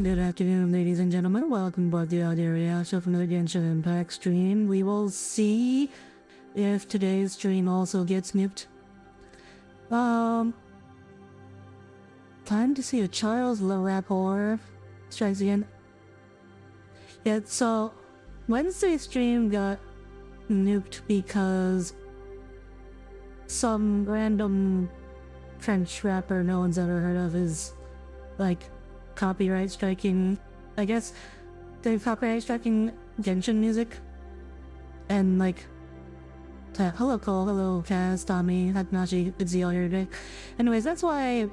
Good afternoon, ladies and gentlemen. Welcome back to Audire Astra from the Genshin Impact stream. We will see if today's stream also gets nuked. Time to see a Charles Le Rapport strikes again. Yeah, so Wednesday's stream got nuked because some random French rapper no one's ever heard of is like copyright striking. I guess they're copyright striking Genshin music. And like hello Cole, hello Kaz, Tommy, Hatnashi, good to see you all here today. Anyways, that's why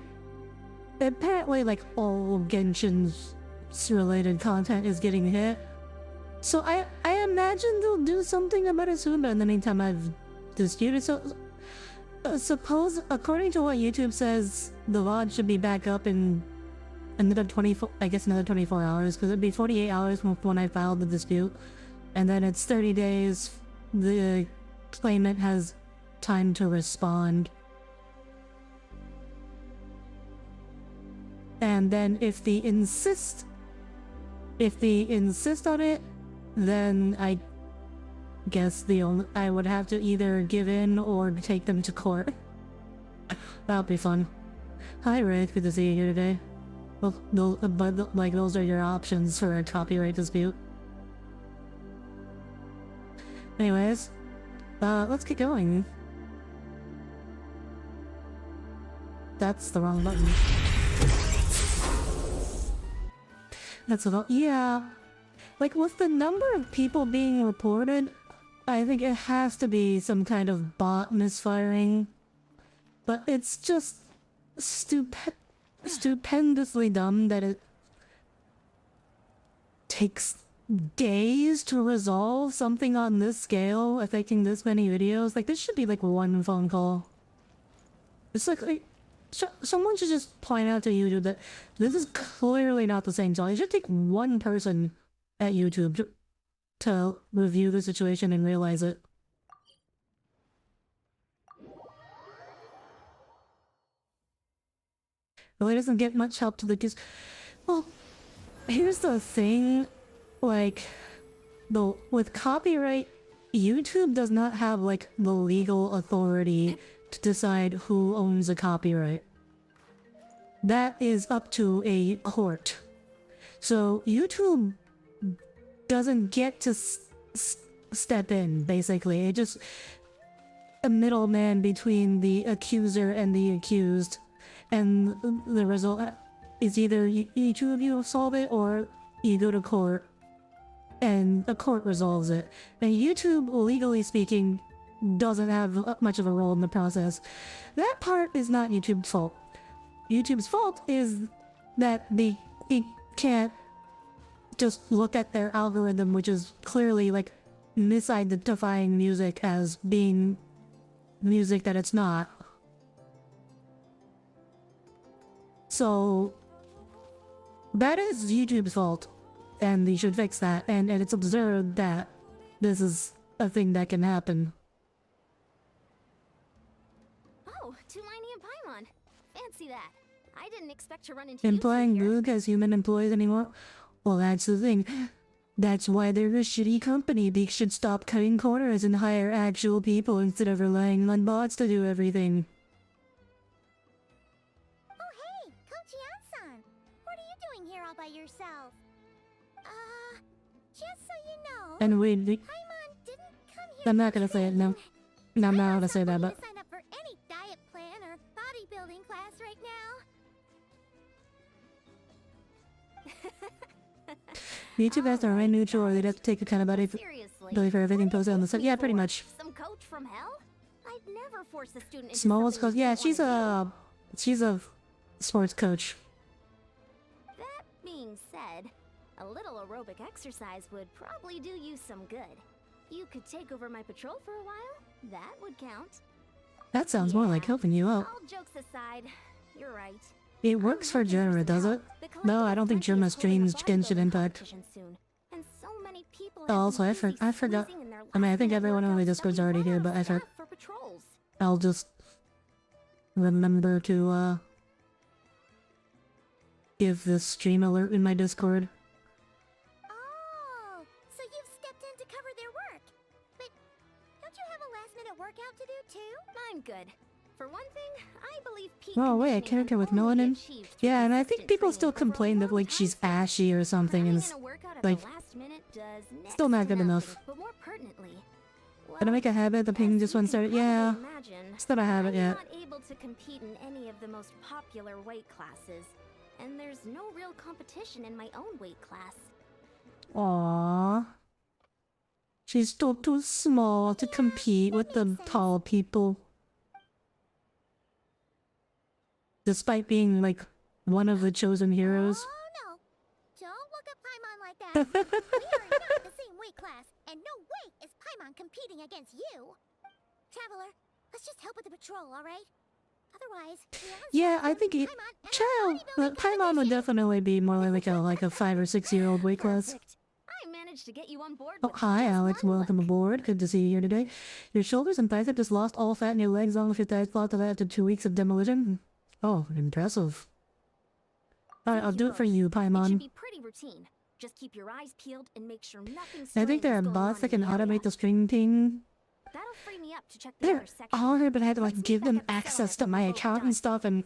apparently like all Genshin's related content is getting hit. So I imagine they'll do something about it soon, but in the meantime I've disputed. So suppose, according to what YouTube says, the VOD should be back up in another 24 hours, because it'd be 48 hours from when I filed the dispute, and then it's 30 days the claimant has time to respond. And then if they insist on it, then I guess I would have to either give in or take them to court. That'll be fun. Hi Rick, good to see you here today. Well, those are your options for a copyright dispute. Anyways, let's get going. That's the wrong button. That's about, yeah. Like, with the number of people being reported, I think it has to be some kind of bot misfiring. But it's just stupendously dumb that it takes days to resolve something on this scale, affecting this many videos. Like, this should be like one phone call. It's like someone should just point out to YouTube that this is clearly not the same song. It should take one person at YouTube to review the situation and realize it. Really doesn't get much help to the kids. Well, here's the thing, like, with copyright, YouTube does not have like the legal authority to decide who owns a copyright. That is up to a court. So YouTube doesn't get to step in, basically. It just a middleman between the accuser and the accused. And the result is either each of you solve it or you go to court and the court resolves it. And YouTube, legally speaking, doesn't have much of a role in the process. That part is not YouTube's fault. YouTube's fault is that they can't just look at their algorithm, which is clearly like misidentifying music as being music that it's not. So that is YouTube's fault, and they should fix that, and it's absurd that this is a thing that can happen. Oh, Tulani and Paimon. Fancy that. I didn't expect to run into Employing you Moog as human employees anymore? Well, that's the thing. That's why they're a shitty company. They should stop cutting corners and hire actual people instead of relying on bots to do everything. all by yourself. Just so you know. And we... Paimon didn't come here. I'm not gonna say it, no. No, I'm not gonna say that, but... sign up for any diet plan or bodybuilding class right now. YouTube has to remain neutral or they'd have to take accountability for everything posted on the site. Yeah, pretty much. Some coach from hell? I'd never force a student into Smallest coach. Yeah, she's a sports coach. That being said, a little aerobic exercise would probably do you some good. You could take over my patrol for a while. That would count. That sounds more like helping you out. All jokes aside, you're right. It works for Germa, does it? No, I don't think Germa streams Genshin Impact. Oh, also, I forgot. I mean, I think everyone on the Discord's already here, but I'll just remember to, give the stream alert in my Discord. Oh, so you've stepped in to cover their work. But don't you have a last-minute workout to do too? I'm good. For one thing, I believe peak Oh wait, a conditioning character with can only be melanin? achieved through Yeah, and I think consistent people training still over a complain that long like she's time. ashy or something, and Cramming in a workout at like, the last minute does next still not to good enough. nothing, but more pertinently, Gonna make a habit, the ping just went started. Yeah, still not have it yet. I'm not able to compete in any of the most popular weight classes, and there's no real competition in my own weight class. Aww. She's still too small to compete with the tall people. Despite being like one of the chosen heroes. Oh no! Don't look at Paimon like that. We are not the same weight class, and no way is Paimon competing against you. Traveler, let's just help with the patrol, all right? Otherwise, Yeah, I think it, Paimon would definitely be more like a 5 or 6 year old weight class. Perfect. I managed to get you on board. Oh, with hi just Alex, one welcome look. aboard. Good to see you here today. Your shoulders and bicep just lost all fat in your legs along with your thighs thought of after 2 weeks of demolition. Oh, impressive. Alright, I'll do it for you, It should Paimon. be pretty routine. Just keep your eyes peeled and make sure nothing I think strange there are is going bots on that in can the area. automate the stream thing. That'll free me up to check the They're other section. honored, but I had to Let's like meet give back them at the access settlement to when my we're both account done. and stuff, and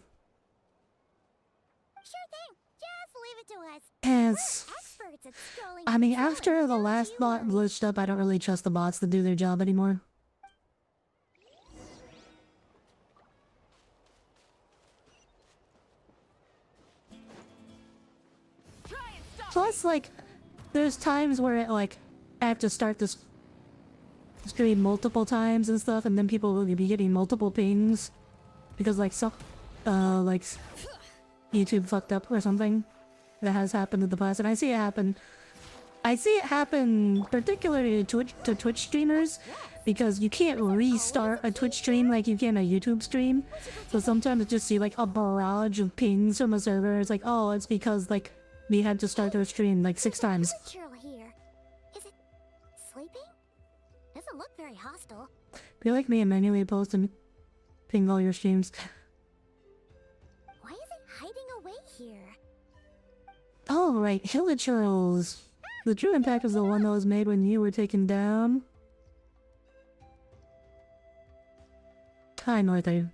Sure thing. Just leave it to us. as We're experts at scrolling I mean, control, after the don't last you bot worry. glitched up, I don't really trust the bots to do their job anymore. Plus, like, there's times where like I have to start this stream multiple times and stuff, and then people will be getting multiple pings because like like YouTube fucked up or something. That has happened in the past, and I see it happen. I see it happen particularly to Twitch streamers because you can't restart a Twitch stream like you can a YouTube stream. So sometimes I just see like a barrage of pings from a server. It's like, oh, it's because like we had to start our stream like 6 times. Cheryl here. Is it sleeping? Doesn't look very hostile. Be like me and manually post and ping all your streams. Why is it hiding away here? Oh right, Hilichurls. The true impact was the one that was made when you were taken down. Hi, Norther.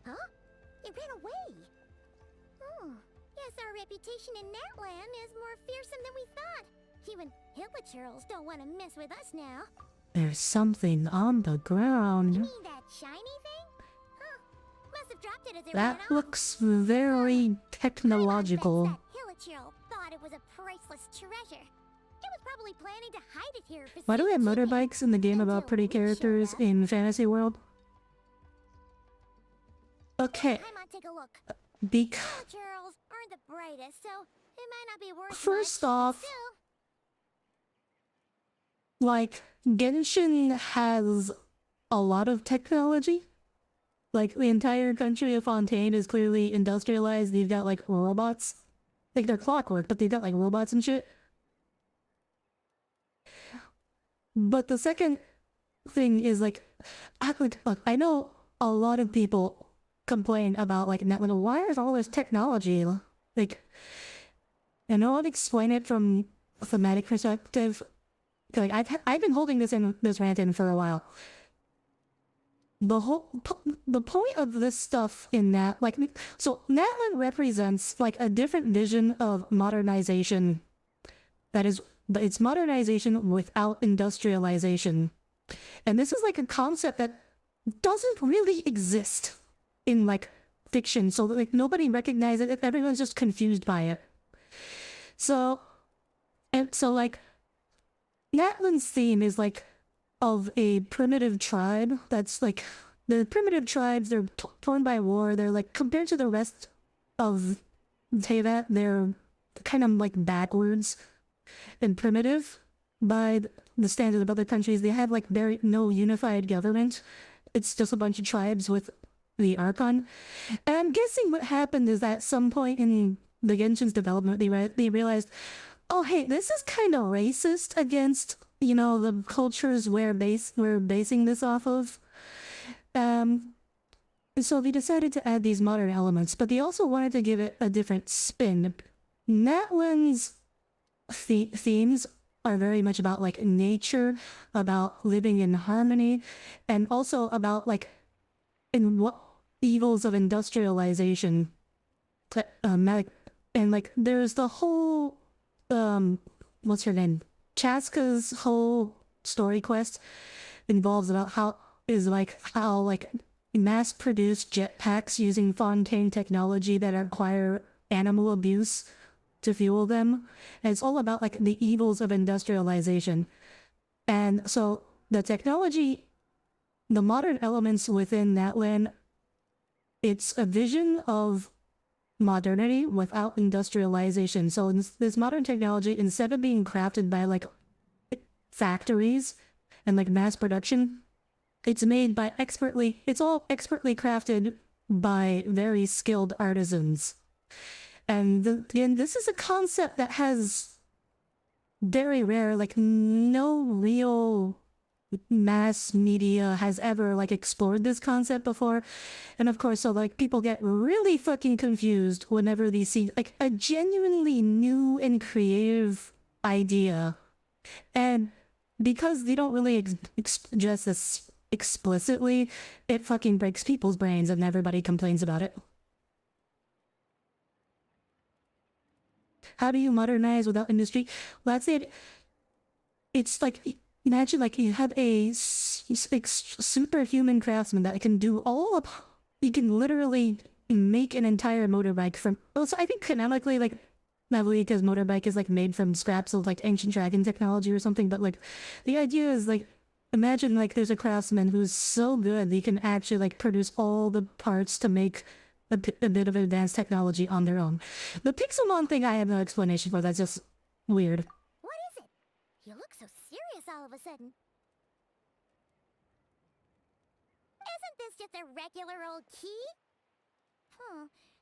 Huh? It ran away. Oh, guess our reputation in that land is more fearsome than we thought. Even Hilichurls don't want to mess with us now. There's something on the You ground. mean that shiny thing? Huh. Must have dropped it as it That ran off. looks very Paimon technological. bets that Hilichurl thought it was a priceless treasure. It was probably planning to hide it here for Why do we have safekeeping. motorbikes in the game about pretty Until we showed characters up. in Fantasy World? Okay, Paimon, take a look. because Hilichurls aren't the brightest, so it might not be worth first much, but off, still. like, Genshin has a lot of technology. Like, the entire country of Fontaine is clearly industrialized. They've got, like, robots. Like, they're clockwork, but they've got, like, robots and shit. But the second thing is, like, look, I know a lot of people complain about, like, why is all this technology? Like, and I'll explain it from a thematic perspective. Like, I've been holding this rant in for a while. The point of this stuff in that, like, so Natlan represents like a different vision of modernization. That is, it's modernization without industrialization, and this is like a concept that doesn't really exist in like fiction. So like nobody recognizes it. Everyone's just confused by it. So like Natlan's theme is like of a primitive tribe that's like the primitive tribes. They're torn by war. They're like compared to the rest of Teyvat, they're kind of like backwards and primitive by the standard of other countries. They have like no unified government. It's just a bunch of tribes with the Archon. And I'm guessing what happened is that at some point in the Genshin's development, they realized, oh hey, this is kind of racist against, you know, the cultures we're basing this off of. So they decided to add these modern elements, but they also wanted to give it a different spin. Natlin's themes are very much about like nature, about living in harmony, and also about like in what evils of industrialization. And like there's the whole what's her name? Chaska's whole story quest involves about how mass-produced jetpacks using Fontaine technology that acquire animal abuse to fuel them. And it's all about like the evils of industrialization. And so the technology, the modern elements within Natlan, it's a vision of modernity without industrialization. So this modern technology, instead of being crafted by like factories and like mass production, it's made by it's all expertly crafted by very skilled artisans. And this is a concept that has very rare, like no real mass media has ever like explored this concept before. And of course, so like people get really fucking confused whenever they see like a genuinely new and creative idea. And because they don't really address this explicitly, it fucking breaks people's brains and everybody complains about it. How do you modernize without industry? Well, that's it. It's like, imagine like you have a superhuman craftsman that can do all of, you can literally make an entire motorbike from, also I think canonically like, not really because motorbike is like made from scraps of like ancient dragon technology or something, but like the idea is like, imagine like there's a craftsman who's so good they can actually like produce all the parts to make a bit of advanced technology on their own. The Pixelmon thing I have no explanation for, that's just weird. What is it? You look so serious all of a sudden. Isn't this just a regular old key?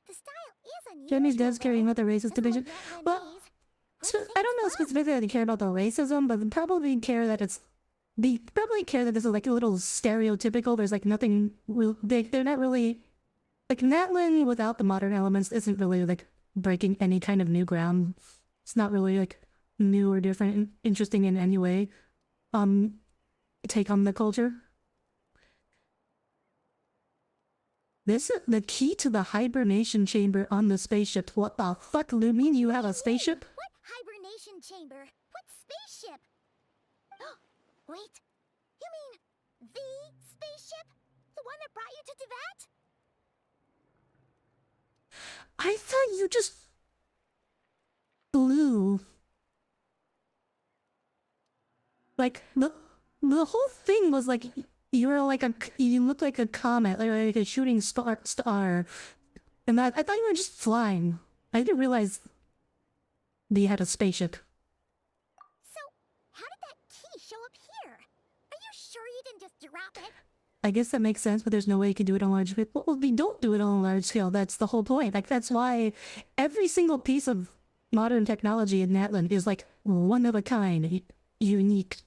The style is unusual. Jimmy's does carry out the racist Doesn't division. look that Well, Wendy's. I don't know specifically they care about the racism, but they probably care that it's, they probably care that this is like a little stereotypical. There's like nothing real, they're not really, like Natlan without the modern elements isn't really like breaking any kind of new ground. It's not really like new or different, interesting in any way. Take on the culture. This is the key to the hibernation chamber on the spaceship. What the fuck, Lumine? You have a spaceship? What hibernation chamber? What spaceship? Wait, you mean the spaceship? The one that brought you to Teyvat? I thought you just flew. Like the whole thing was like you were like you looked like a comet, like a shooting star, and I thought you were just flying. I didn't realize they had a spaceship. So, how did that key show up here? Are you sure you didn't just drop it? I guess that makes sense, but there's no way you can do it on large scale. Well, we don't do it on a large scale. That's the whole point. Like, that's why every single piece of modern technology in Natlan is like one of a kind, unique.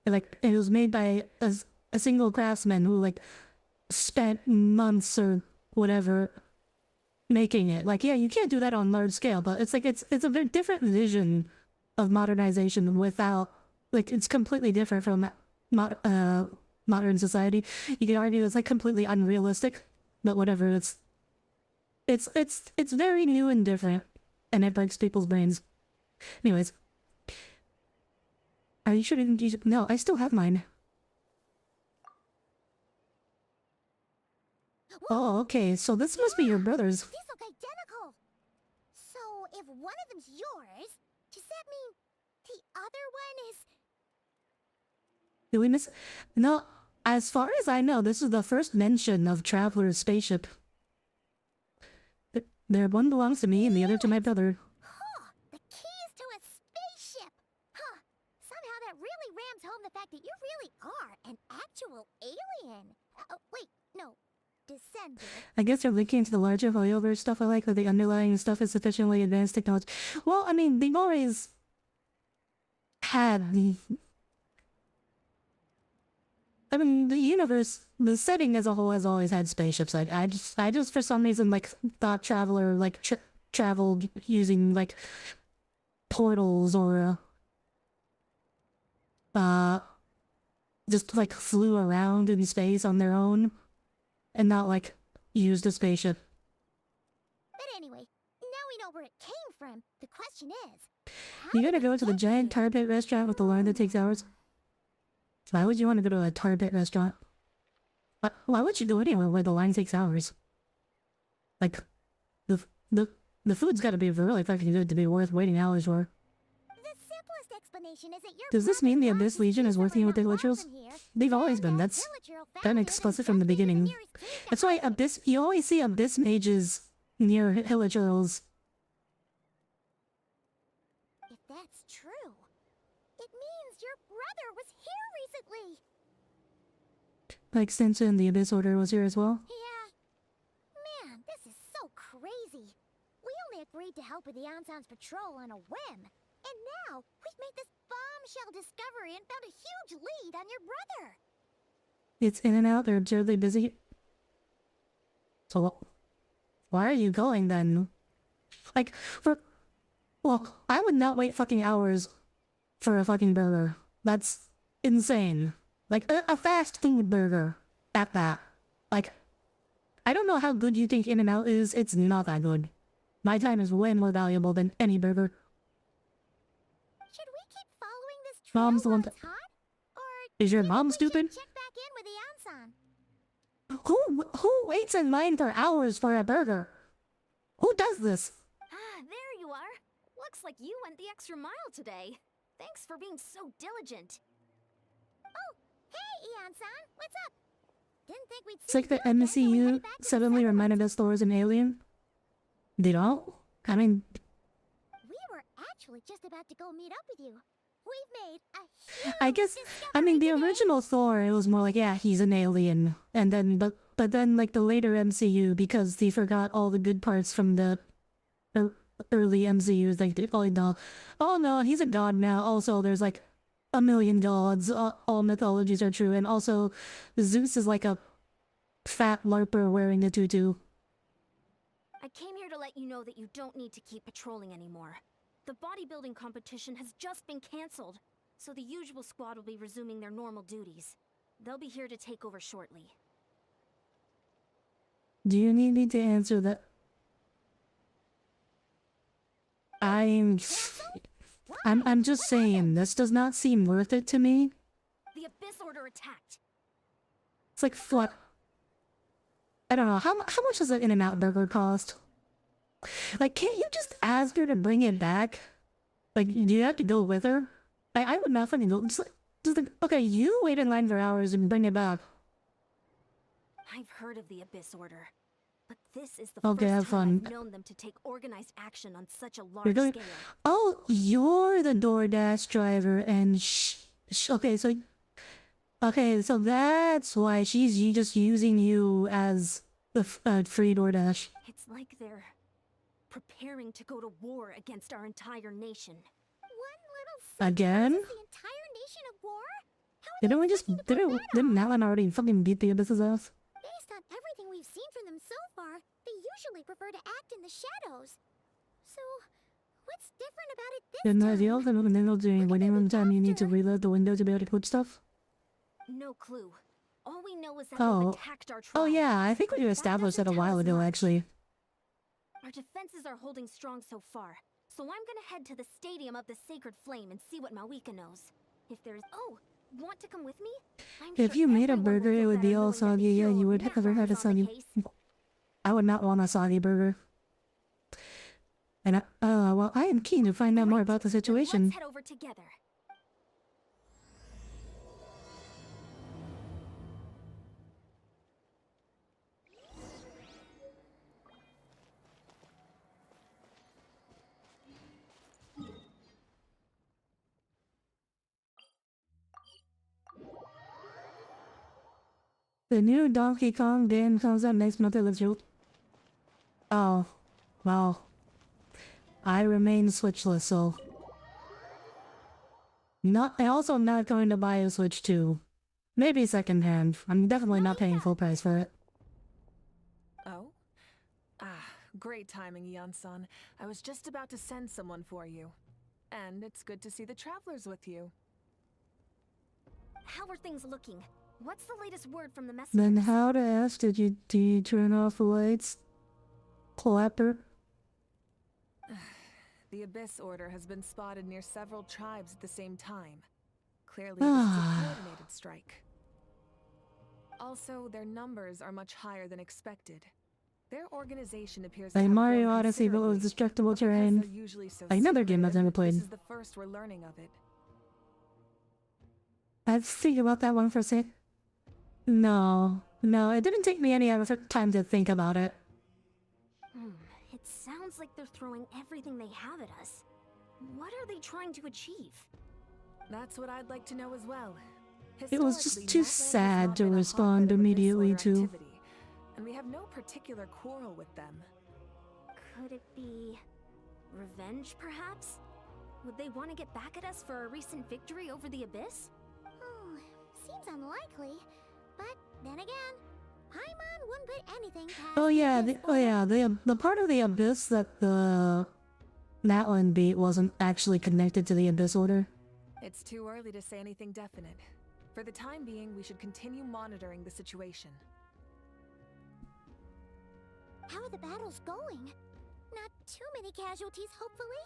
Like, it was made by a single craftsman who like spent months or whatever making it. Like, yeah, you can't do that on large scale, but it's like it's a very different vision of modernization without, like, it's completely different from modern society. You can argue it's like completely unrealistic, but whatever. It's very new and different, and it breaks people's brains. Anyways, are you sure you didn't use it? No, I still have mine. Oh, okay. So this must be your brother's. These look identical. So, if one of them's yours, does that mean the other one is... Did we miss? No. As far as I know, this is the first mention of Traveler's spaceship. One belongs to me and the other to my brother. Huh, the keys to a spaceship. Huh, somehow that really rams home the fact that you really are an actual alien. Oh, wait, no, descendant. I guess they're linking to the larger flyover stuff I like, that the underlying stuff is sufficiently advanced technology. Well, I mean, they've always had the... I mean, the universe the setting as a whole has always had spaceships. I just for some reason like thought Traveler like traveled using like portals or just like flew around in space on their own and not like used a spaceship. But anyway, now we know where it came from. The question is, You gotta go to the giant tar pit restaurant with the line that takes hours. Why would you want to go to a tar pit restaurant? Why would you go anywhere where the line takes hours? Like, the food's gotta be really fucking good to be worth waiting hours for. The simplest explanation is that your Does this mean the brother Abyss Legion is working with the Hilichurls? They've always been. That's been explicit from the beginning. That's why Abyss. You always see Abyss mages near Hilichurls. If that's true, it means your brother was here recently. Like Sensa and the Abyss Order was here as well. Yeah. Man, this is so crazy. We only agreed to help with the Anson's patrol on a whim. And now, we've made this bombshell discovery and found a huge lead on your brother. It's in and out. They're absurdly busy. So, why are you going then? Like, look, I would not wait fucking hours for a fucking burger. That's insane. Like, a fast food burger. At that. Like, I don't know how good you think In-N-Out is. It's not that good. My time is way more valuable than any burger. Should we keep following this trail Mom's the one while it's hot? Or Is your do you mom think we should stupid? check back in with the Anson? Who waits in line for hours for a burger? Who does this? Ah, there you are. Looks like you went the extra mile today. Thanks for being so diligent. Oh, hey, Anson, what's up? Didn't think we'd It's see like the you again, so we MCU headed back to the suddenly settlement. reminded us Thor was an alien. They don't? I mean, We were actually just about to go meet up with you. We've made a huge I guess, I mean, the discovery today. original Thor, it was more like, yeah, he's an alien. And then, but then, like, the later MCU, because they forgot all the good parts from the early MCUs, like, they probably know, oh no, he's a god now. Also, there's, like, a million gods. All mythologies are true. And also, Zeus is like a fat LARPer wearing a tutu. I came here to let you know that you don't need to keep patrolling anymore. The bodybuilding competition has just been cancelled, so the usual squad will be resuming their normal duties. They'll be here to take over shortly. Do you need me to answer that? I'm just saying, this does not seem worth it to me. The Abyss Order attacked. It's like, what? I don't know, how much does an In-N-Out burger cost? Like, can't you just ask her to bring it back? Like, do you have to go with her? I would not fucking go, just like, okay, you wait in line for hours and bring it back. I've heard of the Abyss Order, but this is the Okay, first have time fun. I've known them to take organized action on such a You're large going, scale. oh, you're the DoorDash driver and okay, so that's why she's just using you as the free DoorDash. It's like they're preparing to go to war against our entire nation. One little city Again? versus the entire nation of war? How are Didn't they we just, expecting to pull that didn't off? Alan already fucking beat the Abyss's ass? Based on everything we've seen from them so far, they usually prefer to act in the shadows. So, what's different about it this Didn't time? I also know the doing waiting on the time you need to after? reload the window to be able to clip stuff? No clue. All we know is that Oh. they've attacked our tribe. Oh yeah, I think we But that established that a doesn't tell while us ago much. actually. Our defenses are holding strong so far, so I'm gonna head to the Stadium of the Sacred Flame and see what Mawika knows. If there's... Oh, want to come with me? I'm If sure you made a everyone will burger, it feel would be better all knowing that the soggy, yeah, hero you of would ever had a Netrunner's on the soggy... case. I would not want a soggy burger. And well, I am keen to find out more about the Then situation. let's head over together. The new Donkey Kong game comes out next month, let's go. Oh, well. I remain Switchless, so... I also am not going to buy a Switch 2. Maybe secondhand. I'm definitely not paying full price for it. Oh? Ah, great timing, Eon-san. I was just about to send someone for you. And it's good to see the travelers with you. How are things looking? What's the latest word from the messengers? Then how to ask did you turn off the lights? Clapper? The Abyss Order has been spotted near several tribes at the same time. Clearly, this is a coordinated strike. Also, their numbers are much higher than expected. Their organization appears to Like have Mario grown Odyssey, but with considerably, destructible but because terrain. they're usually so Another game I've secretive, never played. This is the first we're learning of it. I have to think about that one for a sec. No, it didn't take me any other time to think about it. It sounds like they're throwing everything they have at us. What are they trying to achieve? That's what I'd like to know as well. It was just Historically, too Natland has sad not to been a respond hotbed of Abyss immediately Order to. activity, and we have no particular quarrel with them. Could it be revenge, perhaps? Would they want to get back at us for a recent victory over the Abyss? Seems unlikely. But then again, Paimon wouldn't put anything past Oh yeah, Abyss Order. the part of the Abyss that the Natlan beat wasn't actually connected to the Abyss Order. It's too early to say anything definite. For the time being, we should continue monitoring the situation. How are the battles going? Not too many casualties, hopefully.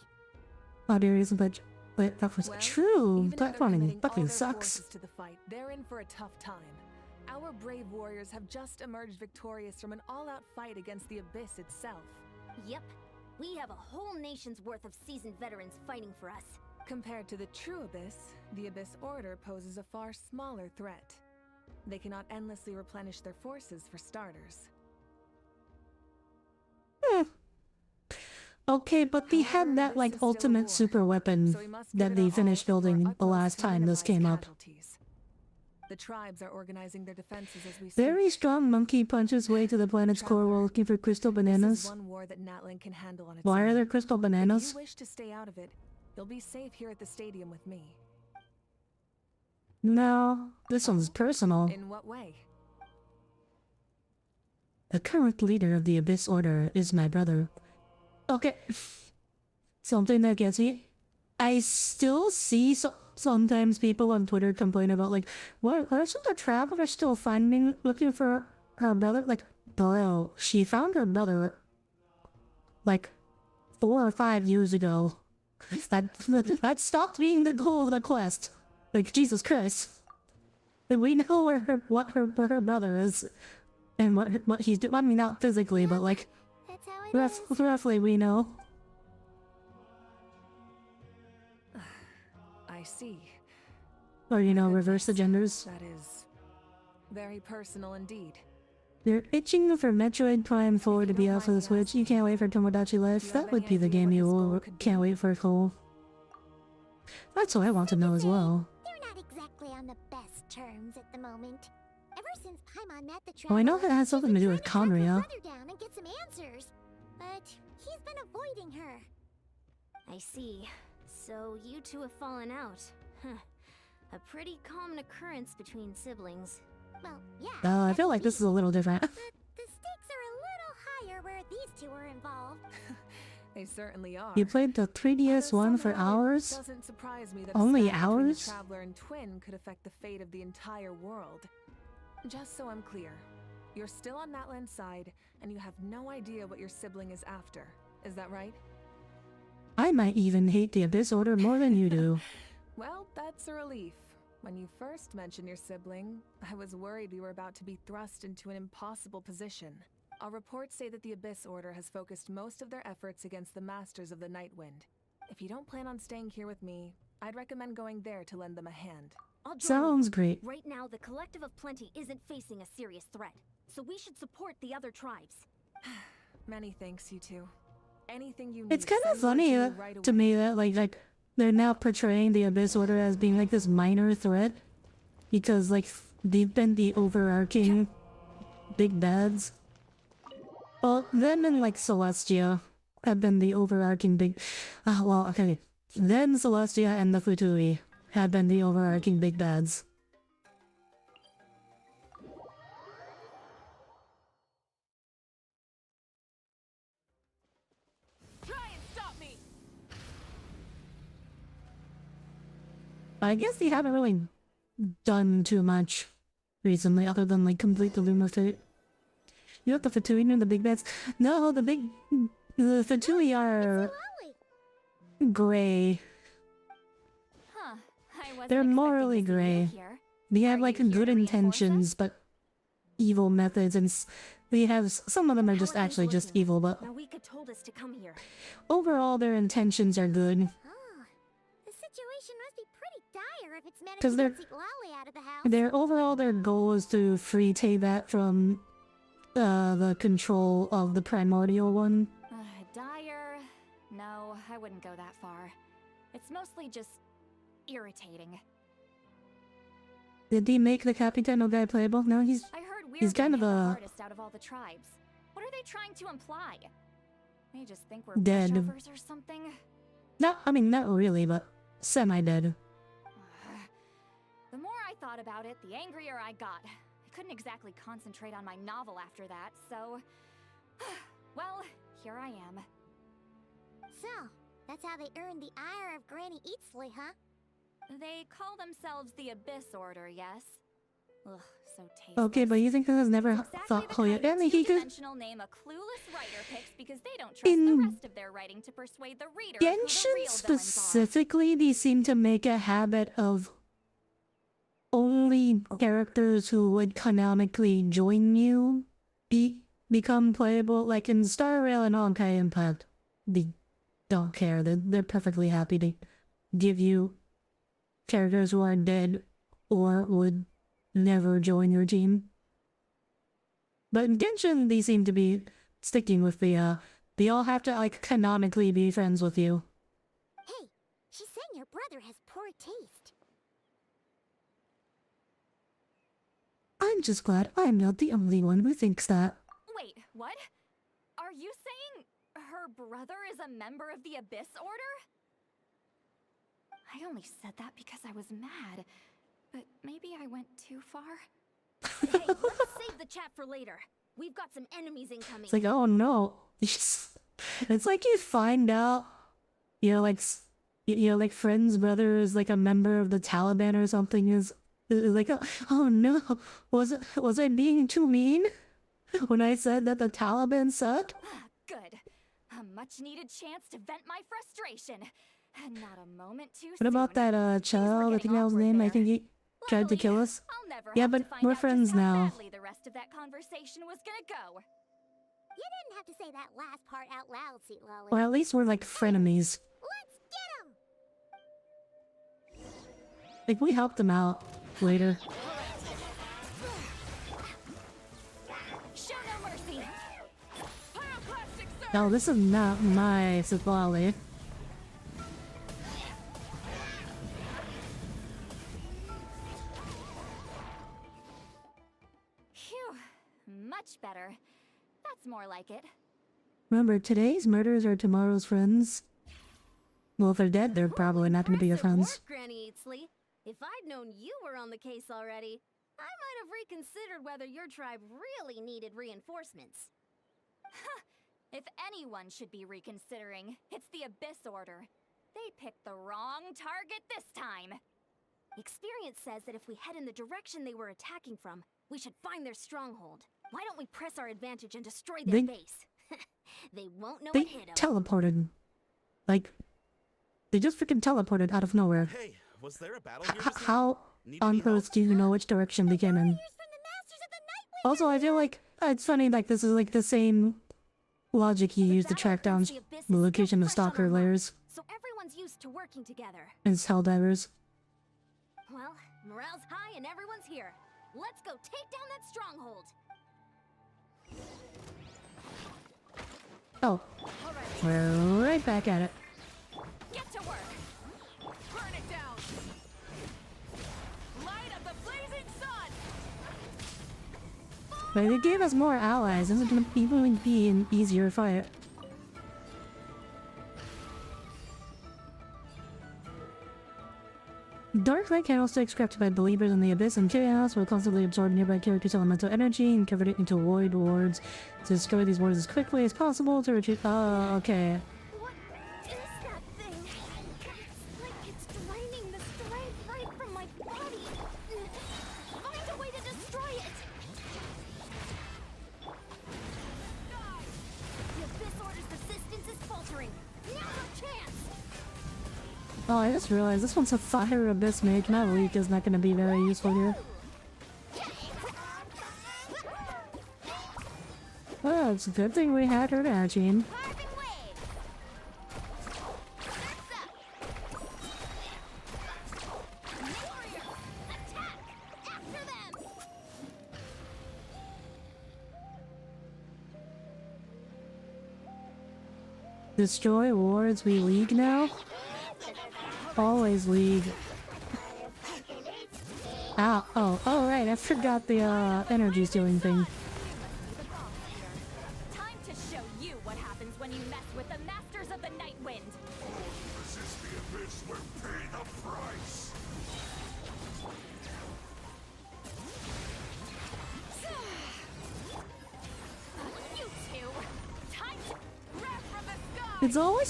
Audire Astra, but that was Well, true. even if they're Platforming committing all fucking their sucks. forces to the fight, they're in for a tough time. Our brave warriors have just emerged victorious from an all-out fight against the Abyss itself. Yep. We have a whole nation's worth of seasoned veterans fighting for us. Compared to the true Abyss, the Abyss Order poses a far smaller threat. They cannot endlessly replenish their forces for starters. Okay, but they had However, that this like is still a ultimate war, super weapon so we must give that it they our finished all for building the utmost last to time this minimize came up. casualties. The tribes are organizing their defenses as we speak. Very strong monkey punches way to the planet's core while looking for crystal This is bananas. one war that Natlan can handle on its Why own. are there crystal If bananas? you wish to stay out of it, you'll be safe here at the stadium with me. No, this one's personal. In what way? The current leader of the Abyss Order is my brother. Okay. Something that gets me. I still see sometimes people on Twitter complain about like, why isn't the traveler still looking for her brother? Like, bro, she found her brother like 4 or 5 years ago. That stopped being the goal of the quest. Like, Jesus Christ. And we know what her brother is. And what he's doing. I mean, not physically, but like, That's how it is. roughly we know. I see. Or, you know, reverse the genders. That is very personal indeed. They're itching for Metroid Prime 4 to be out for the Switch. You can't wait for Tomodachi Life. Do you That have would any be the idea game what you his will goal could can't be? wait for, Cole. That's what I want to know as well. They're not exactly on the best terms at the moment. Ever since Paimon met the Oh, I know traveler, that has something to she's do been with trying to track her Conria. brother down and get some answers. But he's been avoiding her. I see. So you two have fallen out. Huh. A pretty common occurrence between siblings. Well, yeah. I feel like this is a little different. But the stakes are a little higher where these two are involved. They certainly are. You played the 3DS Although one for somehow it hours? doesn't surprise me that Only a spat between hours? the traveler and twin could affect the fate of the entire world. Just so I'm clear, you're still on Natlan's side, and you have no idea what your sibling is after. Is that right? I might even hate the Abyss Order more than you do. Well, that's a relief. When you first mentioned your sibling, I was worried we were about to be thrust into an impossible position. Our reports say that the Abyss Order has focused most of their efforts against the Masters of the Nightwind. If you don't plan on staying here with me, I'd recommend going there to lend them a hand. I'll join you. Sounds great. Right now, the Collective of Plenty isn't facing a serious threat, so we should support the other tribes. Many thanks, you two. Anything you need, It's kind of send word funny me right to away. me that like they're now portraying the Abyss Order as being like this minor threat because like they've been the overarching big bads. Well, them and like Celestia have been the overarching big. Well, okay. Then Celestia and the Futui have been the overarching big bads. I guess they haven't really done too much recently, other than like complete the Luma Fate. You have the Fatui and the big beds? No, the Fatui are Lolly. gray. Huh. I wasn't They're expecting morally to see you gray. here. They have Are like you here good to reinforce intentions, us? but evil methods, and they have some of them are How just are things actually just looking? evil, but Nawika told us to come here. overall their intentions are good. Oh, the situation must be pretty dire if it's managed 'Cause to they're- get Zeke Lolly out of the house. Their goal is to free Teyvat from the control of the primordial one. Dire? No, I wouldn't go that far. It's mostly just irritating. Did he make the Capitano guy playable? No, he's I heard we're He's kind being of hit the a- hardest out of all the tribes. What are they trying to imply? They just think we're Dead. pushovers or something? not really, but semi-dead. The more I thought about it, the angrier I got. I couldn't exactly concentrate on my novel after that, so... well, here I am. So, that's how they earned the ire of Granny Eatsley, huh? They call themselves the Abyss Order, yes? Ugh, so tasteless. Okay, but you think this has never It's exactly thought the oh yeah, kind of and he could two-dimensional name a clueless writer picks because they don't trust the In rest of their writing to persuade the reader of who the Genshin real villains are. specifically, they seem to make a habit of only characters who would canonically join you become playable. Like in Star Rail and Honkai Impact, they don't care. They're perfectly happy to give you characters who are dead or would never join your team. But in Genshin, they seem to be sticking with the they all have to like canonically be friends with you. Hey, she's saying your brother has poor taste. I'm just glad I'm not the only one who thinks that. Wait, what? Are you saying her brother is a member of the Abyss Order? I only said that because I was mad, but maybe I went too far. Hey, let's save the chat for later. We've got some enemies incoming. It's like, oh no. It's like you find out, like friend's brother is like a member of the Taliban or something. Is like, oh no, was I being too mean when I said that the Taliban suck? Good. A much-needed chance to vent my frustration. And not a moment too What about soon. that child? I think that was his name. I think he tried to kill us. I'll never Yeah, have but to find we're out friends just how now. badly the rest of that conversation was gonna go. You didn't have to say that last part out loud, Zeke Lolly. Well, at least we're like frenemies. Let's get him! Like we helped them out later. Show no mercy. No, this is not my Sifali. Phew. Much better. That's more like it. Remember, today's murders are tomorrow's friends. Well, if they're dead, they're probably not going to be your Impressive friends. work, Granny Eatsley. If I'd known you were on the case already, I might have reconsidered whether your tribe really needed reinforcements. If anyone should be reconsidering, it's the Abyss Order. They picked the wrong target this time. Experience says that if we head in the direction they were attacking from, we should find their stronghold. Why don't we press our advantage and destroy their They- base? They won't know They what hit them. teleported. Like, they just freaking teleported out of nowhere. Hey, was there a battle here? just now? How Need on any help? earth do you know which direction they came in? Warriors from the Masters of the Night Also, I feel like it's funny, like, this is like the same logic you The use to battle track down against the Abyss is the still location of fresh on our stalker minds, layers so everyone's used to working together. and Helldivers. Well, morale's high and everyone's here. Let's go take down that stronghold. Oh, we're right back at it. Get to work. Burn it down! Light of the blazing sun! But they gave us more allies, isn't it gonna even be an easier fight? Dark light candlesticks crafted by believers in the abyss and chaos will constantly absorb nearby characters' elemental energy and convert it into void wards. To destroy these wards as quickly as possible to retreat. Oh, okay. What is that thing? It's like it's draining the strength right Oh, I just realized this one's a fire abyss mage. My leak is not gonna be very useful here. Oh, it's a good thing we had her there, Jean. Destroy wards, we league now? Always league. Ow, oh right, I forgot the energy stealing thing. Time to show you what happens when you mess with the Masters of the Night Wind. Resist the abyss will pay the price. You two, time to rap from the sky. It's always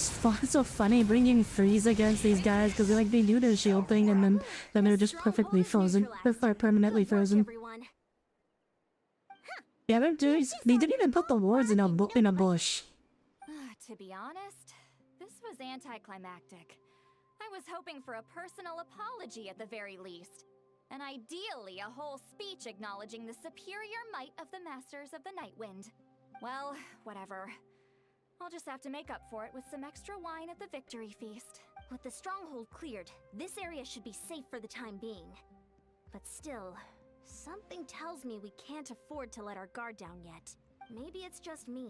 so funny bringing freeze against these guys because they do their shield thing and then they're just perfectly frozen. They're permanently frozen. Everyone. Yeah, they didn't even put the wards in a bush. To be honest, this was anticlimactic. I was hoping for a personal apology at the very least. And ideally, a whole speech acknowledging the superior might of the Masters of the Night Wind. Well, whatever. I'll just have to make up for it with some extra wine at the victory feast. With the stronghold cleared, this area should be safe for the time being. But still, something tells me we can't afford to let our guard down yet. Maybe it's just me,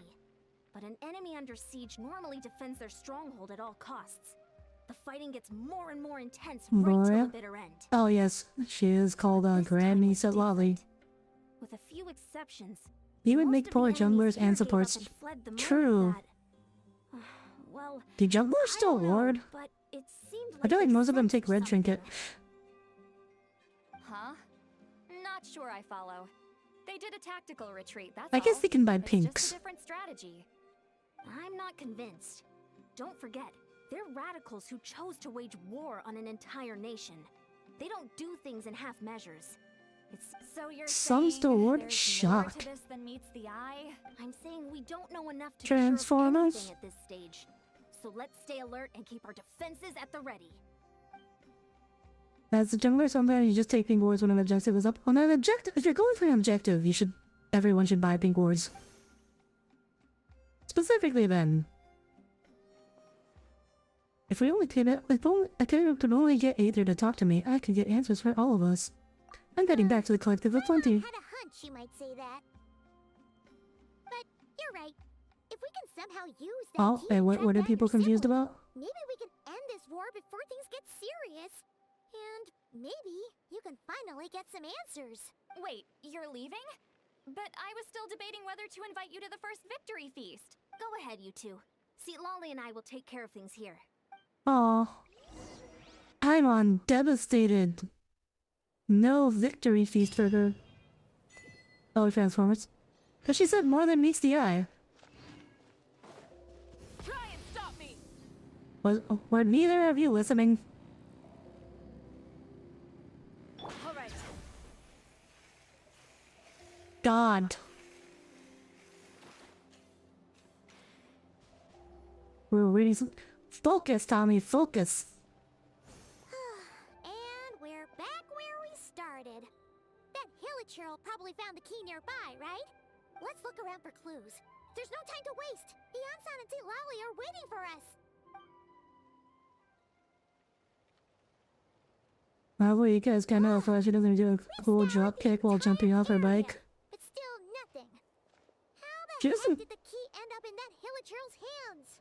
but an enemy under siege normally defends their stronghold at all costs. The fighting gets more and more intense right till the bitter end. Oh yes, she is called Grandniece at Lolly. With a few exceptions, He would most make of poor the enemies junglers here and gave up supports. and fled the moment True. that- Well, Do junglers I still don't know, ward? but it seemed I feel like they most of them sent take red something. trinket. Huh? Not sure I follow. They did a tactical retreat, that's I guess all. they can buy It's pinks. just a different strategy. I'm not convinced. Don't forget, they're radicals who chose to wage war on an entire nation. They don't do things in half measures. So you're Some saying still ward? there's Shock. more to this than meets the eye? I'm saying we don't know enough to be sure of Transformers? anything at this stage. So let's stay alert and keep our defenses at the ready. As a jungler, sometimes you just take pink wards when an objective is up. On an objective, if you're going for an objective, everyone should buy pink wards. Specifically then. If I could only get Aether to talk to me, I could get answers for all of us. I'm getting back to the collective of plenty. Had a hunch you might say that. But you're right. If we can somehow use that Oh, key and to what track are down people your confused sibling, about? maybe we can end this war before things get serious. And maybe you can finally get some answers. Wait, you're leaving? But I was still debating whether to invite you to the first victory feast. Go ahead, you two. See, Lolly and I will take care of things here. Aw. I'm on devastated. No victory feast for her. Oh, Transformers. But she said more than meets the eye. Try and stop me! Were neither of you listening? All right. God. We're reading some... Focus, Tommy, focus. And we're back where we started. That Hilichurl probably found the key nearby, right? Let's look around for clues. There's no time to waste. Beyonsan and St. Lolly are waiting for us. Well, you guys can know if she doesn't do a cool drop kick while jumping off her bike. But still nothing. How the She heck doesn't- did the key end up in that Hilichurl's hands?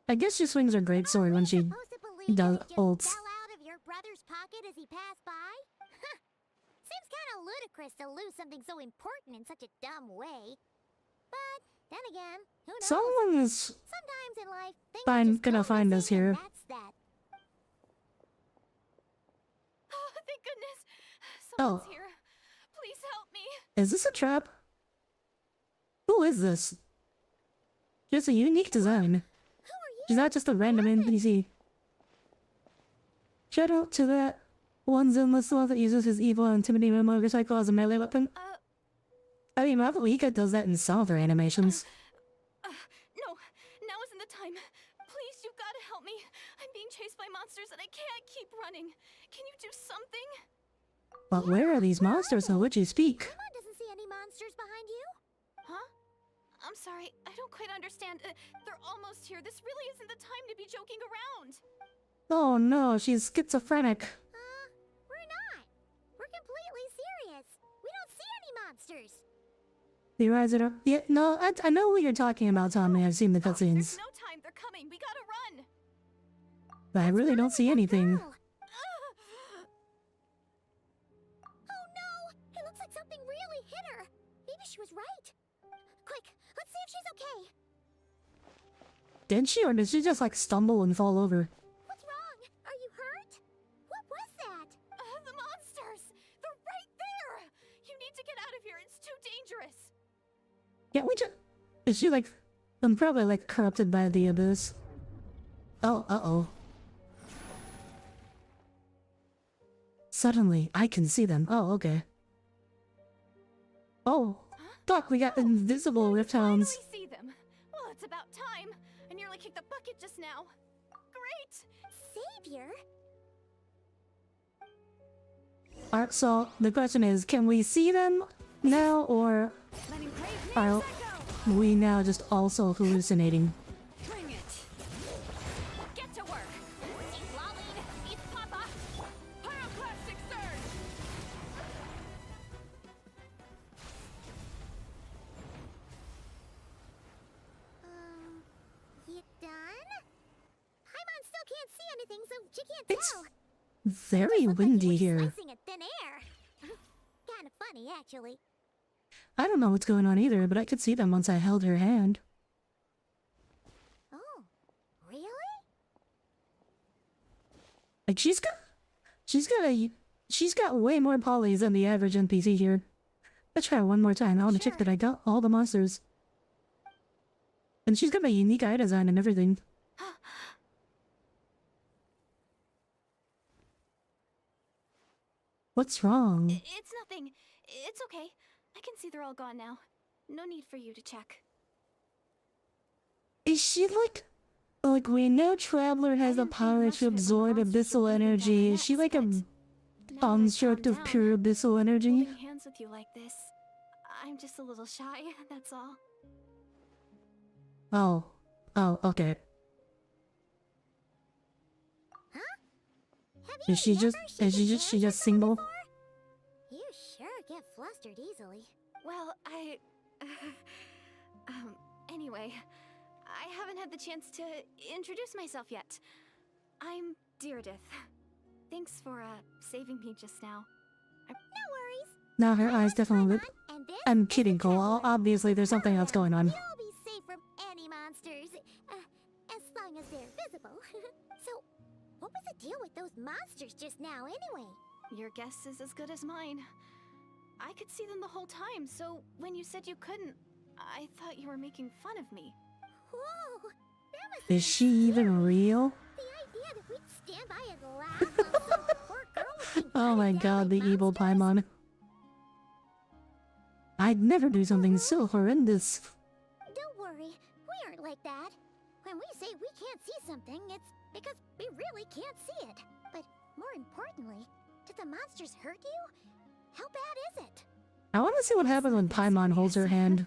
I guess she swings her greatsword when she Supposed to believe does that it just ults. fell out of your brother's pocket as he passed by? Seems kind of ludicrous to lose something so important in such a dumb way. But then again, who knows? Someone's Sometimes in life, things Fine, just gonna go find us missing, here. and that's that. Oh, thank goodness. Oh. Someone's here. Please help me. Is this a trap? Who is this? Just a unique design. Who are you? She's not just a random NPC. Shout out to that one Zenless Sloth that uses his evil and intimidating motorcycle as a melee weapon. I mean, Mavalika does that in some of her animations. No, now isn't the time. Please, you've got to help help me? I'm being chased by monsters and I can't keep running. Can you do something? But where are these monsters of which you speak? Paimon doesn't see any monsters behind you. Huh? I'm sorry, I don't quite understand. They're almost here. This really isn't the time to be joking around. Oh no, she's schizophrenic. We're not. We're completely serious. We don't see any monsters. You rise it up. Yeah, no, I know what you're talking about, Tommy. I've seen the There's cutscenes. no time. They're coming. We gotta run. But I really don't see anything. Girl. Oh no! It looks like something really hit her. Maybe she was right. Quick, let's see if she's okay. Did she, or did she just like stumble and fall over? What's wrong? Are you hurt? What was that? The monsters! They're right there! You need to get out of here. It's too dangerous. Yeah, we just... Is she like... I'm probably like corrupted by the abyss. Oh, uh-oh. Suddenly, I can see them. Oh, okay. Oh, Doc, we got invisible rift hounds. Finally see them. Well, it's about time. I nearly kicked the bucket just now. Great! Savior? Alright, so the question is, can we see them now, or Letting brave are names echo. we now just also hallucinating? Bring it. Get to work. Eat Lolly, eat Papa. Pyroclastic surge. You done? Paimon still can't see anything, so she can't It's tell. very Looked like windy they were here. slicing at thin air. Kind of funny, actually. I don't know what's going on either, but I could see them once I held her hand. Oh, really? Like, she's got way more polys than the average NPC here. Let's try it one more time. I want to check Sure. that I got all the monsters. And she's got my unique eye design and everything. What's wrong? It's nothing. It's okay. I can see they're all gone now. No need for you to check. Is she like we know Traveler has the didn't think power much to of it when absorb monsters were abyssal breathing down our energy? Is she necks, like a but now that I've construct calmed of down, pure abyssal energy? holding hands with you like this, I'm just a little shy, that's all. Oh. Oh, okay. Have you Is she never just shaken hands with someone single? before? You sure get flustered easily. Well, anyway, I haven't had the chance to introduce myself yet. I'm Deirdith. Thanks for, saving me just now. No worries. Now her eyes definitely lit. Paimon, and this I'm is kidding, the Cole. Traveler. Obviously there's something else going on. You'll be safe from any monsters, as long as they're visible. So, what was the deal with those monsters just now, anyway? Your guess is as good as mine. I could see them the whole time, so when you said you couldn't, I thought you were making fun of me. Whoa, that must have Is been she even scary. real? The idea that we'd stand by and laugh while some poor girl was being Oh my hunted down god, by the evil monsters? Paimon. I'd never do something so horrendous. Don't worry, we aren't like that. When we say we can't see something, it's because we really can't see it. But more importantly, did the monsters hurt you? How bad is it? I want to see what happens when Paimon holds her hand.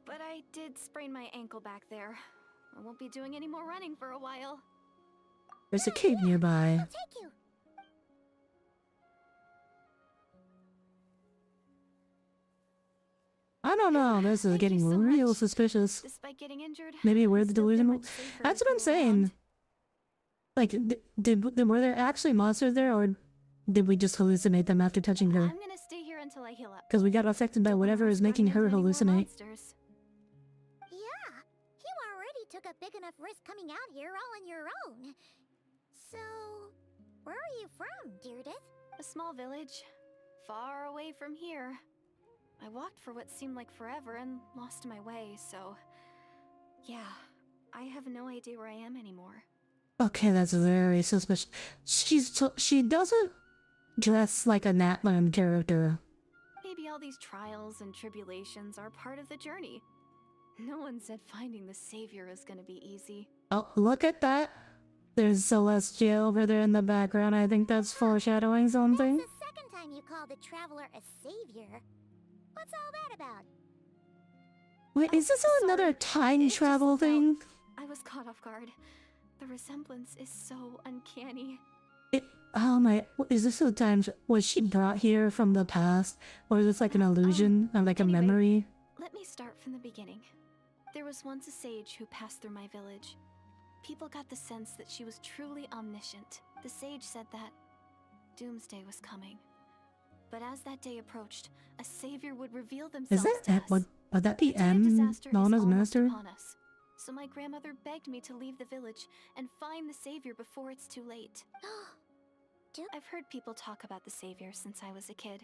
But I did sprain my ankle back there. I won't be doing any more running for a while. There's a cave nearby. I'll take you. I don't know, this is Thank you getting so real much. suspicious. Despite getting injured, Maybe we're I the still feel delusional. much safer That's with what I'm you saying. around. Like, were there actually monsters there, or did we just hallucinate them after touching her? I'm gonna stay here until I heal up. Because we got affected by Don't whatever wanna is risk making running her into any more hallucinate. monsters. Yeah, you already took a big enough risk coming out here all on your own. So, where are you from, Deirdith? A small village, far away from here. I walked for what seemed like forever and lost my way, so... Yeah, I have no idea where I am anymore. Okay, that's very suspicious. She doesn't dress like a Natlan character. Maybe all these trials and tribulations are part of the journey. No one said finding the savior is gonna be easy. Oh, look at that. There's Celestia over there in the background. I think that's foreshadowing something. That's the second time you called the Traveler a savior. What's all that about? Wait, is this another time It just travel felt- thing? I was caught off guard. The resemblance is so uncanny. Oh my, is this a time? Was she brought here from the past? Or is this like an illusion? Or like a anyway. memory? Let me start from the beginning. There was once a sage who passed through my village. People got the sense that she was truly omniscient. The sage said that doomsday was coming. But as that day approached, a savior would reveal themselves Is that to us. would that be The day of M, disaster is Nana's almost master? upon us. So my grandmother begged me to leave the village and find the savior before it's too late. I've heard people talk about the savior since I was a kid.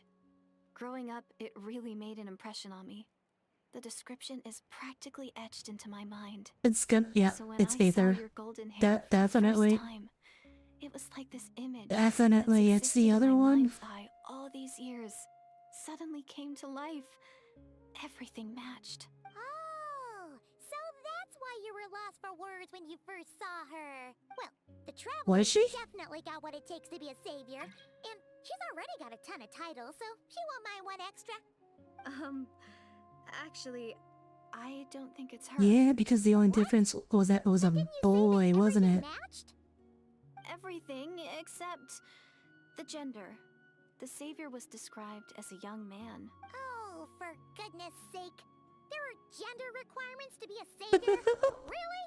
Growing up, it really made an impression on me. The description is practically etched into my mind. It's good. Yeah, So when it's I saw Aether. your golden hair for the Definitely. first time, it was like this image Definitely, that's it's the existed in other my one. mind's eye all these years suddenly came to life. Everything matched. Oh, so that's why you were lost for words when you first saw her. Well, the Traveler Was she? definitely got what it takes to be a savior, and she's already got a ton of titles, so she won't mind one extra. Actually, I don't think it's her. Yeah, because the only difference was that it was a Didn't you say boy, that wasn't everything it? matched? Everything except the gender. The savior was described as a young man. Oh, for goodness sake. There are gender requirements to be a savior? Really?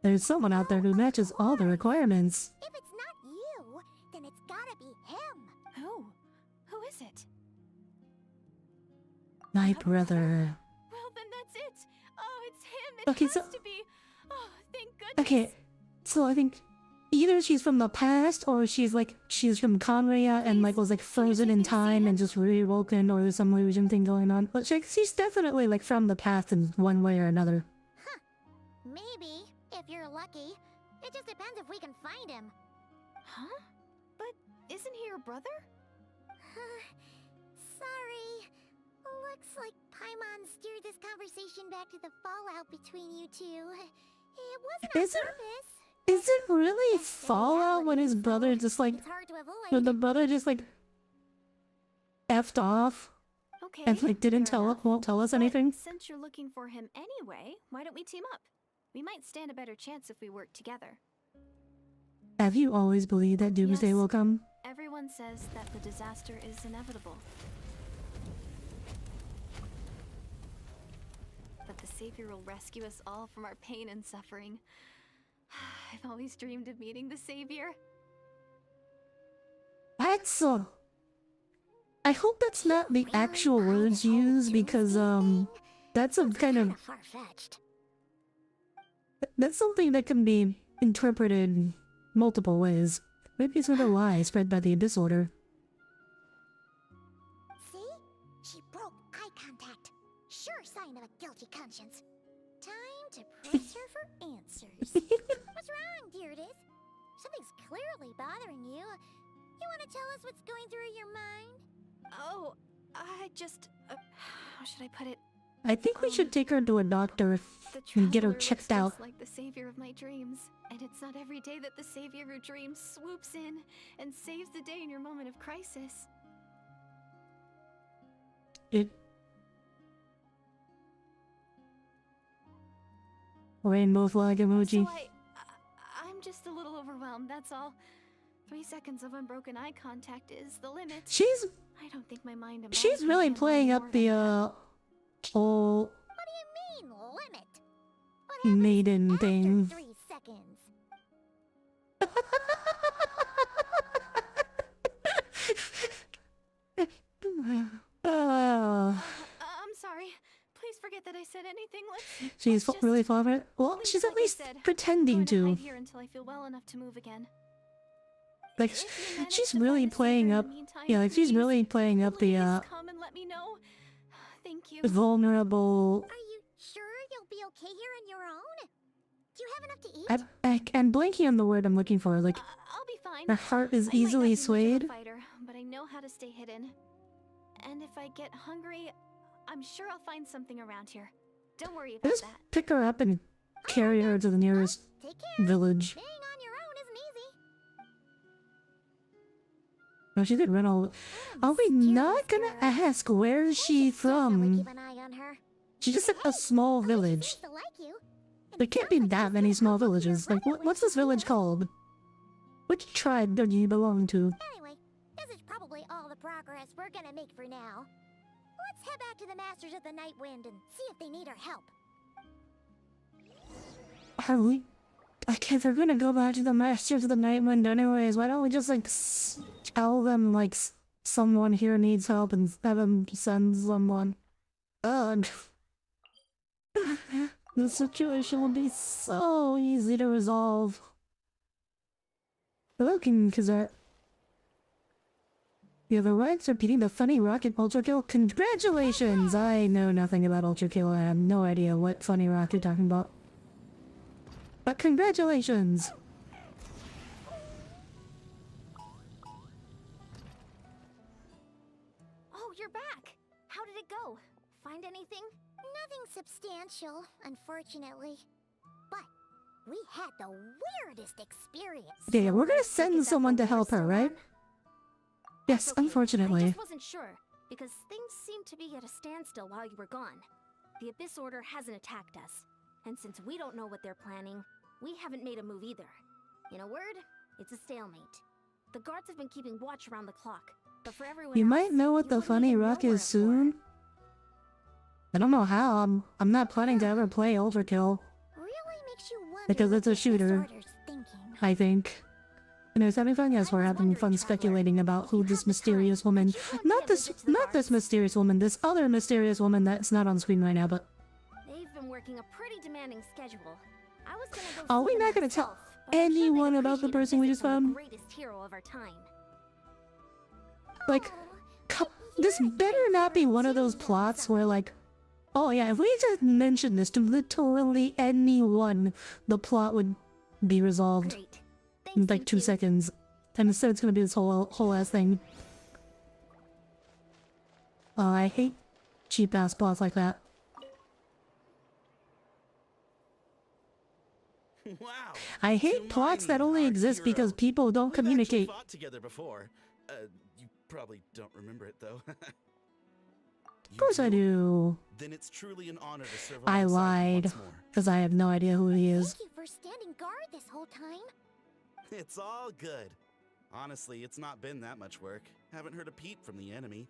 There's someone out there who matches all the requirements. If it's not you, then it's gotta be him. Who? Who is it? My brother. Well, then that's it. Oh, it's him. It Okay, has so- to be. Oh, thank goodness. Okay, so I think either she's from the past or she's from Conria and like was like frozen in time and just rewoken, or there's some illusion thing going on. But she's definitely like from the past in one way or another. Maybe, if you're lucky. It just depends if we can find him. Huh? But isn't he your brother? Sorry. Looks like Paimon steered this conversation back to the fallout between you two. It wasn't on Is it- purpose. Is it really fallout when his brother just like It's hard to avoid. when the brother just like effed off Okay. and like didn't fair enough. won't tell us But anything? since you're looking for him anyway, why don't we team up? We might stand a better chance if we work together. Have you always believed that doomsday Yes. will come? Everyone says that the disaster is inevitable. But the savior will rescue us all from our pain and suffering. I've always dreamed of meeting the savior. That's I hope that's not the actual words used because that's a kind of far-fetched. that's something that can be interpreted multiple ways. Maybe it's another lie spread by the Abyss Order. See? She broke eye contact. Sure sign of a guilty conscience. Time to press her for answers. What's wrong, Deirdis? Something's clearly bothering you. You want to tell us what's going through your mind? Oh, I just... how should I put it? I think we should take her to a doctor The and get her traveler checked looks out. just like the savior of my dreams. And it's not every day that the savior of your dreams swoops in and saves the day in your moment of crisis. Rainbow flag emoji. So I'm just a little overwhelmed, that's all. 3 seconds of unbroken eye contact is the limit. She's I don't think my mind and she's body can really handle playing more up than the that. whole What do you mean, limit? What happens maiden after thing. 3 seconds? I'm sorry. Please forget that I said anything. She's let's really just far from it. Well, leave she's like at I least said. pretending going to to. hide here until I feel well enough to move again. Like, If you manage she's to really find the playing savior up. in the meantime, Yeah, like she's please, really playing up the please come and let me know. Thank you. vulnerable. Are you sure you'll be okay here on your own? Do you have enough to eat? I'm blanking on the word I'm looking for. Like, I'll be fine. her heart is I might not easily be much of a swayed. fighter, but I know how to stay hidden. And if I get hungry, I'm sure I'll find something around here. Don't worry about Just that. pick her up and carry her to the nearest Take care. village. Being on your No, she did run all. Are we not gonna ask where is she from? Keep an eye on her. She's just a small village. Seems to like you. There can't be that many small villages. Like, what's this village called? Which tribe do you belong to? Anyway, this is probably all the progress we're gonna make for now. Let's head back to the Masters of the Night Wind and see if they need our help. Are we? Okay, they're gonna go back to the Masters of the Night Wind anyways. Why don't we just, like, tell them, like, someone here needs help and have them send someone? Ugh. The situation will be so easy to resolve. Looking, cause you have the rights of beating the funny rocket Ultra Kill. Congratulations! I know nothing about Ultra Kill. I have no idea what funny rock you're talking about. But congratulations! Oh, you're back! How did it go? Find anything? Nothing substantial, unfortunately. But we had the weirdest experience. Yeah, we're gonna send Is that someone the to help war her, still right? on? Yes, Okay, I unfortunately. just wasn't sure, because things seemed to be at a standstill while you were gone. The Abyss Order hasn't attacked us, and since we don't know what they're planning, we haven't made a move either. In a word, it's a stalemate. The guards have been keeping watch around the clock, but for everyone You else, might know what you the wouldn't funny even know rock we're is at war. soon. I don't know how. I'm not planning to ever play Overkill, Really makes you wonder because what it's a the Abyss shooter. Order's thinking. I think. You know, is having fun? Yes, I we're was having wondering, fun Traveler, speculating about if who you this have the mysterious time, woman. would you go and pay a Not this visit to the guards? mysterious woman. This other mysterious woman that's not on screen right now. But They've been working a pretty demanding schedule. I was gonna go are see we them not gonna tell myself, but I'm sure they'd anyone about the appreciate a person we visit just from the found? greatest hero of our time. Like, Oh, this you're better not be one of those doing plots something. where, like, oh yeah, if we just mention this to literally anyone, the plot would be resolved Great. in Thanks, like you 2 two. seconds. And instead it's gonna be this whole ass thing. Oh, I hate cheap ass plots like that. Wow. I hate plots that only exist because people don't We've actually communicate. fought together before. You probably don't remember it though. Of course I do. Then it's truly an honor to serve I alongside you lied. once more. Because I have no idea who he is. Thank you for standing guard this whole time. It's all good. Honestly, it's not been that much work. Haven't heard a peep from the enemy.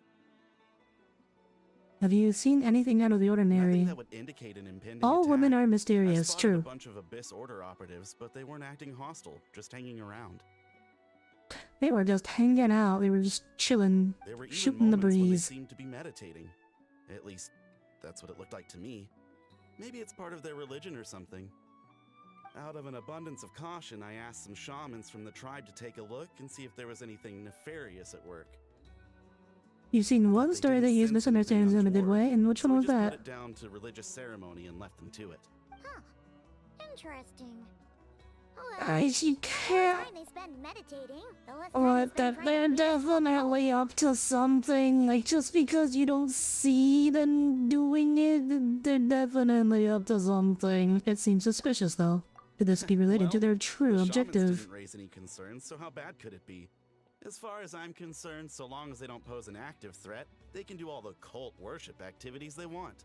Have you seen anything out of the Nothing ordinary? that would indicate an impending All attack. women are I mysterious, spotted a true. bunch of Abyss Order operatives, but they weren't acting hostile, just hanging around. They were just hanging out. They were just chilling, There were even shooting the moments when they breeze. seemed to be meditating. At least, that's what it looked like to me. Maybe it's part of their religion or something. Out of an abundance of caution, I asked some shamans from the tribe to take a look and see if there was anything nefarious at work. You've seen one They story that didn't used sense anything misunderstandings in a good untoward, way, and which so one we was just that? put it down to religious ceremony and left them to it. Huh. Interesting. You can't. The more time they spend meditating, the less time they What, spend that trying they're to be useful. definitely up to something. Like, just because you don't see them doing it, they're definitely up to something. It seems suspicious, though. Could this be related to Well, their true the shamans objective? didn't raise any concerns, so how bad could it be? As far as I'm concerned, so long as they don't pose an active threat, they can do all the cult worship activities they want.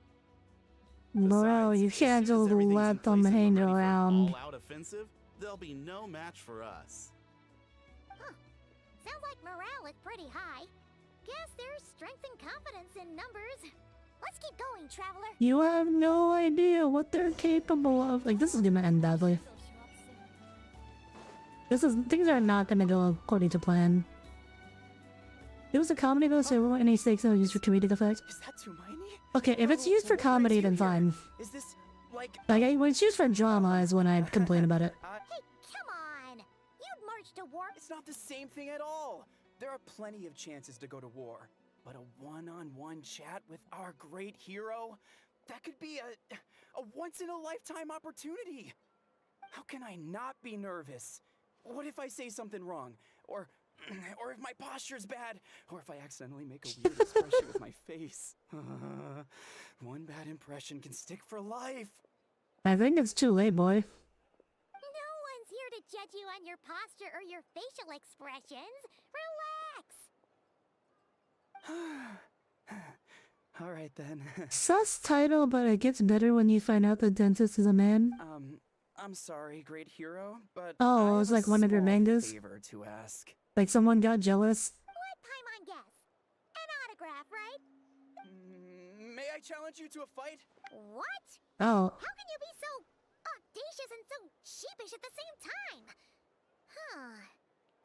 Bro, Besides, you as can't soon as just everything's in let them place and we're hang ready for an around. all-out offensive, there'll be no match for us. Sounds like morale is pretty high. Guess there's strength and confidence in numbers. Let's keep going, traveler. You have no idea what they're capable of. Like, this is gonna end badly. Things are not gonna go according to plan. It was a comedy though, so there weren't any stakes that were used for comedic effect. Is that Hermione? Okay, if it's used for comedy, then fine. Is this like? Like, when it's used for drama is when I complain about it. Hey, come on! You'd march to war. It's not the same thing at all. There are plenty of chances to go to war, but a one-on-one chat with our great hero, that could be a once-in-a-lifetime opportunity. How can I not be nervous? What if I say something wrong? Or if my posture's bad? Or if I accidentally make a weird expression with my face? One bad impression can stick for life. I think it's too late, boy. No one's here to judge you on your posture or your facial expressions. Relax. Alright then. Sus title, but it gets better when you find out the dentist is a man. I'm sorry, great hero, but Oh, I it was have a like one of your small mangas? favor to ask. Like someone got jealous. What Paimon guess? An autograph, right? May I challenge you to a fight? What? Oh, How can you be so audacious and so sheepish at the same time? Huh.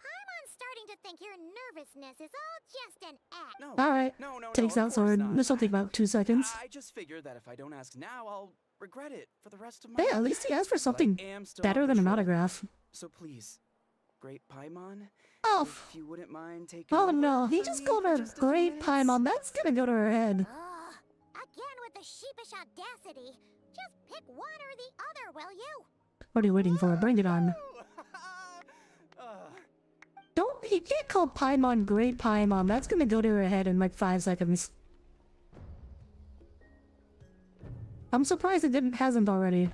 Paimon's starting to think your nervousness is all just an act. No. alright. No, Takes of out course sword. not. This will take about 2 seconds. I just figured that if I don't ask now, I'll regret it for the rest of my Hey, life. at least he asked for But I something am still better on than an patrol. autograph. So please, Great Paimon, Oh, if you wouldn't mind taking oh over no, he for just me called for her just a few Great minutes? Paimon. That's gonna go to her head. Ugh. Again with the sheepish audacity. Just pick one or the other, will you? What are you waiting for? Bring it on. Don't, you can't call Paimon Great Paimon. That's gonna go to her head in like 5 seconds. I'm surprised it hasn't already.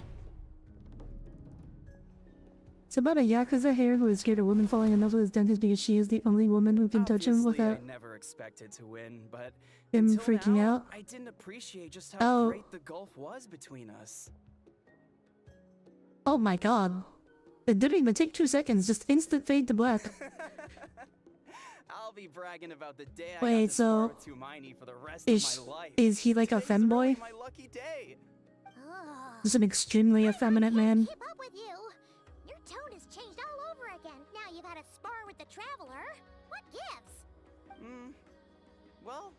It's about a Yakuza hero who is scared of women falling in love with his dentist because she is the only woman who can touch him Obviously, without I never expected to win, but him until freaking now, out. I didn't appreciate just how Oh. great the gulf was between us. Oh my god. It didn't even take 2 seconds, just instant fade to black. I'll be bragging about the day I Wait, got to spar so with Tumaini for the rest Is, of my life. is he like a Today's really femboy? my lucky day. Ugh. Just an extremely effeminate man. Keep up with you. Your tone has changed all over again. Now you've had a spar with the Traveler. What gives? Well,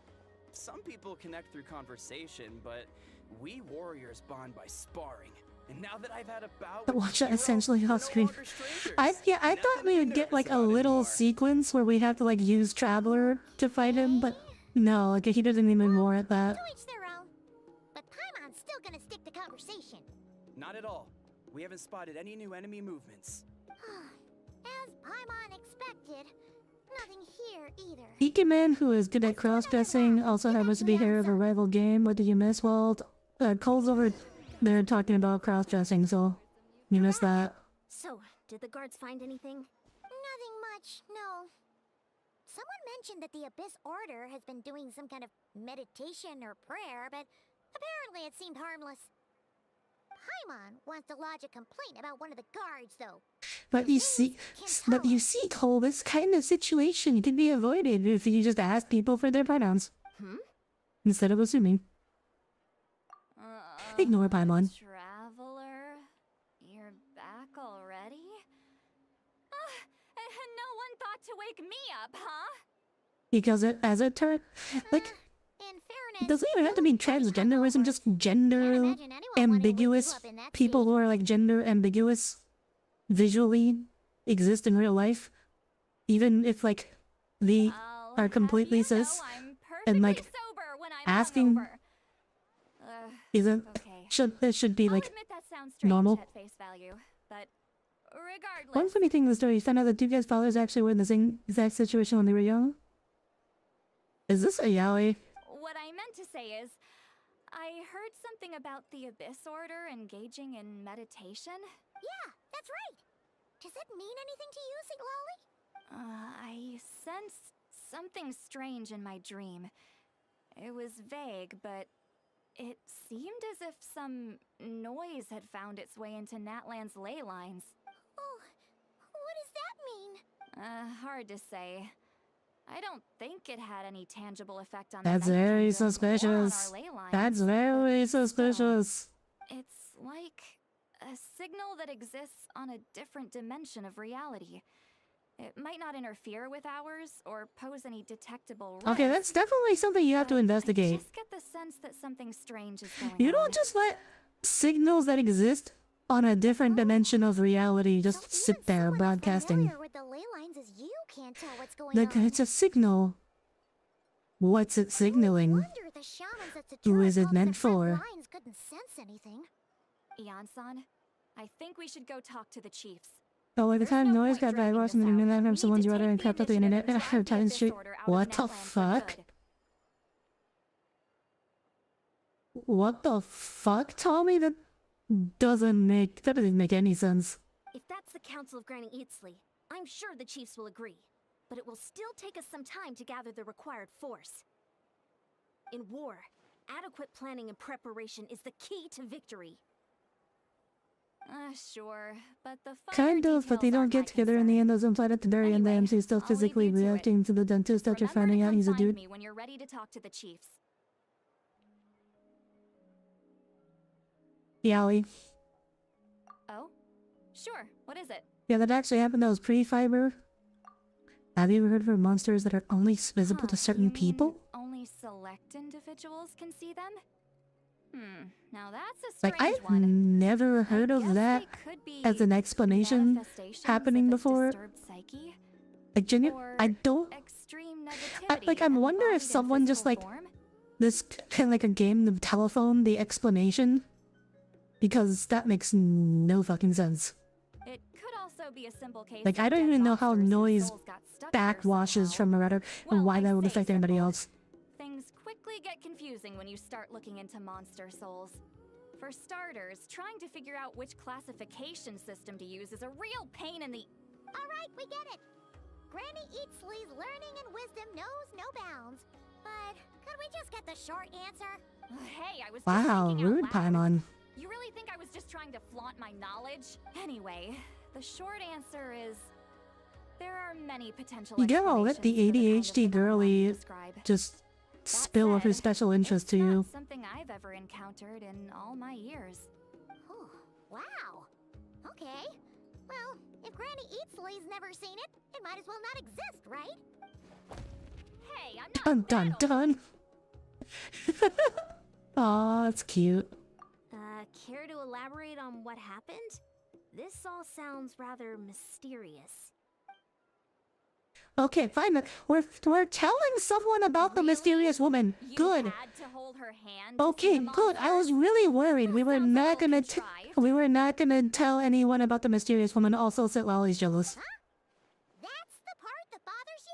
some people connect through conversation, but we warriors bond by sparring. And now that I've had a bout with Watch the that hero, essentially we're off no screen. longer strangers. I thought Nothing we to would get nervous like a about little anymore. sequence where we have to like use Traveler to fight him, but no, like he doesn't even warrant that. To each their own. But Paimon's still gonna stick to conversation. Not at all. We haven't spotted any new enemy movements. As Paimon expected, nothing here either. Ikemen, who is good at cross-dressing, also happens to be hero of a rival game. What did you miss? Well, Cole's over there talking about cross-dressing, so you missed that. So, did the guards find anything? Nothing much, no. Someone mentioned that the Abyss Order has been doing some kind of meditation or prayer, but apparently it seemed harmless. Paimon wants to lodge a complaint about one of the guards, though. But you see, Cole, this kind of situation can be avoided if you just ask people for their pronouns. Instead of assuming. Ignore Paimon. Traveler, you're back already? No one thought to wake me up, huh? Because as a turn, like, In it fairness, doesn't even have to be transgenderism, just gender imagine anyone wanting to wake you ambiguous up in that people state. who are like gender ambiguous visually exist in real life. Even if like they I'll are have completely you cis know I'm and, like, perfectly sober when I'm asking hungover. isn't Okay. it should be I'll like admit that sounds strange normal. at face value, but regardless. One funny thing in the story, you found out that two guys' fathers actually were in the same exact situation when they were young. Is this a yaoi? What I meant to say is, I heard something about the Abyss Order engaging in meditation. Yeah, that's right. Does it mean anything to you, Siglali? I sensed something strange in my dream. It was vague, but it seemed as if some noise had found its way into Natlan's ley lines. Oh, what does that mean? Hard to say. I don't think it had any tangible effect on That's the Night very Kingdom or on suspicious. our ley lines, That's very but still, suspicious. It's like a signal that exists on a different dimension of reality. It might not interfere with ours or pose any detectable risk. Okay, that's definitely something you have to but investigate. I just get the sense that something strange is going on. You don't just let signals that exist on a different dimension of reality just So sit even there someone as broadcasting. familiar with the ley lines as you can't tell what's going Like, on. it's a signal. What's it signaling? Wonder the shamans at Who Satura is it called the meant front for? lines couldn't sense anything. Ian-san, I think we should go talk to the chiefs. Oh, like the There's time no noise point got dragging bypassed this and out. then that We from need someone's to rudder take and the crept up the initiative internet and and drive her the time Abyss street. Order out of What the Natlan for fuck? good. What the fuck, Tommy? That doesn't make any sense. If that's the Council of Granny Eatsley, I'm sure the chiefs will agree. But it will still take us some time to gather the required force. In war, adequate planning and preparation is the key to victory. Sure, but the Kind finer of, but they details don't aren't my get together in the concern. end. Does imply at the very end the Anyway, MC is still I'll leave physically you to it. reacting to the dentist after Remember finding to out come he's a find dude. me when you're ready to talk to the chiefs. Yowie. Oh? Sure, what is it? Yeah, that actually happened. That was pre-fiber. Have you ever heard of monsters that are only visible to certain you people? mean only select individuals can see them? Now that's a strange Like, I've one. never heard I of guess that they could be as an explanation manifestations happening of a before. disturbed psyche, Like, genuine, or I don't. extreme negativity Like, I'm wondering if embodied in someone just physical like form? this kind of like a game of telephone the explanation, because that makes no fucking sense. It could also be a simple case Like, of I don't dead even know how monsters whose noise souls got stuck here backwashes somehow. from a rudder and Well, why I that would say affect anybody simple. else. Things quickly get confusing when you start looking into monster souls. For starters, trying to figure out which classification system to use is a real pain in the... Alright, we get it. Granny Eatsley's learning and wisdom knows no bounds. But could we just get the short answer? Hey, I was just Wow, thinking out rude, loud. Paimon. You really think I was just trying to flaunt my knowledge? Anyway, the short answer is... there are many potential You gotta let the explanations for kind of ADHD phenomenon girly you describe. just That spill of her said, special interest to it's you. not something I've ever encountered in all my years. Oh, wow. Okay. Well, if Granny Eatsley's never seen it, it might as well not exist, right? Hey, I'm not Dun dun that dun. Aw, that's cute. Care to elaborate on what happened? This all sounds rather mysterious. Okay, fine. We're telling someone about the Really? mysterious woman. You Good. had to hold her hand to see Okay, the good. I was monster? really worried. We That were sounds a not little gonna contrived. we were not gonna tell anyone about the mysterious woman. Also, said Lolly's jealous. That's the part that bothers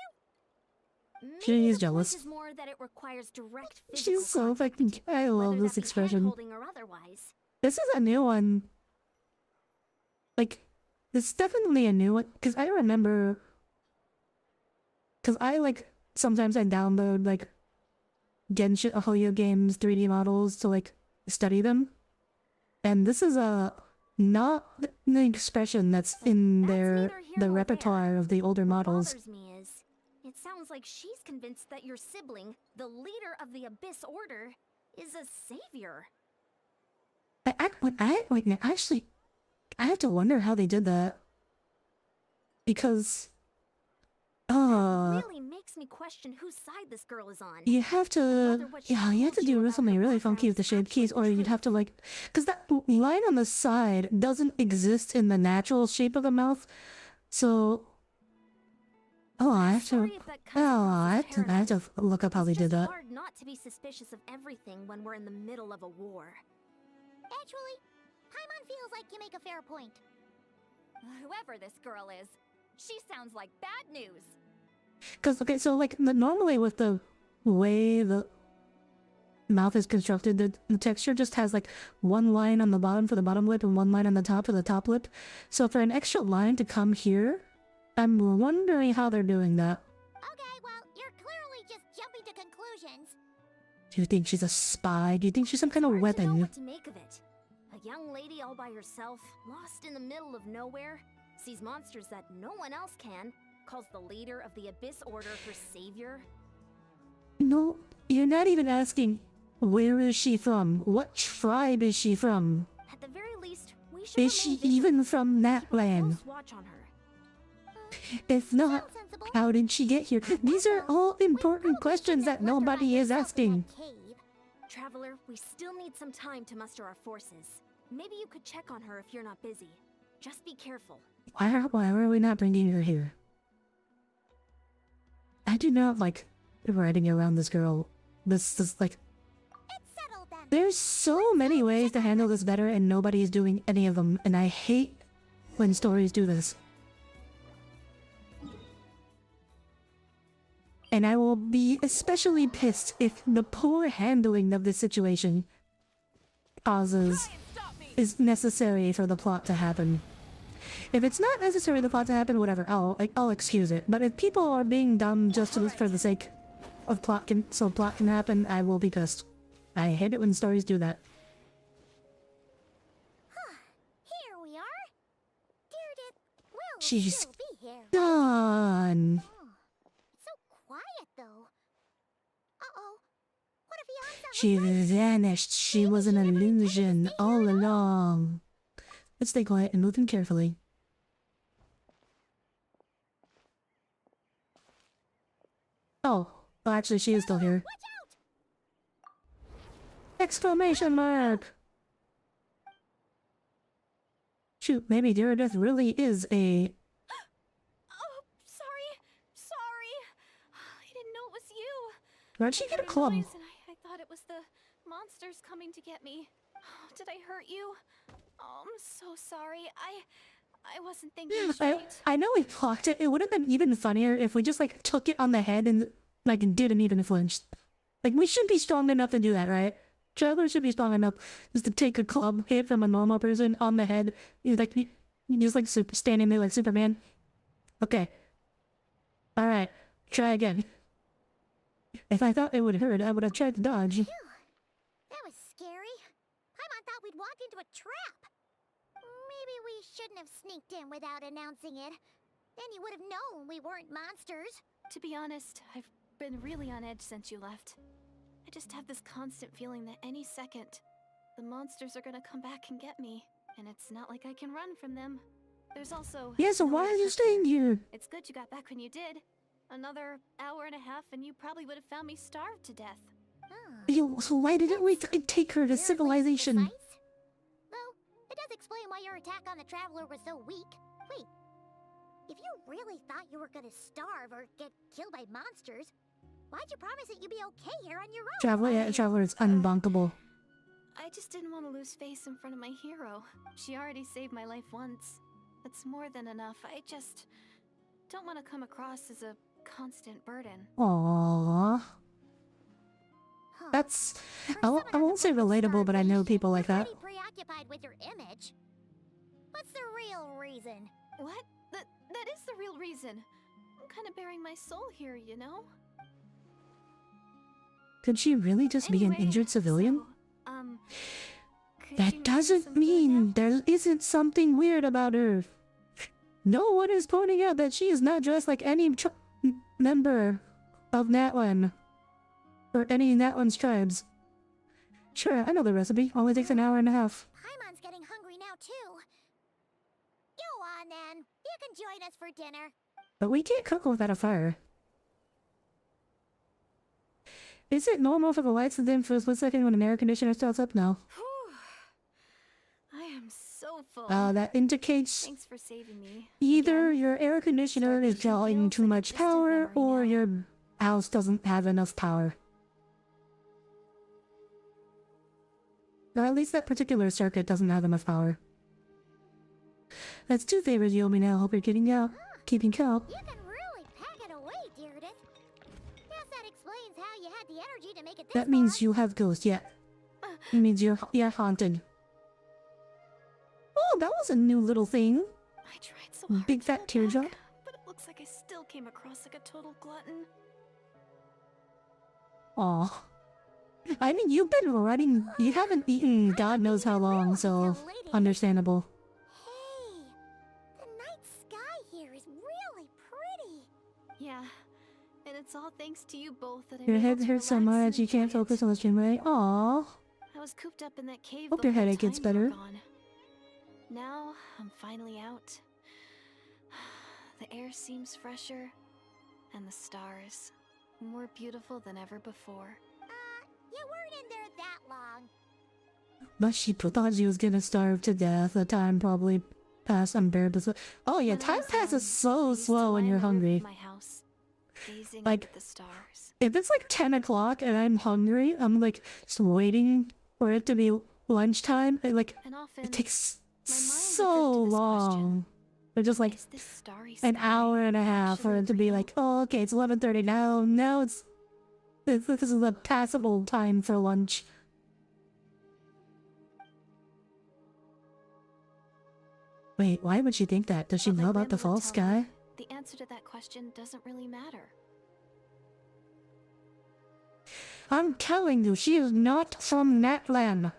you? Maybe She's the jealous. point is more that it requires direct physical She's so contact, fucking. I love whether this that be expression. hand-holding or otherwise. This is a new one. Like, this is definitely a new one. Because I remember... Because I, like, sometimes I download, like, Genshin Impact games 3D models to, like, study them. And this is not the expression that's in That's their neither here the nor repertoire of the older What models. bothers me is, it sounds like she's convinced that your sibling, the leader of the Abyss Order, is a savior. Actually, I have to wonder how they did that. Because... Really makes me question whose side this girl is on. You have to, wonder what she yeah, you have to told you do about something her really funky with the background's shade keys, or actually you'd have to like, because that line on the side doesn't exist in the natural shape of the mouth, so, oh, I have to, Sorry if that comes oh, across I as have to paranoid. look up how they It's did just that. hard not to be suspicious of everything when we're in the middle of a war. Actually, Paimon feels like you make a fair point. Whoever this girl is, she sounds like bad news. Because, okay, so like, normally with the way the mouth is constructed, the texture just has like one line on the bottom for the bottom lip and one line on the top for the top lip. So for an extra line to come here, I'm wondering how they're doing that. Okay, well, you're clearly just jumping to conclusions. Do you think she's a spy? Do you think she's some kind of Hard to know weapon? what to make of it. A young lady all by herself, lost in the middle of nowhere, sees monsters that no one else can, calls the leader of the Abyss Order her savior. No, you're not even asking, where is she from? What tribe is she from? At the very least, we should Is she remain vigilant. even from that Keep a land? close watch on her. If not, Sounds sensible. how did she get here? These are all important questions that nobody is asking. Cave. Traveler, we still need some time to muster our forces. Maybe you could check on her if you're not busy. Just be careful. Why are we not bringing her here? I do not like riding around this girl. This is like... It's settled then. There's so many ways to handle this better and nobody is doing any of them. And I hate when stories do this. And I will be especially pissed if the poor handling of this situation is necessary for the plot to happen. If it's not necessary for the plot to happen, whatever, I'll excuse it. But if people are being dumb just for the sake of plot can happen, I will be pissed. I hate it when stories do that. Here we are. Deardith will She's still be here. done. Oh, it's so quiet though. Uh-oh. What if Yon's not She vanished. She was an illusion all along. Let's stay quiet and move in carefully. Oh, well, actually, she is still here. Watch out! Exclamation mark! Shoot, maybe Deardith really is a... Oh, sorry. Sorry. I didn't know it was you. Where'd she get a I heard club? noise and I thought it was the monsters coming to get me. Did I hurt you? Oh, I'm so sorry. I wasn't thinking straight. I know we blocked it. It would have been even funnier if we just, like, took it on the head and, like, didn't even flinch. Like, we should be strong enough to do that, right? Travelers should be strong enough just to take a club hit from a normal person on the head. You just, like, standing there like Superman. Okay. Alright. Try again. If I thought it would hurt, I would have tried to dodge. Phew. That was scary. Paimon thought we'd walked into a trap. Maybe we shouldn't have sneaked in without announcing it. Then you would have known we weren't monsters. To be honest, I've been really on edge since you left. I just have this constant feeling that any second, the monsters are gonna come back and get me. And it's not like I can run from them. There's also... Yeah, so no why way are to you get staying there. here? It's good you got back when you did. Another hour and a half and you probably would have found me starved to death. So why didn't we take her to Weirdly civilization? precise. Though, it does explain why your attack on the Traveler was so weak. Wait, if you really thought you were gonna starve or get killed by monsters, why'd you promise that you'd be okay here on your own? Traveler is unbunkable. I just didn't want to lose face in front of my hero. She already saved my life once. That's more than enough. I just don't want to come across as a constant burden. Aww. Huh. That's... For I won't say someone relatable, but I know people like that. Pretty preoccupied with your image. What's the real reason? What? That is the real reason. I'm kind of bearing my soul here, you know? Could she really just be an Anyway, injured civilian? so, could you That make me doesn't some food mean now? there isn't something weird about her. No one is pointing out that she is not dressed like any member of Natlan. Or any Natlan's tribes. Sure, I know the recipe. Only takes an hour and a half. Paimon's getting hungry now too. Go on then. You can join us for dinner. But we can't cook without a fire. Is it normal for the lights to dim for a split second when an air conditioner starts up? No. Whew. I am so full. That indicates Thanks for saving me. either Again. your air conditioner is drawing too much power or your house doesn't have enough power. Or at least that particular circuit doesn't have enough power. That's 2 favors you owe me now. Hope you're keeping count. You can really pack it away, Deardith. Guess that explains how you had the energy to make it this That means far. you have ghosts, yeah. It means you're haunted. Oh, that was a new little thing. I tried so hard Big to fat hold teardrop. back, but it looks like I still came across like a total glutton. Aw. I mean, you've been running. You haven't eaten God knows how long, so understandable. Hey, the night sky here is really pretty. Yeah, and it's all thanks to you both that I'm Your able head to hurts so relax and much you can't enjoy it. focus on the stream, right? Aw. I was cooped up in that cave Hope the your whole headache gets time you were better. gone. Now I'm finally out. The air seems fresher, and the stars more beautiful than ever before. You weren't in there that long. But she thought she was gonna starve to death. The time probably passed unbearably slow. Oh yeah, When I time was passes young, I so used to slow when lie you're on the roof of hungry. my house, gazing Like- up at the stars. If it's like 10 o'clock and I'm hungry, I'm like just waiting for it to be lunchtime. And often, It takes my mind would so drift to this long. question. But just like Is this starry an sky hour and a half for actually it to be real? like, oh, okay, it's 11:30 now. Now this is a passable time for lunch. Wait, why would she think that? Does she But know like about the Grandma would false tell me, sky? The answer to that question doesn't really matter. I'm telling you, she is not from that land.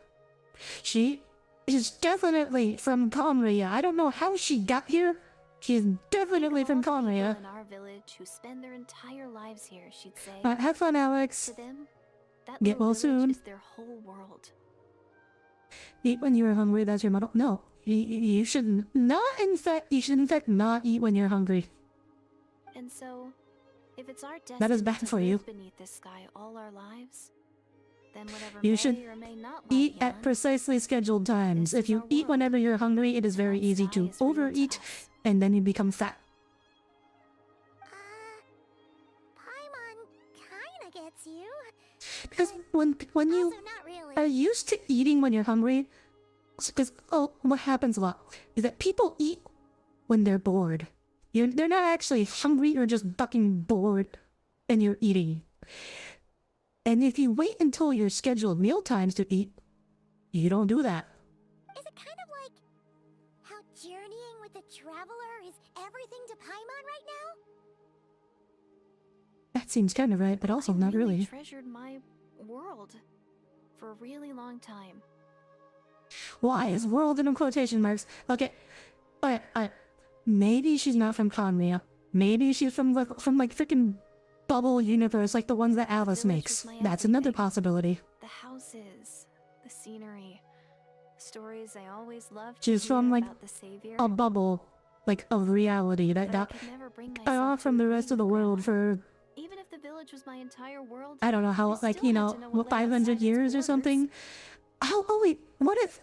She is definitely from Conria. I don't know how she got here. She is definitely from Conria. In our village who spend their entire lives here, she'd say. Have fun, Alex. To them, that Get little well village soon. is their whole world. Eat when you're hungry, that's your motto. No, you should not, in fact, not eat when you're hungry. And so, if it's our destiny That is bad to for live you. beneath this sky all our lives, then whatever You may should or may not lie Eat at beyond, precisely scheduled times. This If is you our eat world. whenever you're hungry, it is very that easy sky to is real to overeat, us. and then you become fat. Paimon kinda gets you. Because when you Also not really. are used to eating when you're hungry, because what happens a lot is that people eat when they're bored. They're not actually hungry, you're just fucking bored, and you're eating. And if you wait until your scheduled meal times to eat, you don't do that. Is it kind of like how journeying with the traveler is everything to Paimon right now? That seems kind of right, but also I not really. treasured my world for a really long time. Why is world in quotation marks? Okay, alright. Maybe she's not from Conria. Maybe she's from like freaking bubble universe like the ones that Alice Village makes. was my That's another everything. possibility. The houses, the scenery, stories I always loved. She's to from, hear like, about the savior. A bubble, like, of reality that but I got could never bring cut myself off to from the agree rest of the with world Grandma. for, Even if the village was my entire world, I don't know I how, still like, had to know what lay 500 outside its years or borders. something. Oh wait, what if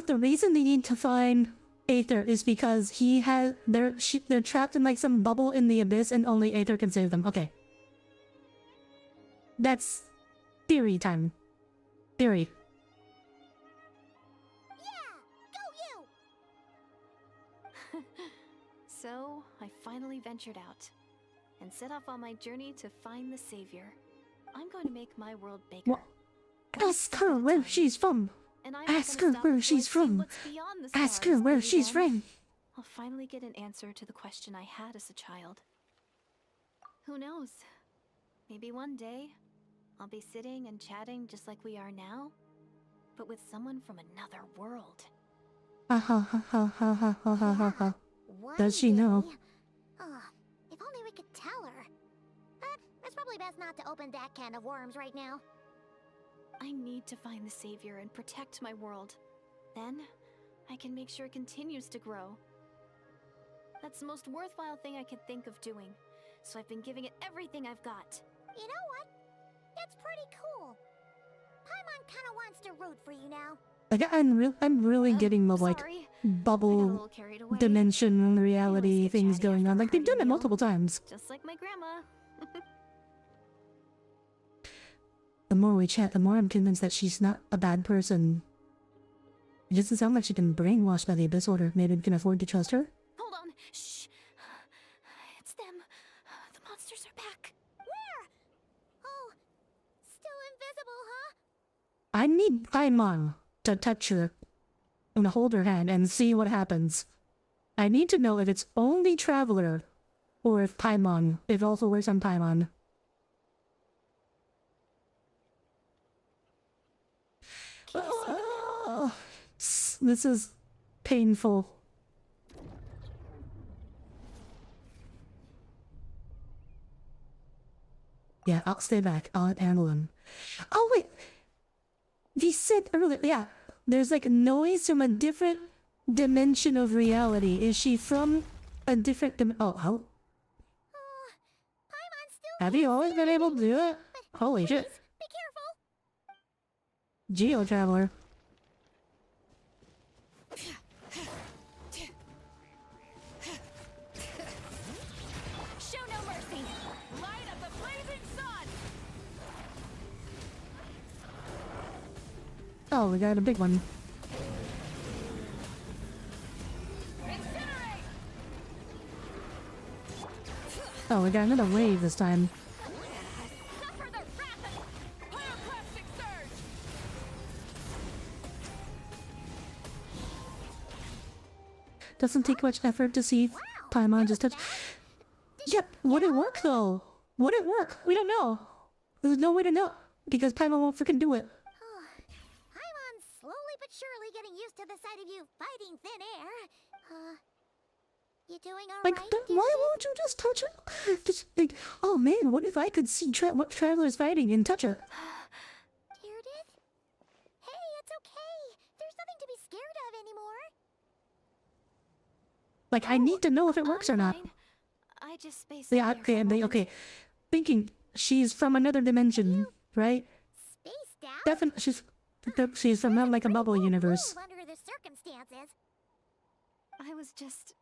the reason they need to find Aether is because they're trapped in like some bubble in the abyss and only Aether can save them. Okay. That's theory time. Theory. Yeah, go you! So, I finally ventured out and set off on my journey to find the savior. I'm going to make my world bigger. What? Ask her where she's from. And I'm not Ask gonna her stop where until I she's see from. what's beyond the Ask her stars, where baby she's then. from. I'll finally get an answer to the question I had as a child. Who knows? Maybe one day, I'll be sitting and chatting just like we are now, but with someone from another world. Ha ha ha ha ha ha ha ha ha ha. One Does she know? day. If only we could tell her. But it's probably best not to open that can of worms right now. I need to find the savior and protect my world. Then, I can make sure it continues to grow. That's the most worthwhile thing I could think of doing, so I've been giving it everything I've got. You know what? It's pretty cool. Paimon kinda wants to root for you now. Like I'm really getting the like Sorry, I got a bubble little carried away. dimension reality get things chatty going after on. a Like they've hearty done it meal. multiple times. Just like my grandma. The more we chat, the more I'm convinced that she's not a bad person. It doesn't sound like she's been brainwashed by the Abyss Order. Maybe we can afford to trust her? Hold on. Shh. It's them. The monsters are back. Where? Oh, still invisible, huh? I need Paimon to touch her and hold her hand and see what happens. I need to know if it's only Traveler or if Paimon, if it also works on Paimon. This is painful. Yeah, I'll stay back. I'll handle him. Oh wait! We said earlier, yeah, there's like noise from a different dimension of reality. Is she from a different oh, Paimon still have you always been able to do it? Holy shit. Please, be careful. Geo-traveler. Show no mercy! Light of the blazing sun! Oh, we got a big one. Incinerate! Oh, we got another wave this time. Suffer the wrath of pyroclastic surge! Doesn't take much effort to see Paimon just touch. Yep, would it work though? Would it work? We don't know. There's no way to know because Paimon won't freaking do it. Paimon's slowly but surely getting used to the sight of you fighting thin air. You doing alright? Like, why won't you just touch it? Just like, oh man, what if I could see what Traveler's fighting and touch it? Deirdre? Hey, it's okay. There's nothing to be scared of anymore. Like, I need to know if it works or not. Fine. I just spaced Yeah, out there for a moment. okay. Thinking she's from another dimension, right? Spaced out? Definitely, she's from not like a bubble universe. Move under the circumstances. I was just...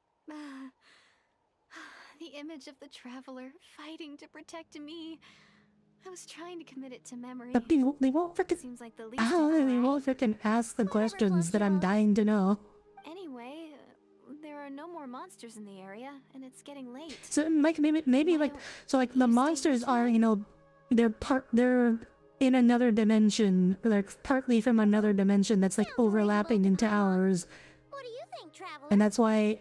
the image of the Traveler fighting to protect me. I was trying to commit it to memory. But they won't freaking. Seems like the least... They won't freaking ask the questions that I'm dying to know. Anyway, there are no more monsters in the area, and it's getting late. So like maybe like so like the monsters are, you know, they're in another dimension. They're partly from another dimension that's like overlapping into ours, What do you think, Traveler? and that's why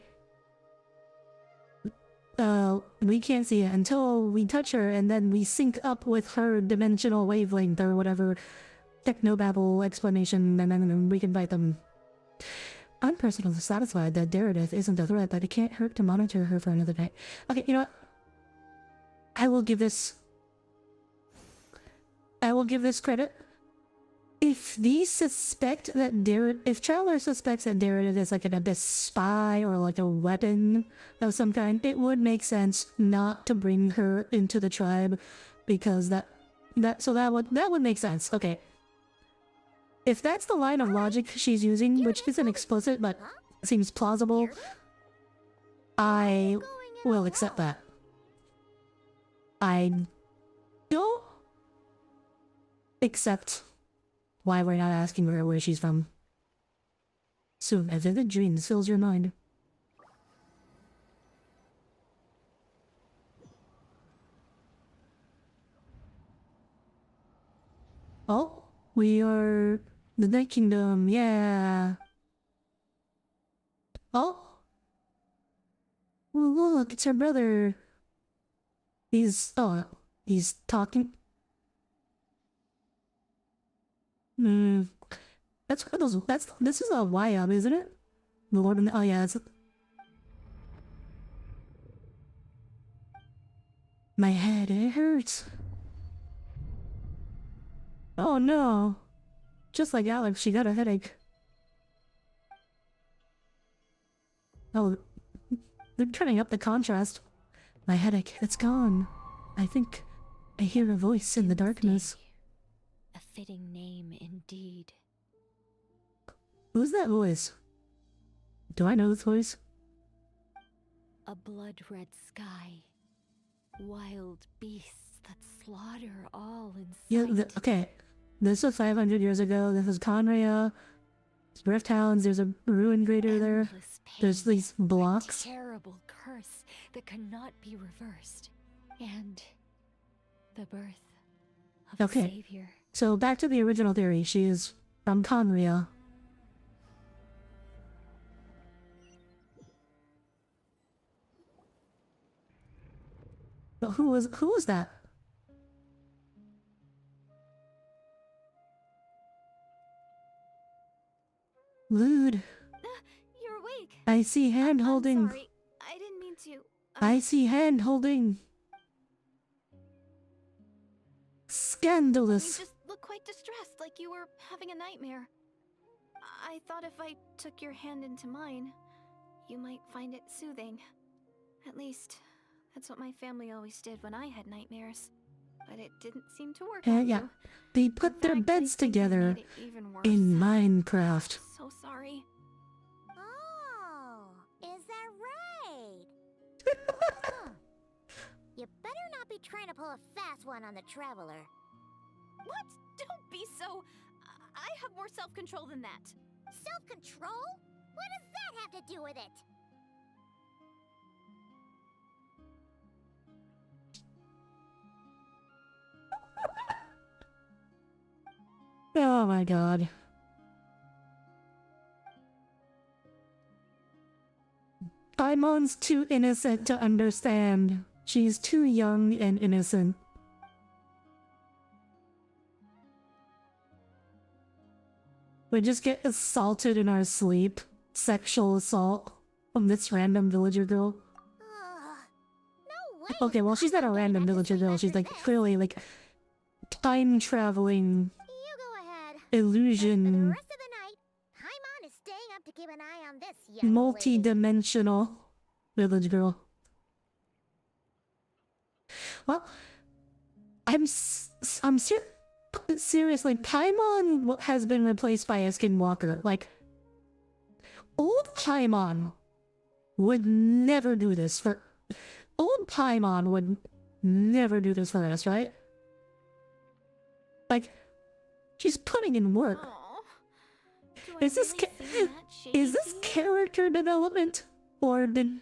we can't see it until we touch her, and then we sync up with her dimensional wavelength or whatever technobabble explanation, and then we can fight them. I'm personally satisfied that Daredeth isn't a threat, but it can't hurt to monitor her for another day. Okay, you know what? I will give this credit. If these suspect that if Traveler suspects that Daredeth is like an abyss spy or like a weapon of some kind, it would make sense not to bring her into the tribe, because that would make sense. Okay. If that's the line of logic she's using, which isn't explicit but seems plausible, I will accept that. I don't accept why we're not asking her where she's from. Soon, a vivid dream fills your mind. Oh, we are the Night Kingdom, yeah. Oh, well, look, it's her brother. He's talking. This is a YM, isn't it? The Lord of the, oh yeah, it's... My head, it hurts. Oh no. Just like Alex, she got a headache. Oh, they're turning up the contrast. My headache, it's gone. I think I hear a voice in the darkness. A fitting name indeed. Who's that voice? Do I know this voice? A blood-red sky. Wild beasts that slaughter all in sight. Yeah, okay. This was 500 years ago. This is Conria. Rift Hounds. There's a ruin greater there. Endless pain, There's these blocks. a terrible curse that cannot be reversed. And the birth of Okay. a savior. So back to the original theory. She is from Conria. But who was that? Lude. You're awake. I see hand holding. I'm sorry. I didn't mean to. I see hand holding. You Scandalous. just look quite distressed, like you were having a nightmare. I thought if I took your hand into mine, you might find it soothing. At least, that's what my family always did when I had nightmares. But it didn't seem to work on Yeah. you. They In put their fact, I beds think it together made it even worse. in Minecraft. So sorry. Oh, is that right? Huh. You better not be trying to pull a fast one on the Traveler. What? Don't be so... I have more self-control than that. Self-control? What does that have to do with it? Oh my god. Paimon's too innocent to understand. She's too young and innocent. We just get assaulted in our sleep. Sexual assault from this random villager girl. No way. Okay, well, she's not a random villager girl. She's like clearly like time traveling You go ahead. For the illusion, rest of the night, Paimon is staying up to keep an eye on this young lady. multi-dimensional village girl. Well, seriously, Paimon has been replaced by a skinwalker. Like, old Paimon would never do this for... Old Paimon would never do this for us, right? Like, she's putting in work. Is this character development? Or did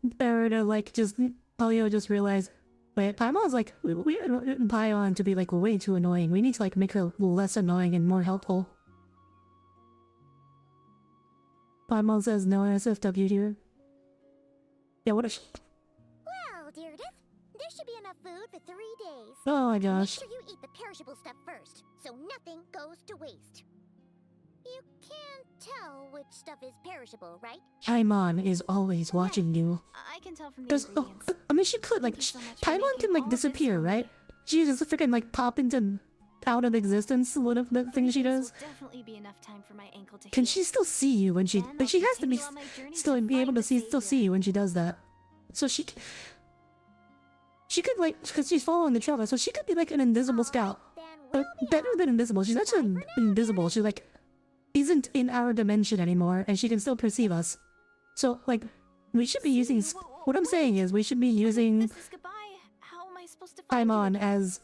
Barada, like, Polio just realized, wait, Paimon's like, we want Paimon to be, like, way too annoying. We need to, like, make her less annoying and more helpful. Paimon says no SFW here. Yeah, what if... Well, Deirdre, there should be enough food for 3 days. Oh my Make gosh. sure you eat the perishable stuff first, so nothing goes to waste. You can't tell which stuff is perishable, right? Paimon is always watching you. I can tell from the There's, ingredients. I mean, she could, like, Thank you so much for Paimon making can, all like, of this disappear, so right? She just freaking, like, pop into out of existence, one of the things she does. Will definitely be enough time for my ankle to Can heal. she still see you when she... Then Like, she I'll has to be continue on my journey still to be able find to the still see savior. you when she does that. So she could, like, because she's following the traveler, so she could be, like, an invisible scout. Then we'll be Better out. than invisible. She's actually invisible. She, like, isn't in our dimension anymore, and she can still perceive us. So, like, we should be using... What I'm saying is, we should be using This is goodbye. How am I supposed to find you Paimon again? as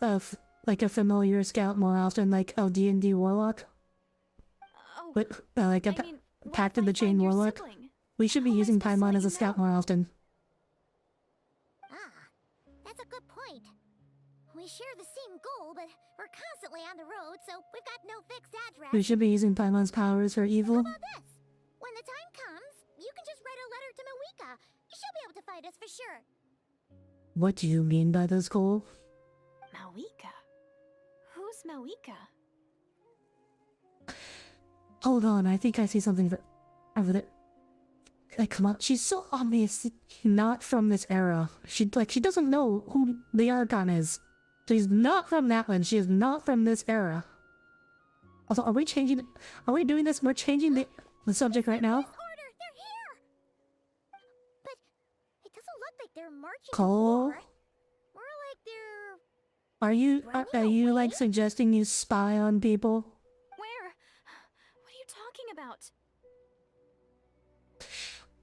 like a familiar scout more often, like a D&D warlock. Oh, But, like a I mean, what Pact if of I the Chain find your warlock. sibling? We should be How am I using supposed to Paimon let as a you scout know? more often. Ah, that's a good point. We share the same goal, but we're constantly on the road, so we've got no fixed address. We should be using Paimon's powers for How evil. about this? When the time comes, you can just write a letter to Mawika. She'll be able to find us for sure. What do you mean by this, Cole? Mawika? Who's Mawika? Hold on, I think I see something over there. Like, come on, she's so obviously not from this era. She doesn't know who the Archon is. She's not from that one. She is not from this era. Also, are we changing? Are we doing this? We're changing the subject right now. Order, they're here. But it doesn't look like they're marching to Cole? war. More like they're... Are you like suggesting you spy on people? Where? What are you talking about?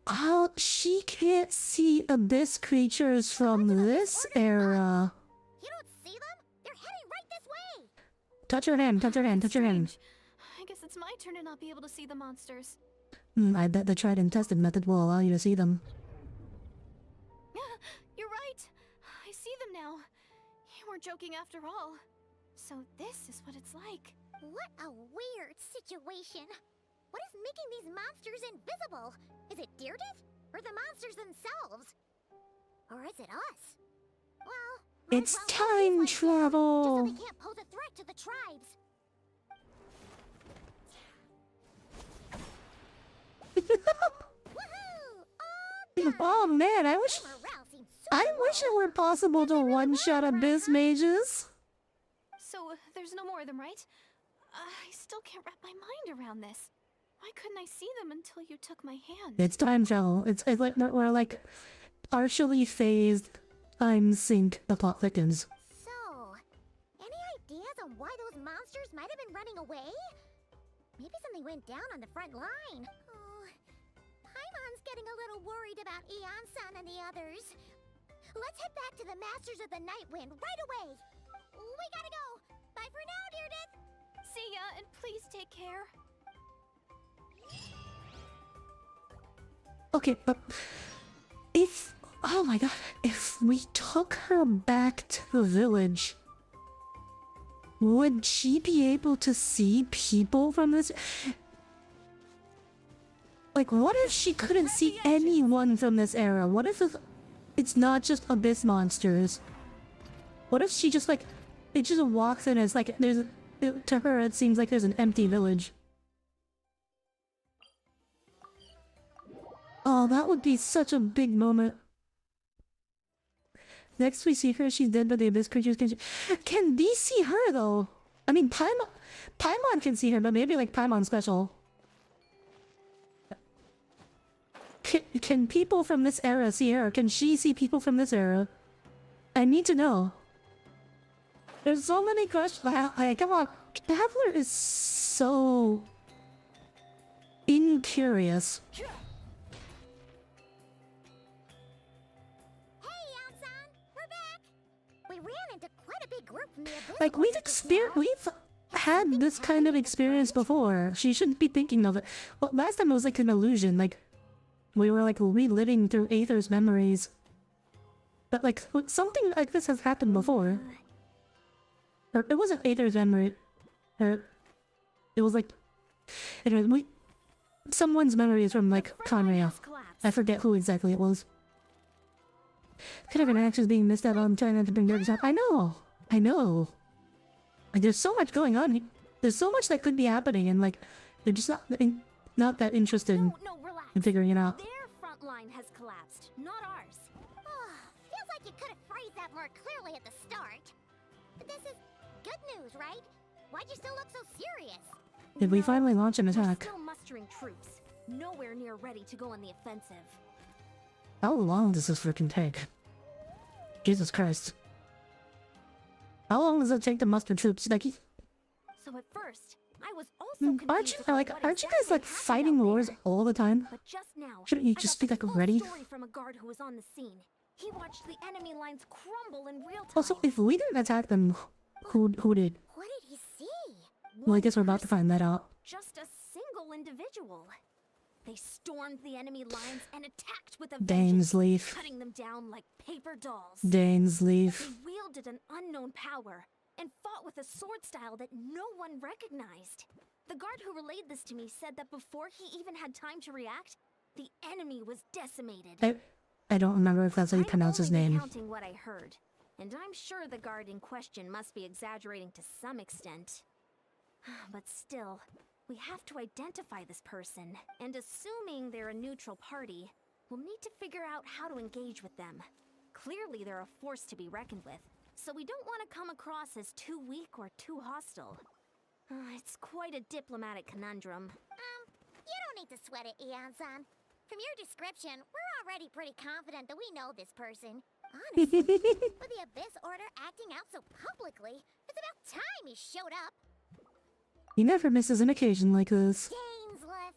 Oh, she can't see abyss creatures from this era. You don't see them? They're heading right this way. Touch her hand, touch her hand, touch her hand. Strange. I guess it's my turn to not be able to see the monsters. I bet the tried and tested method will allow you to see them. You're right. I see them now. You weren't joking after all. So this is what it's like. What a weird situation. What is making these monsters invisible? Is it Deirdre? Or the monsters themselves? Or is it us? Well, might It's as well help time these ones down, travel. Just so they can't pose a threat to the tribes. Woohoo! Oh man, I wish Morale seems so it low. were possible to one-shot abyss mages. So there's no more of them, right? I still can't wrap my mind around this. Why couldn't I see them until you took my hand? It's time travel. It's like we're like partially phased time sync. The plot thickens. So, any ideas on why those monsters might have been running away? Maybe something went down on the front line. Oh, Paimon's getting a little worried about Eon-san and the others. Let's head back to the Masters of the Night Wind right away. We gotta go. Bye for now, Deirdre. See ya, and please take care. Okay, but if oh my god, if we took her back to the village, would she be able to see people from this? Like, what if she couldn't see anyone from this era? What if it's not just abyss monsters? What if she just like, it just walks in as like, to her it seems like there's an empty village. Oh, that would be such a big moment. Next we see her, she's dead, but the abyss creatures can these see her though? I mean, Paimon can see her, but maybe like Paimon special. Can people from this era see her? Can she see people from this era? I need to know. There's so many questions. Like, come on. Traveler is so incurious. Hey, Elsan! We're back! We ran into quite a big group from the abyss. Like, we've had this kind of experience before. She shouldn't be thinking of it. Well, last time it was like an illusion. Like, we were like reliving through Aether's memories. But like, something like this has happened before. Or, it wasn't Aether's memory. It was like... Anyway, someone's memory is from like Conrail. I forget who exactly it was. Could have been actions being missed out on trying not to bring nerves up. I know! I know! Like, there's so much going on. There's so much that could be happening, and like, they're just not that interested No, relax. in figuring it out. Their front line has collapsed, not ours. Feels like you could have phrased that more clearly at the start. But this is good news, right? Why'd you still look so serious? Did we finally launch an We're attack? still mustering troops. Nowhere near ready to go on the offensive. How long does this freaking take? Jesus Christ. How long does it take to muster troops? Like, So at first, I was also aren't you confused about like, what aren't you exactly guys like happened fighting out wars there. all the time? But just now, Shouldn't you I just got be like the full ready? story from a guard who was on the scene. He watched the enemy lines crumble in real time. Also, if we didn't attack them, who did? What did he see? Well, I guess we're about to find that out. Just a single individual. They stormed the enemy lines and attacked with a Dane's vengeance, leaf. cutting them down like paper dolls. Dane's leaf. They wielded an unknown power and fought with a sword style that no one recognized. The guard who relayed this to me said that before he even had time to react, the enemy was decimated. I don't remember if that's how you pronounce his I'm only name. recounting what I heard, and I'm sure the guard in question must be exaggerating to some extent. But still, we have to identify this person, and assuming they're a neutral party, we'll need to figure out how to engage with them. Clearly they're a force to be reckoned with, so we don't want to come across as too weak or too hostile. It's quite a diplomatic conundrum. You don't need to sweat it, Eon-san. From your description, we're already pretty confident that we know this person. Honestly, with the Abyss Order acting out so publicly, it's about time he showed up. He never misses an occasion like this. Dainsleif.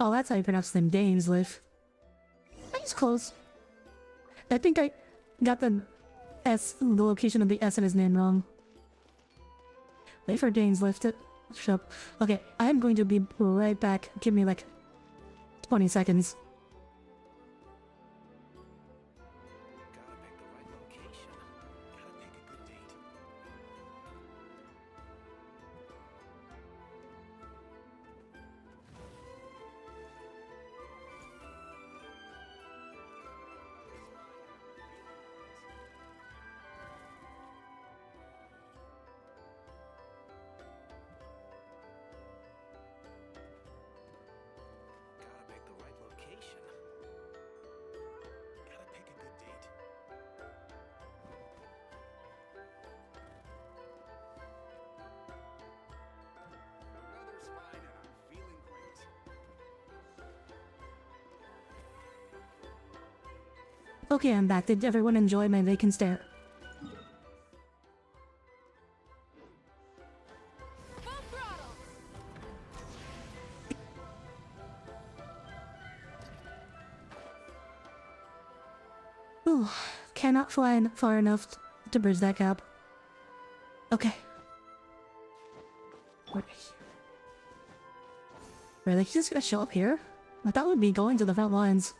Oh, that's how you pronounce him, Dainsleif. He's close. I think I got the location of the S in his name wrong. Wait for Dainsleif to show up. Okay, I'm going to be right back. Give me like 20 seconds. Gotta pick the right location. Gotta pick a good date. Gotta pick the right location. Gotta pick a good date. Weather's fine and I'm feeling great. Okay, I'm back. Did everyone enjoy my vacant stare? Ooh, cannot fly far enough to bridge that gap. Okay. Really? He's just gonna show up here? I thought we'd be going to the front lines.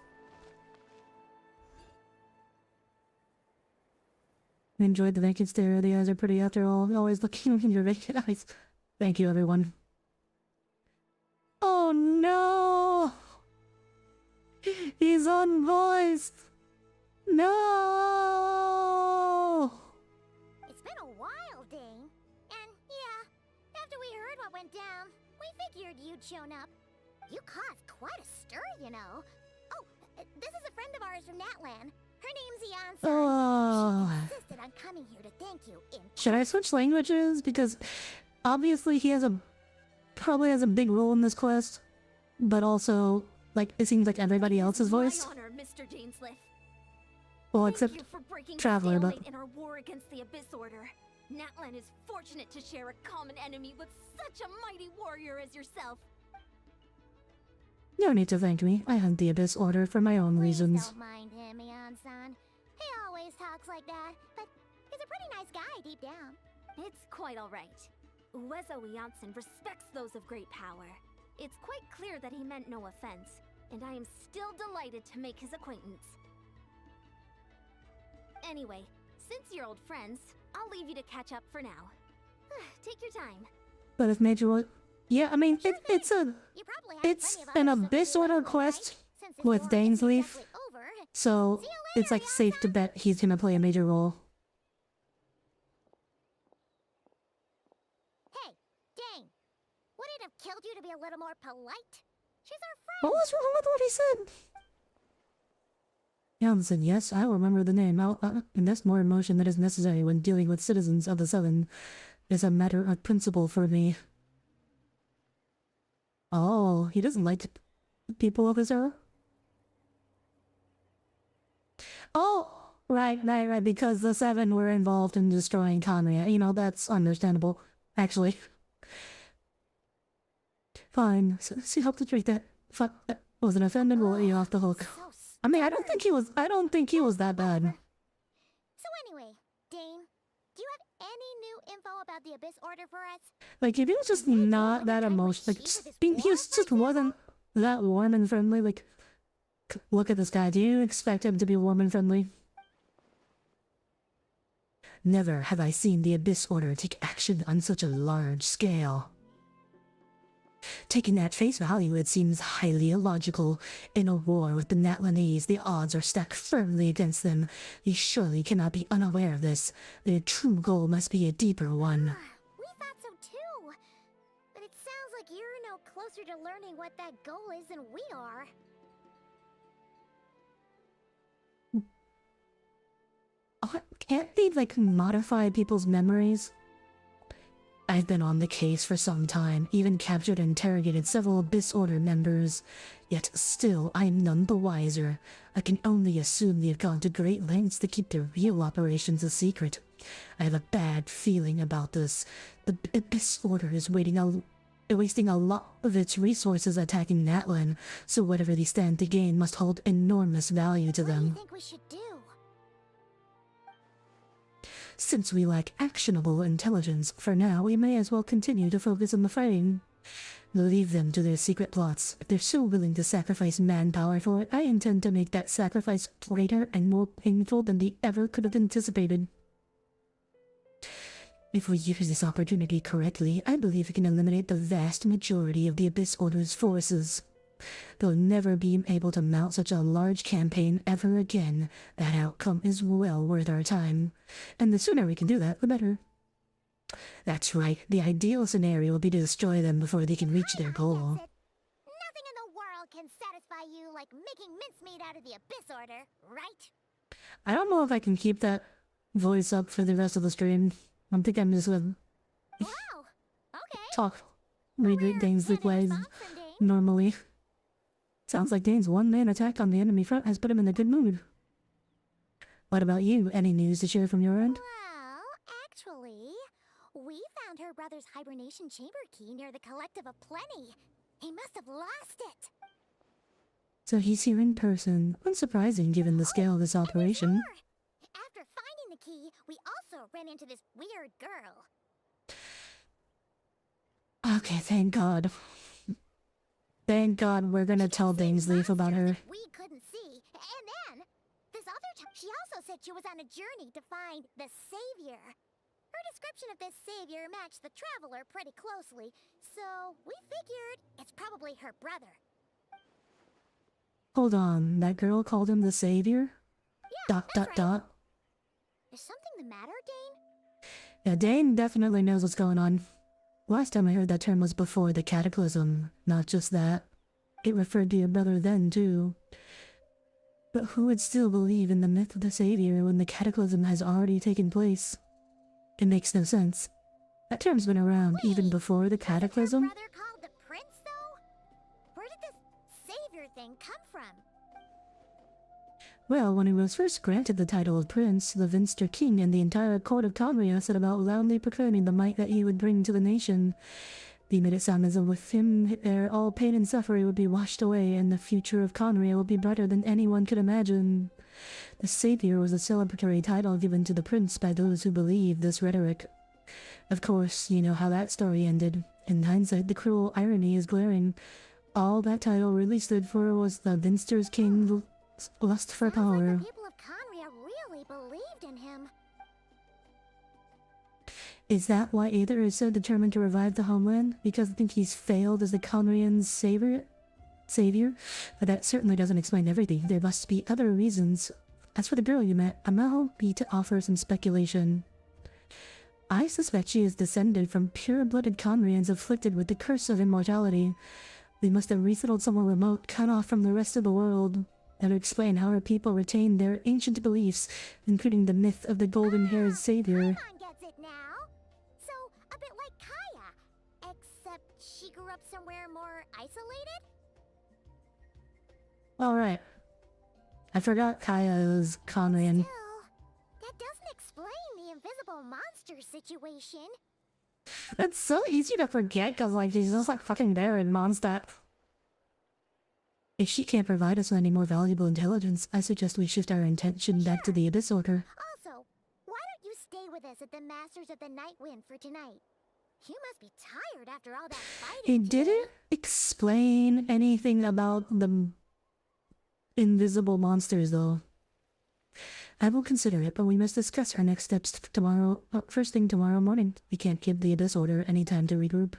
I enjoyed the vacant stare. The eyes are pretty after all. Always looking in your vacant eyes. Thank you, everyone. Oh no! He's unvoiced! No! It's been a while, Dane. And yeah, after we heard what went down, we figured you'd shown up. You caused quite a stir, you know. Oh, this is a friend of ours from Natlan. Her name's Ian. Oh. She insisted on coming here to thank you in Should I switch languages? Because obviously he probably has a big role in this quest, but also, like, it seems like everybody else's voice. My honor, Mr. Dainsleif. Well, Thank except you for breaking Traveler, but stalemate in our war against the Abyss Order. Natlan is fortunate to share a common enemy with such a mighty warrior as yourself. no need to thank me. I hunt the Abyss Order for my own Please reasons. don't mind him, Ian-san. He always talks like that, but he's a pretty nice guy deep down. It's quite alright. Uezo Janssen respects those of great power. It's quite clear that he meant no offense, and I am still delighted to make his acquaintance. Anyway, since you're old friends, I'll leave you to catch up for now. Take your time. But if Major, yeah, I mean, it's You probably have it's plenty of an other Abyss stuff to do Order anyway, quest right? Since this with war isn't Dainsleif, exactly over. so See you it's later, like safe to bet he's gonna play a major role. Hey, Dane. Would it have killed you to be a little more polite? She's our friend. What was wrong with what he said? Janssen, yes, I remember the name. I'll invest more emotion that is necessary when dealing with citizens of the Seven. It is a matter of principle for me. Oh, he doesn't like people of his era? Oh, right, because the Seven were involved in destroying Conria. You know, that's understandable, actually. Fine, so help to treat that. Fuck, that was an offended, we'll let you off the hook. So I mean, I don't think he was that bad. So anyway, Dane, do you have any new info about the Abyss Order for us? Like, if he was just not that emotional, like, he just wasn't that warm and friendly, like, look at this guy, do you expect him to be warm and friendly? Never have I seen the Abyss Order take action on such a large scale. Taken at face value, it seems highly illogical. In a war with the Natlanese, the odds are stacked firmly against them. They surely cannot be unaware of this. Their true goal must be a deeper one. We thought so too. But it sounds like you're no closer to learning what that goal is than we are. Can't they, like, modify people's memories? I've been on the case for some time, even captured and interrogated several Abyss Order members. Yet still, I am none the wiser. I can only assume they have gone to great lengths to keep their real operations a secret. I have a bad feeling about this. The Abyss Order is wasting a lot of its resources attacking Natlan, so whatever they stand to gain must hold enormous value to What do you them. think we should do? Since we lack actionable intelligence, for now we may as well continue to focus on the fighting. Leave them to their secret plots. If they're so willing to sacrifice manpower for it, I intend to make that sacrifice greater and more painful than they ever could have anticipated. If we use this opportunity correctly, I believe we can eliminate the vast majority of the Abyss Order's forces. They'll never be able to mount such a large campaign ever again. That outcome is well worth our time. And the sooner we can do that, the better. That's right, the ideal scenario will be to destroy them before they can reach their goal. Nothing in the world can satisfy you like making mincemeat out of the Abyss Order, right? I don't know if I can keep that voice up for the rest of the stream. I think I'm just gonna Wow. Okay. talk, read Dane's Candid ways response from Dane. normally. Sounds like Dane's one-man attack on the enemy front has put him in a good mood. What about you? Any news to share from your end? Well, actually, we found her brother's hibernation chamber key near the Collective of Plenty. He must have lost it. So he's here in person. Unsurprising given the scale of this And there's operation. more. After finding the key, we also ran into this weird girl. Okay, thank God. Thank God we're gonna tell Dainsleif about her. We couldn't see. And then, this other time, she also said she was on a journey to find the Savior. Her description of this Savior matched the Traveler pretty closely, so we figured it's probably her brother. Hold on, that girl called him the Savior? Yeah, that's right. Dot. Is something the matter, Dane? Yeah, Dane definitely knows what's going on. Last time I heard that term was before the Cataclysm. Not just that. it referred to your brother then, too. But who would still believe in the myth of the savior when the cataclysm has already taken place? It makes no sense. That term's been around even before the cataclysm. Was your brother called the prince, though? Where did this savior thing come from? Well, when he was first granted the title of prince, the Vinster king and the entire court of Conria set about loudly proclaiming the might that he would bring to the nation. They made it sound as if with him there all pain and suffering would be washed away and the future of Conria would be brighter than anyone could imagine. The savior was a celebratory title given to the prince by those who believed this rhetoric. Of course, you know how that story ended. In hindsight, the cruel irony is glaring. All that title really stood for was the Vinster's king's lust for Sounds power. like the people of Conria really believed in him. Is that why Aether is so determined to revive the homeland? Because they think he's failed as the Conrian savior? But that certainly doesn't explain everything. There must be other reasons. As for the girl you met, allow me to offer some speculation. I suspect she is descended from pure-blooded Conrians afflicted with the curse of immortality. They must have resettled somewhere remote, cut off from the rest of the world. That would explain how our people retain their ancient beliefs, including the myth of the golden-haired savior. Paimon gets it now. So, a bit like Kaya. Except she grew up somewhere more isolated? Alright. I forgot Kaya is Conrian. Still, that doesn't explain the invisible monster situation. It's so easy to forget because, like, she's just, like, fucking there in Mondstadt. If she can't provide us with any more valuable intelligence, I suggest we shift our intention back to the Abyss Order. Also, why don't you stay with us at the Masters of the Night Wind for tonight? You must be tired after all that fighting. He today. didn't explain anything about the invisible monsters, though. I will consider it, but we must discuss our next steps tomorrow, first thing tomorrow morning. We can't give the Abyss Order any time to regroup.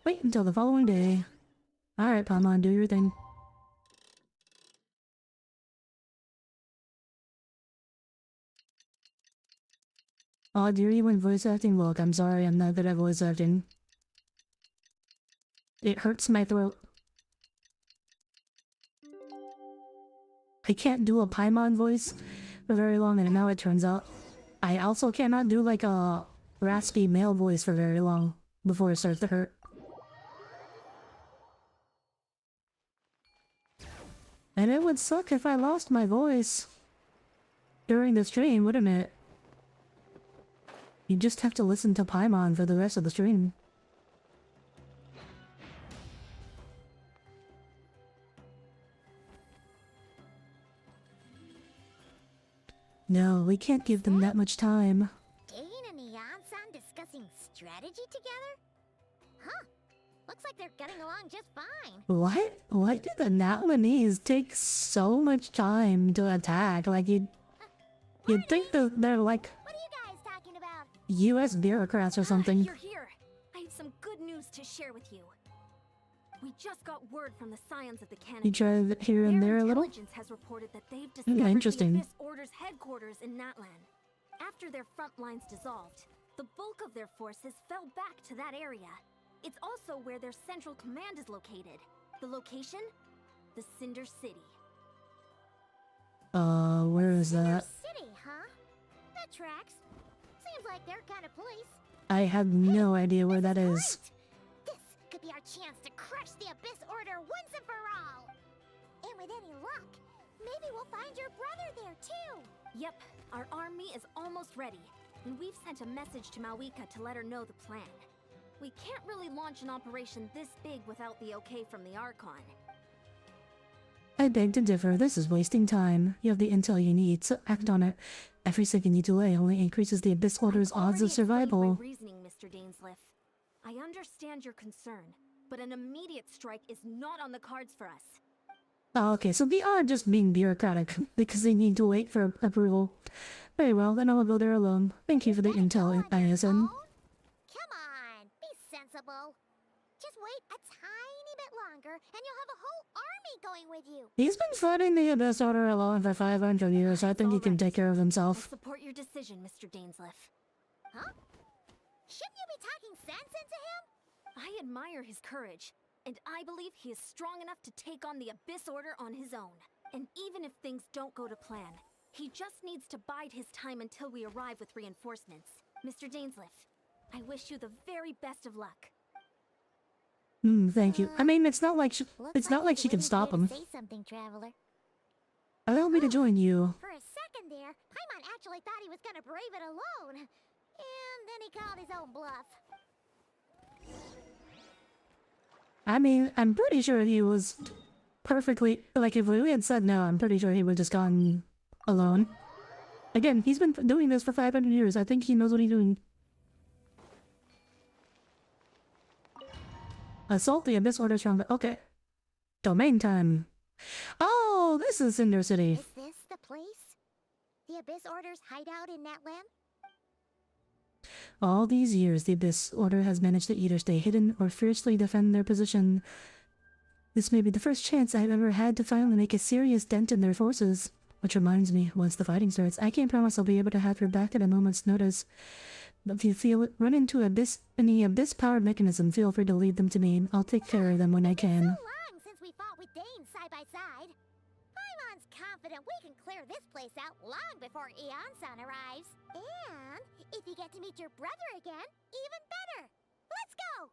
Wait until the following day. Alright, Paimon, do your thing. Audire, you went voice acting? Look, I'm sorry, I'm not good at voice acting. It hurts my throat. I can't do a Paimon voice for very long, and now it turns out I also cannot do like a raspy male voice for very long before it starts to hurt. And it would suck if I lost my voice during the stream, wouldn't it? You just have to listen to Paimon for the rest of the stream. No, we can't give them that much time. Dane and Eon-san discussing strategy together? Huh. Looks like they're getting along just fine. What? Why did the Naominese take so much time to attack? Like, you'd think that they're like What are you guys talking about? US bureaucrats or something. You're here. I have some good news to share with you. We just got word from the scions of the You canopy. tried here and there a little? Intelligence has reported that they've discovered interesting. the Abyss Order's headquarters in Natlan. After their front lines dissolved, the bulk of their forces fell back to that area. It's also where their central command is located. The location? The Cinder City. Where is Cinder that? City, huh? That tracks. Seems like their kind of place. I have no idea where that is. Great. This could be our chance to crush the Abyss Order once and for all. And with any luck, maybe we'll find your brother there too. Yep, our army is almost ready, and we've sent a message to Mawika to let her know the plan. We can't really launch an operation this big without the okay from the Archon. I beg to differ. This is wasting time. You have the intel you need, so act on it. Every second you delay only increases the Abyss Order's odds of survival. My reasoning, Mr. Dainsleif. I understand your concern, but an immediate strike is not on the cards for us. Oh, okay, so they are just being bureaucratic because they need to wait for approval. Very well, then I will go there alone. Thank you for the intel, ISN. Come on, be sensible. Just wait a tiny bit longer, and you'll have a whole army going with you. He's been fighting the Abyss Order alone for 500 years. I think he can take care of I'll himself. support your decision, Mr. Dainsleif. Huh? Shouldn't you be talking sense into him? I admire his courage, and I believe he is strong enough to take on the Abyss Order on his own. And even if things don't go to plan, he just needs to bide his time until we arrive with reinforcements. Mr. Dainsleif, I wish you the very best of luck. Thank you. I mean, it's not like she can stop him. Say something, Traveler. Allow me to join you. For a second there, Paimon actually thought he was gonna brave it alone. And then he called his own bluff. I mean, I'm pretty sure he was perfectly... Like, if we had said no, I'm pretty sure he would have just gone alone. Again, he's been doing this for 500 years. I think he knows what he's doing. Assault the Abyss Order strong... Okay. Domain time. Oh, this is Cinder City. Is this the place? The Abyss Order's hideout in that land? All these years, the Abyss Order has managed to either stay hidden or fiercely defend their position. This may be the first chance I've ever had to finally make a serious dent in their forces. Which reminds me, once the fighting starts, I can't promise I'll be able to have her back at a moment's notice. But if you run into any Abyss-powered mechanism, feel free to lead them to me. I'll take care of them when I can. So long since we fought with Dane side by side. Paimon's confident we can clear this place out long before Eon-san arrives. And if you get to meet your brother again, even better. Let's go!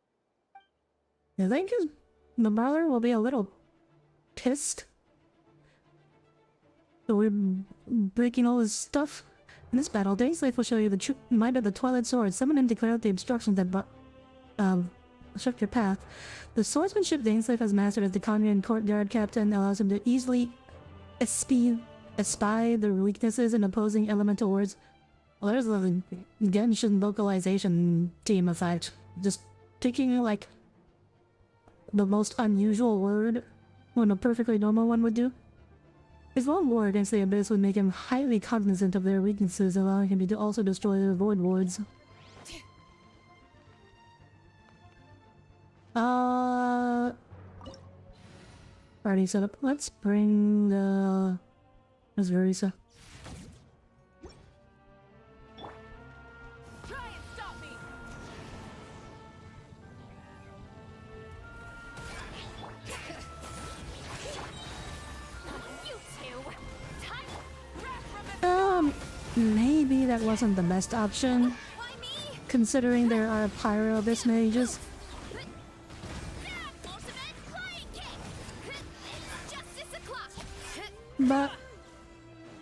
I think the brother will be a little pissed. So we're breaking all his stuff. In this battle, Dainsleif will show you the true might of the Twilight Sword. Summon him to clear out the obstructions that obstruct your path. The swordsmanship Dainsleif has mastered as the Conyan courtyard captain allows him to easily espy the weaknesses in opposing elemental words. Well, there's the Genshin localization team effect. Just taking, like, the most unusual word when a perfectly normal one would do. His lone war against the Abyss would make him highly cognizant of their weaknesses, allowing him to also destroy their void wards. Party setup. Let's bring the... There's Verisa. Maybe that wasn't the best option, considering there are Pyro Abyss mages. But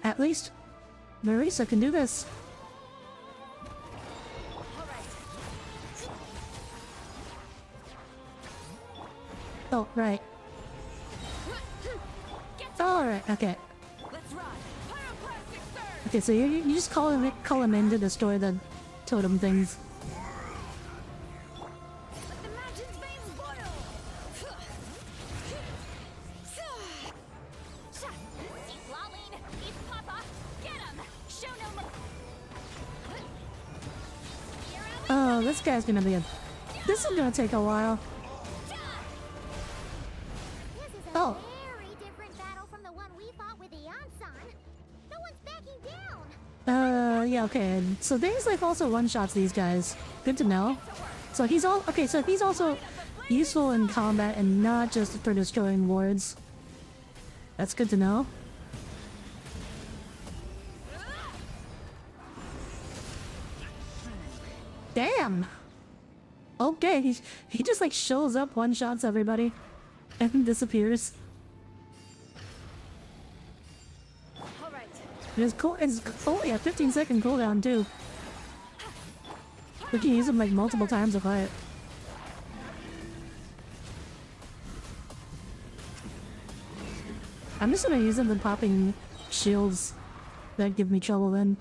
at least Marisa can do this. Oh, right. Alright, okay. Okay, so you just call him in to destroy the totem things. Oh, this guy's gonna be a... This is gonna take a while. Oh. Very different battle from the one we fought with Eon-san. No one's backing down. Yeah, okay. So Dainsleif also one-shots these guys. Good to know. So he's all... Okay, so he's also useful in combat and not just for destroying wards. That's good to know. Damn! Okay, he just like shows up, one-shots everybody, and disappears. It's cool. It's only a 15-second cooldown too. We can use him like multiple times to fight. I'm just gonna use him in popping shields that give me trouble then.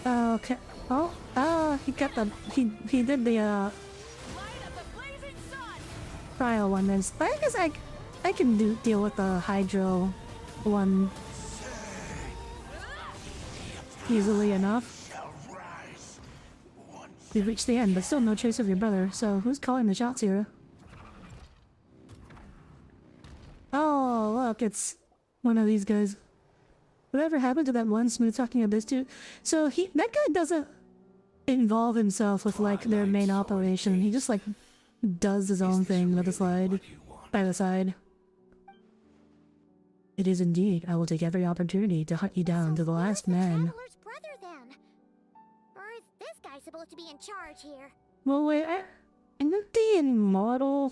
Okay. Oh, he got the he did the trial one. Then I guess I can deal with the Hydro one easily enough. We've reached the end, but still no trace of your brother, so who's calling the shots here? Oh, look, it's one of these guys. Whatever happened to that one smooth-talking abyss dude? So that guy doesn't involve himself with, like, their main operation. He just, like, does his own thing by the side. It is indeed. I will take every opportunity to hunt you down to the last man. Traveler's brother, then? Or is this guy supposed to be in charge here? Well, wait, isn't the immortal...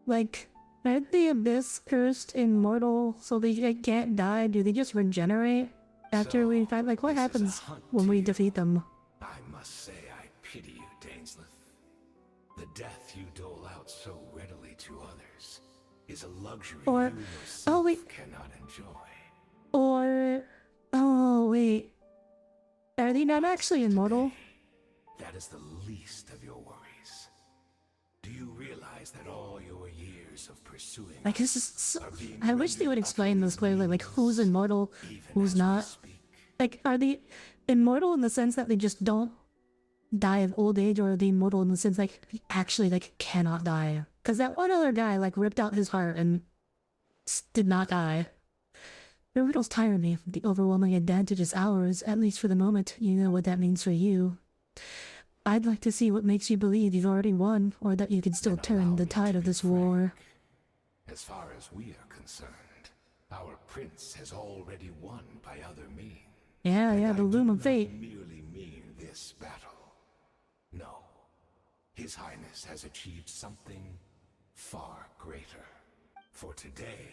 Like, aren't the abyss cursed immortal so they can't die? Do they just regenerate after we fight? Like, what happens when we defeat them? I must say I pity you, Dainsleif. The death you dole out so readily to others is a luxury you yourself cannot enjoy. Or... Oh, wait. Are they not actually immortal? That is the least of your worries. Do you realize that all your years of pursuing I guess I wish they would explain this clearly, like who's immortal, who's not. Like, are they immortal in the sense that they just don't die of old age, or are they immortal in the sense like actually like cannot die? Because that one other guy like ripped out his heart and did not die. The riddles tire me. The overwhelming advantage is ours, at least for the moment. You know what that means for you. I'd like to see what makes you believe you've already won, or that you can still turn the tide of this war. As far as we are concerned, our prince has already won by other means. Yeah, the loom of fate. Merely mean this battle. No. His Highness has achieved something far greater. For today,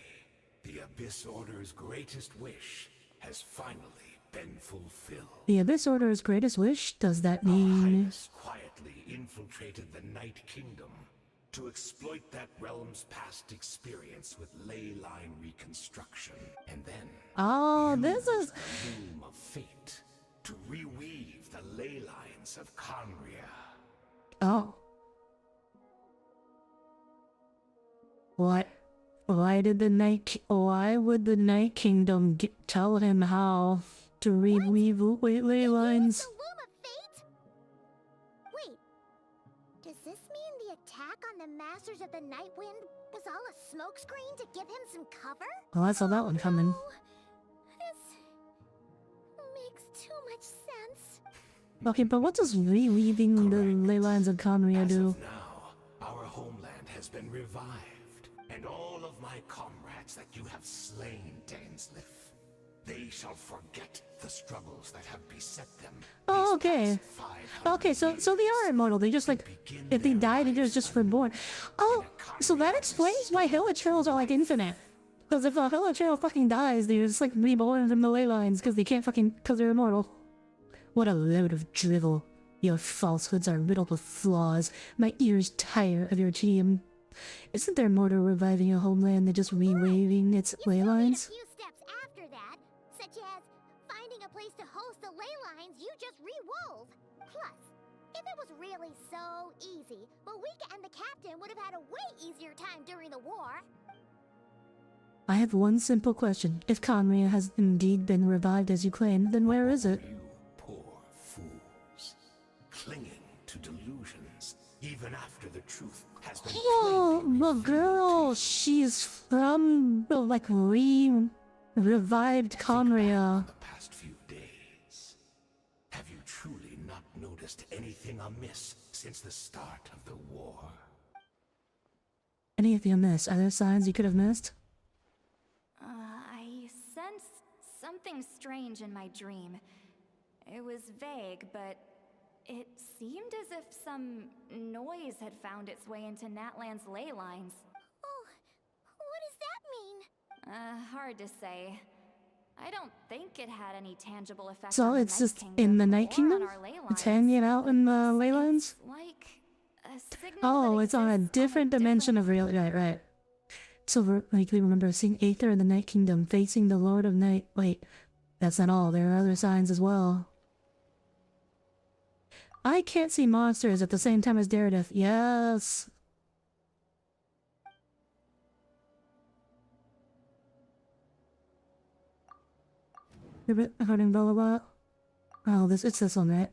the Abyss Order's greatest wish has finally been fulfilled. The Abyss Order's greatest wish? Does that mean... Our Highness quietly infiltrated the Night Kingdom to exploit that realm's past experience with ley line reconstruction, and then oh, this is the loom of fate to reweave the ley lines of Conria. oh. What? Why would the Night Kingdom tell him how to reweave ley lines? The loom of fate? Wait, does this mean the attack on the Masters of the Night Wind was all a smokescreen to give him some cover? Well, I saw that one coming. No, this makes too much sense. Okay, but what does reweaving the ley lines of Conria do? As of now, our homeland has been revived, and all of my comrades that you have slain, Dainsleif, they shall forget the struggles that have beset them. Oh, okay. Okay, so they are immortal. They just like, if they die, they just reborn. Oh, so that explains why Hilichurls are like infinite. Because if a Hilichurl fucking dies, they just like reborn from the ley lines because they can't fucking, because they're immortal. What a load of drivel. Your falsehoods are riddled with flaws. My ears tire of your team. Isn't there more to reviving a homeland than just rewaving its ley lines? A few steps after that, such as finding a place to host the ley lines you just re-wove. Plus, if it was really so easy, Moika and the captain would have had a way easier time during the war. I have one simple question. If Conria has indeed been revived as you claim, then where is it? You poor fools, clinging to delusions even after the truth has been Oh, the girl, she's from the, like, revived Conria. the past few days. Have you truly not noticed anything amiss since the start of the war? Anything amiss? Are there signs you could have missed? I sensed something strange in my dream. It was vague, but it seemed as if some noise had found its way into Natlan's ley lines. Oh, what does that mean? Hard to say. I don't think it had any tangible effect So on the it's Night just in the Night or on Kingdom? our ley It's lines. hanging out in the ley lines? It's like a signal Oh, that it's on a exists different dimension of real. Right. So, like, we remember seeing Aether in the Night Kingdom facing the Lord of Night. Wait, that's not all. There are other signs as well. I can't see monsters at the same time as Daredef. Yes. According blah blah blah. Oh, it's this one, right?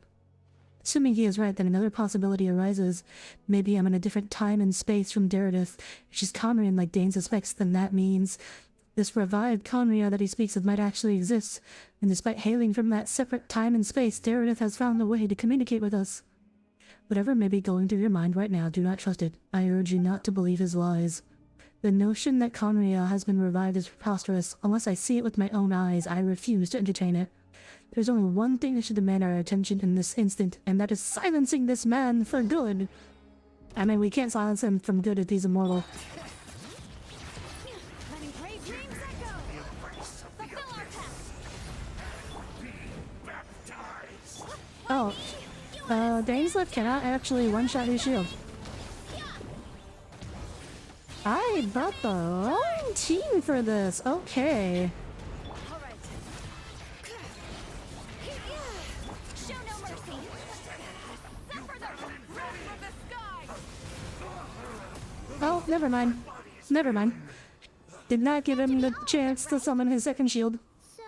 Assuming he is right, then another possibility arises. Maybe I'm in a different time and space from Derridith. If she's Conrian like Dane suspects, then that means this revived Conria that he speaks of might actually exist. And despite hailing from that separate time and space, Derridith has found a way to communicate with us. Whatever may be going through your mind right now, do not trust it. I urge you not to believe his lies. The notion that Conria has been revived is preposterous. Unless I see it with my own eyes, I refuse to entertain it. There's only one thing that should demand our attention in this instant, and that is silencing this man for good. I mean, we can't silence him from good if he's immortal. Letting brave dreams echo. Fulfill our task. Oh, Dainsliff cannot actually one-shot his shield. I brought the wrong team for this. Okay. All right. Show no mercy. Suffer the wrath of the sky. Oh, never mind. Never mind. Did not give him the chance to summon his second shield. So,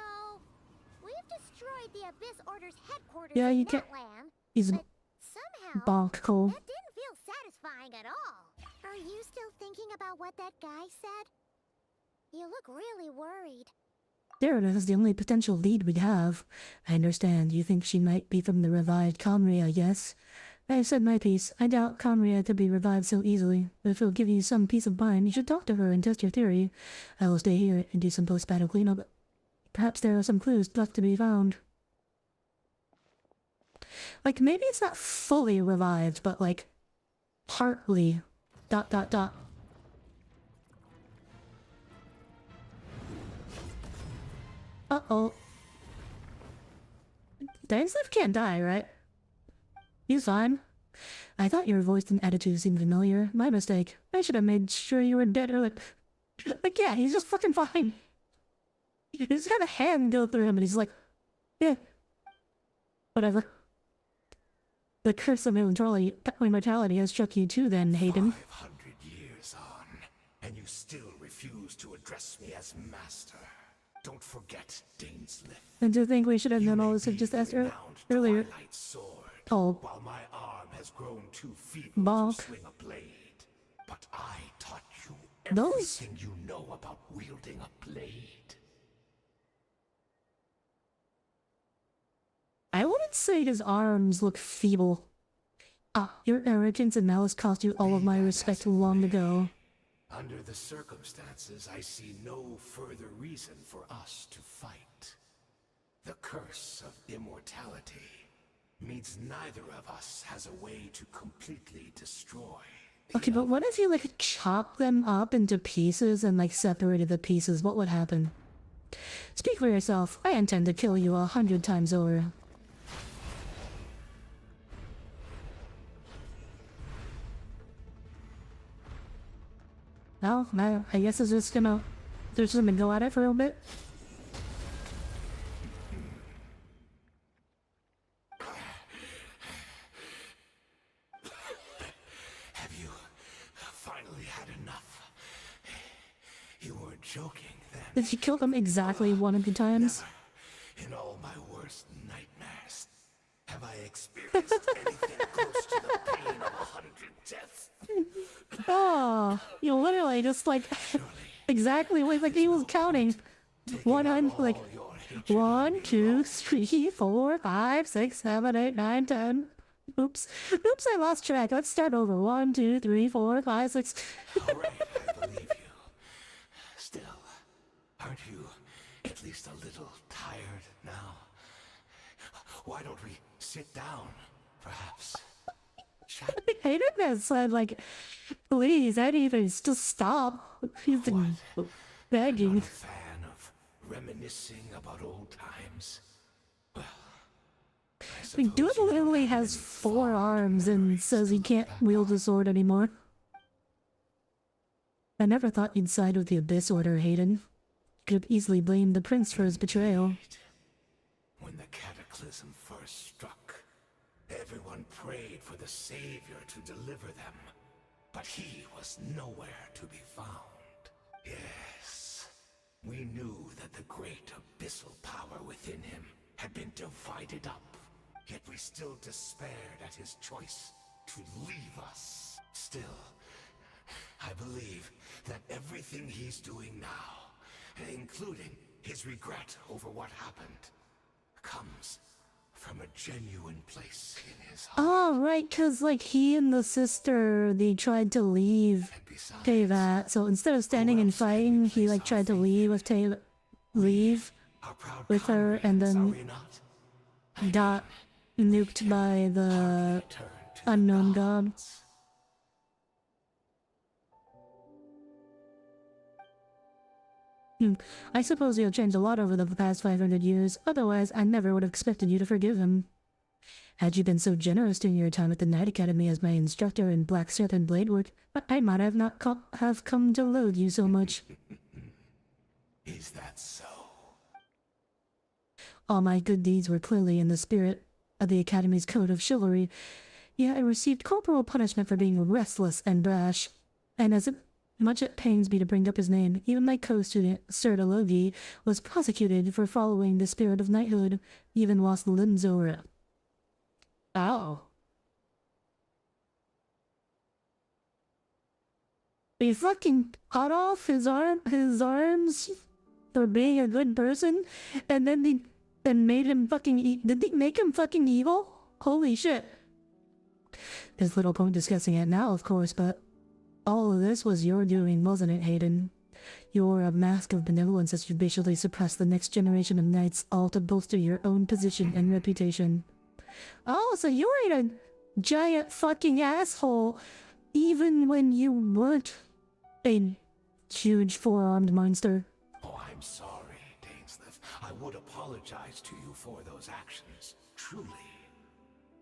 we've destroyed the Abyss Order's headquarters Yeah, in you that can't. land, He's but somehow bonk Cole. that didn't feel satisfying at all. Are you still thinking about what that guy said? You look really worried. Derridith is the only potential lead we'd have. I understand. You think she might be from the revived Conria, yes? I've said my piece. I doubt Conria to be revived so easily. But if it'll give you some peace of mind, you should talk to her and test your theory. I will stay here and do some post-battle cleanup. Perhaps there are some clues left to be found. Like, maybe it's not fully revived, but like, partly. ... Uh-oh. Dainsliff can't die, right? He's fine. I thought your voice and attitude seemed familiar. My mistake. I should have made sure you were dead earlier. Like, yeah, he's just fucking fine. He just had a hand go through him and he's like, yeah. Whatever. The curse of immortality has struck you too then, Hayden. 500 years on, and you still refuse to address me as master. Don't forget, Dainsliff. And to think we should have known all this had just asked earlier. Twilight sword, Oh. while my arm has grown too feeble Bonk. to swing a blade. But I taught you Those- everything you know about wielding a blade. I wouldn't say his arms look feeble. Ah, your arrogance and malice cost you all of my respect long ago. Under the circumstances, I see no further reason for us to fight. The curse of immortality means neither of us has a way to completely destroy. Okay, but what if you like chopped them up into pieces and like separated the pieces? What would happen? Speak for yourself. I intend to kill you 100 times over. Well, I guess it's just gonna go at it for a little bit. Have you finally had enough? You weren't joking then. Did you kill them exactly 100 times? In all my worst nightmares, have I experienced anything close to the pain of 100 deaths? Oh, you literally just like exactly like he was counting. 100, like 1, 2, 3, 4, 5, 6, 7, 8, 9, 10. Oops, I lost track. Let's start over. 1, 2, 3, 4, 5, 6. All right, I believe you. Still, aren't you at least a little tired now? Why don't we sit down, perhaps? Chat. Hayden has said like, please, anything, just stop. He's been begging. Not a fan of reminiscing about old times. Well, I Like, Dude suppose you literally haven't has any 4 thought arms and memories says he can't that wield a long. sword anymore. I never thought you'd side with the Abyss Order, Hayden. Could have easily blamed the prince for his betrayal. When the cataclysm first struck, everyone prayed for the Savior to deliver them, but he was nowhere to be found. Yes, We knew that the great abyssal power within him had been divided up, yet we still despaired at his choice to leave us. Still, I believe that everything he's doing now, including his regret over what happened, comes from a genuine place in his heart. Oh, right, because, like, he and the sister, they tried to leave Teyvat. So instead of standing and fighting, he, like, tried to leave with leave with her, and then got nuked by the unknown god. I suppose you've changed a lot over the past 500 years, otherwise I never would have expected you to forgive him. Had you been so generous during your time at the Night Academy as my instructor in blacksmith and blade work, I might have not have come to loathe you so much. Is that so? All my good deeds were clearly in the spirit of the Academy's code of chivalry, yet I received corporal punishment for being restless and brash, and as much it pains me to bring up his name, even my co-student, Sir Delogi, was prosecuted for following the spirit of knighthood, even whilst Linzora. Ow. They fucking cut off his arms for being a good person, and then they made him fucking did they make him fucking evil? Holy shit. There's little point discussing it now, of course, but all of this was your doing, wasn't it, Hayden? You're a mask of benevolence as you basically suppress the next generation of knights, all to bolster your own position and reputation. Oh, so you were a giant fucking asshole, even when you weren't a huge four-armed monster. Oh, I'm sorry, Dainsleif. I would apologize to you for those actions, truly.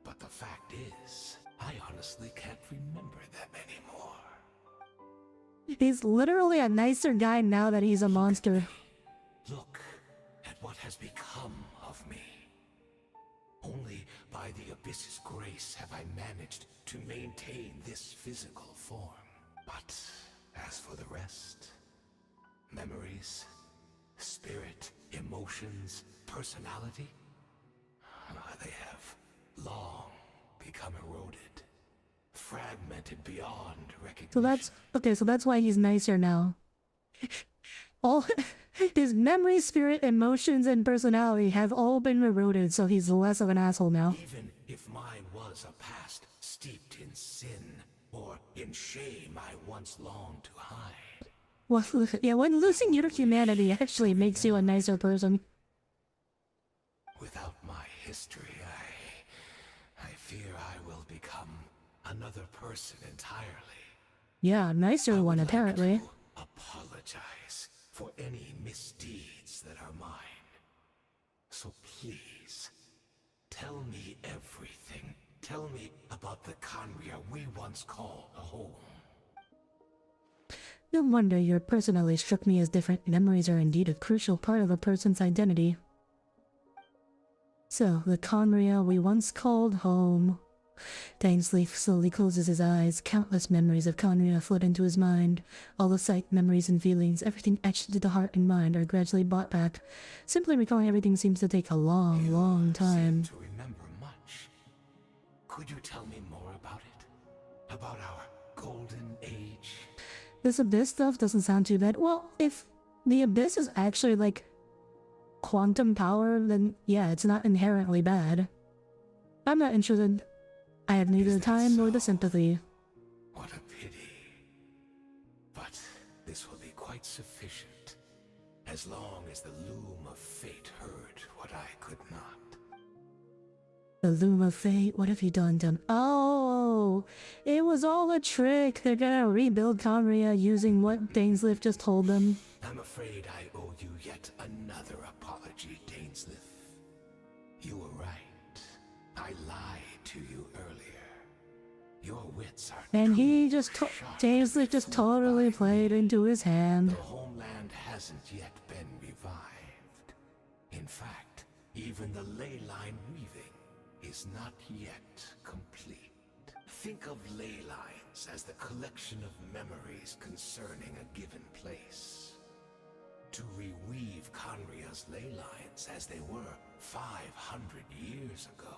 But the fact is, I honestly can't remember them anymore. He's literally a nicer guy now that he's a monster. Look at what has become of me. Only by the Abyss's grace have I managed to maintain this physical form. But as for the rest, memories, spirit, emotions, personality, they have long become eroded. Fragmented beyond recognition. So that's okay, so that's why he's nicer now. All his memory, spirit, emotions, and personality have all been eroded, so he's less of an asshole now. Even if mine was a past steeped in sin or in shame I once longed to hide. Well, yeah, when losing your humanity actually makes you a nicer person. Without my history, I fear I will become another person entirely. Yeah, nicer one apparently. Apologize for any misdeeds that are mine. So please, tell me everything. Tell me about the Khaenri'ah we once called a home. No wonder your personality struck me as different. Memories are indeed a crucial part of a person's identity. So, the Khaenri'ah we once called home. Dainsleif slowly closes his eyes. Countless memories of Khaenri'ah flood into his mind. All the sight, memories, and feelings, everything etched into the heart and mind, are gradually brought back. Simply recalling everything seems to take a long time. Seem to remember much. Could you tell me more about it? About our golden age? This Abyss stuff doesn't sound too bad. Well, if the Abyss is actually like quantum power, then yeah, it's not inherently bad. I'm not interested. I have neither the time nor the sympathy. What a pity. But this will be quite sufficient, as long as the loom of fate heard what I could not. The loom of fate, what have you done? Oh, it was all a trick. They're gonna rebuild Khaenri'ah using what Dainsleif just told them. I'm afraid I owe you yet another apology, Dainsleif. You were right. I lied to you earlier. Your wits are And he too just sharp Dainsleif to just be fooled totally by played me. into his hand. The homeland hasn't yet been revived. In fact, even the ley line weaving is not yet complete. Think of ley lines as the collection of memories concerning a given place. to reweave Conria's ley lines as they were 500 years ago,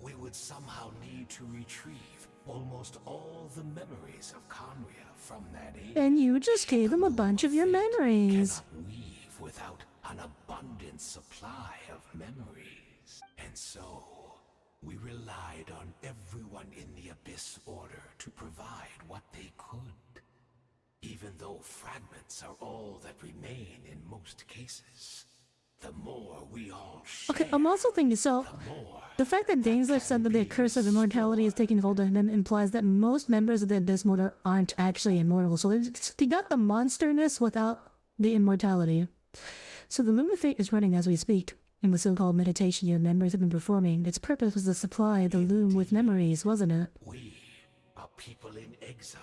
we would somehow need to retrieve almost all the memories of Conria from that age. And you just gave them a bunch of your memories. Cannot weave without an abundant supply of memories. And so, we relied on everyone in the Abyss Order to provide what they could. Even though fragments are all that remain in most cases, the more we all share, Okay, I'm also thinking, so the fact that Dainsleif said that the curse of immortality is taking hold of him implies that most members of the Abyss Order aren't actually immortal. So they got the monsterness without the immortality. So the Loom of Fate is running as we speak, and the so-called meditation your members have been performing. Its purpose was to supply the Loom with memories, wasn't it? we are people in exile.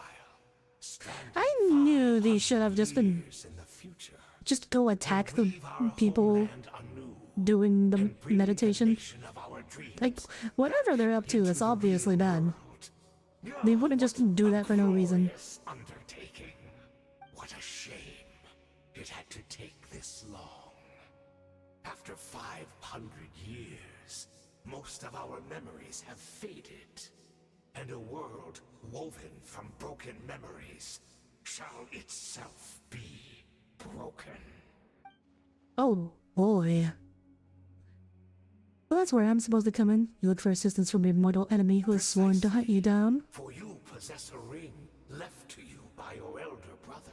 I knew they should have just been In the future, just go attack the leave our people homeland anew, doing the and bring meditation. the nation of our dreams Like, whatever they're up to, into it's the obviously real bad. world. They wouldn't just do that for no reason. Glorious undertaking. What a shame it had to take this long. After 500 years, most of our memories have faded, and a world woven from broken memories shall itself be broken. Oh, boy. Well, that's where I'm supposed to come in. You look for assistance from your mortal enemy who has sworn to hunt you down. For you possess a ring left to you by your elder brother,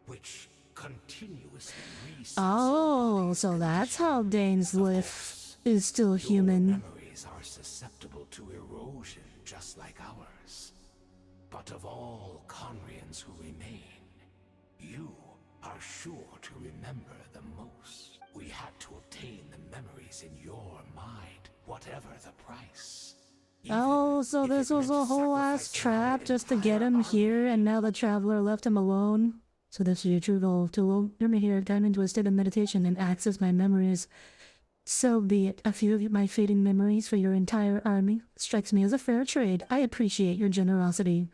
which continuously resets Oh, so that's how Dainsleif is still your human. memories are susceptible to erosion just like ours. But of all Conrians who remain, you are sure to remember the most. We had to obtain the memories in your mind, whatever the price. Oh, so If this it was meant a whole ass sacrificing trap our just to get entire him army. here, and now the traveler left him alone. So this is your true goal, to lure me here down into a state of meditation and access my memories. So be it. A few of my fading memories for your entire army strikes me as a fair trade. I appreciate your generosity.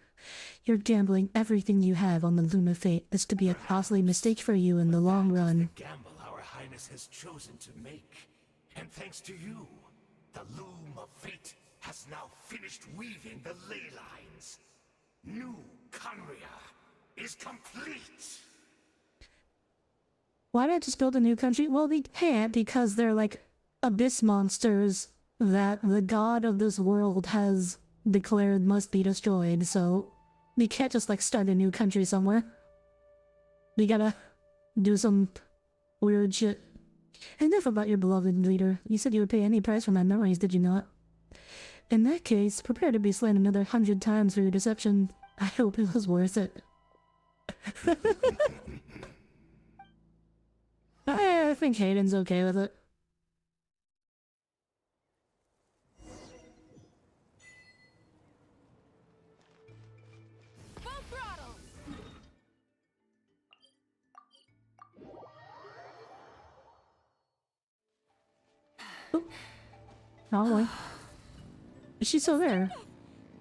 You're gambling everything you have on the Loom of Fate. This could be a costly mistake for you in the long run. The gamble our highness has chosen to make. And thanks to you, the Loom of Fate has now finished weaving the ley lines. New Conria is complete. Why not just build a new country? Well, they can't because they're like abyss monsters that the god of this world has declared must be destroyed, so we can't just like start a new country somewhere. We gotta do some weird shit. Enough about your beloved leader. You said you would pay any price for my memories, did you not? In that case, prepare to be slain another 100 times for your deception. I hope it was worth it. I think Hayden's okay with it. Full throttle! Oh boy. Is she still there?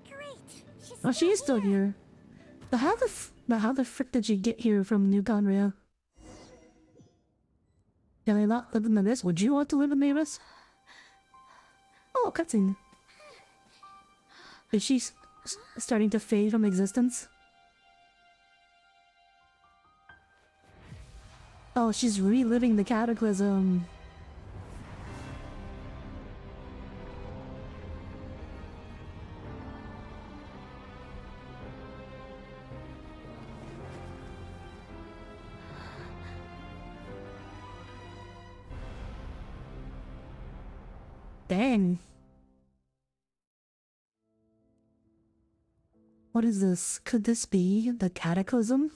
Great. She's Oh, she is still here. But how the frick did she get here from New Conria? Can I not live in the abyss? Would you want to live in the abyss? Oh, cutscene. Is she starting to fade from existence? Oh, she's reliving the cataclysm. Dang. What is this? Could this be the cataclysm?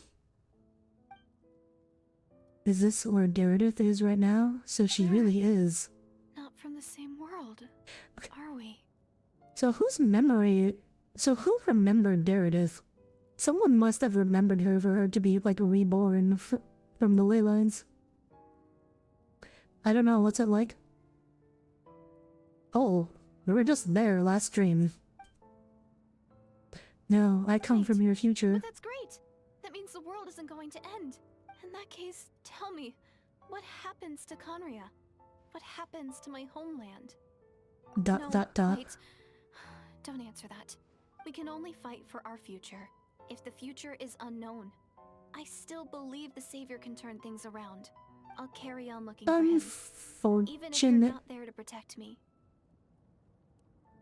Is this where Meredith is right now? So she really is. Not from the same world, are we? So whose memory... So who remembered Meredith? Someone must have remembered her for her to be, like, reborn from the ley lines. I don't know, what's it like? Oh, we were just there last stream. No, I come from your future. But that's great! That means the world isn't going to end. In that case, tell me, what happens to Conria? What happens to my homeland? No, wait. Don't answer that. We can only fight for our future. If the future is unknown, I still believe the Savior can turn things around. I'll carry on looking for him, even if you're not there to protect me.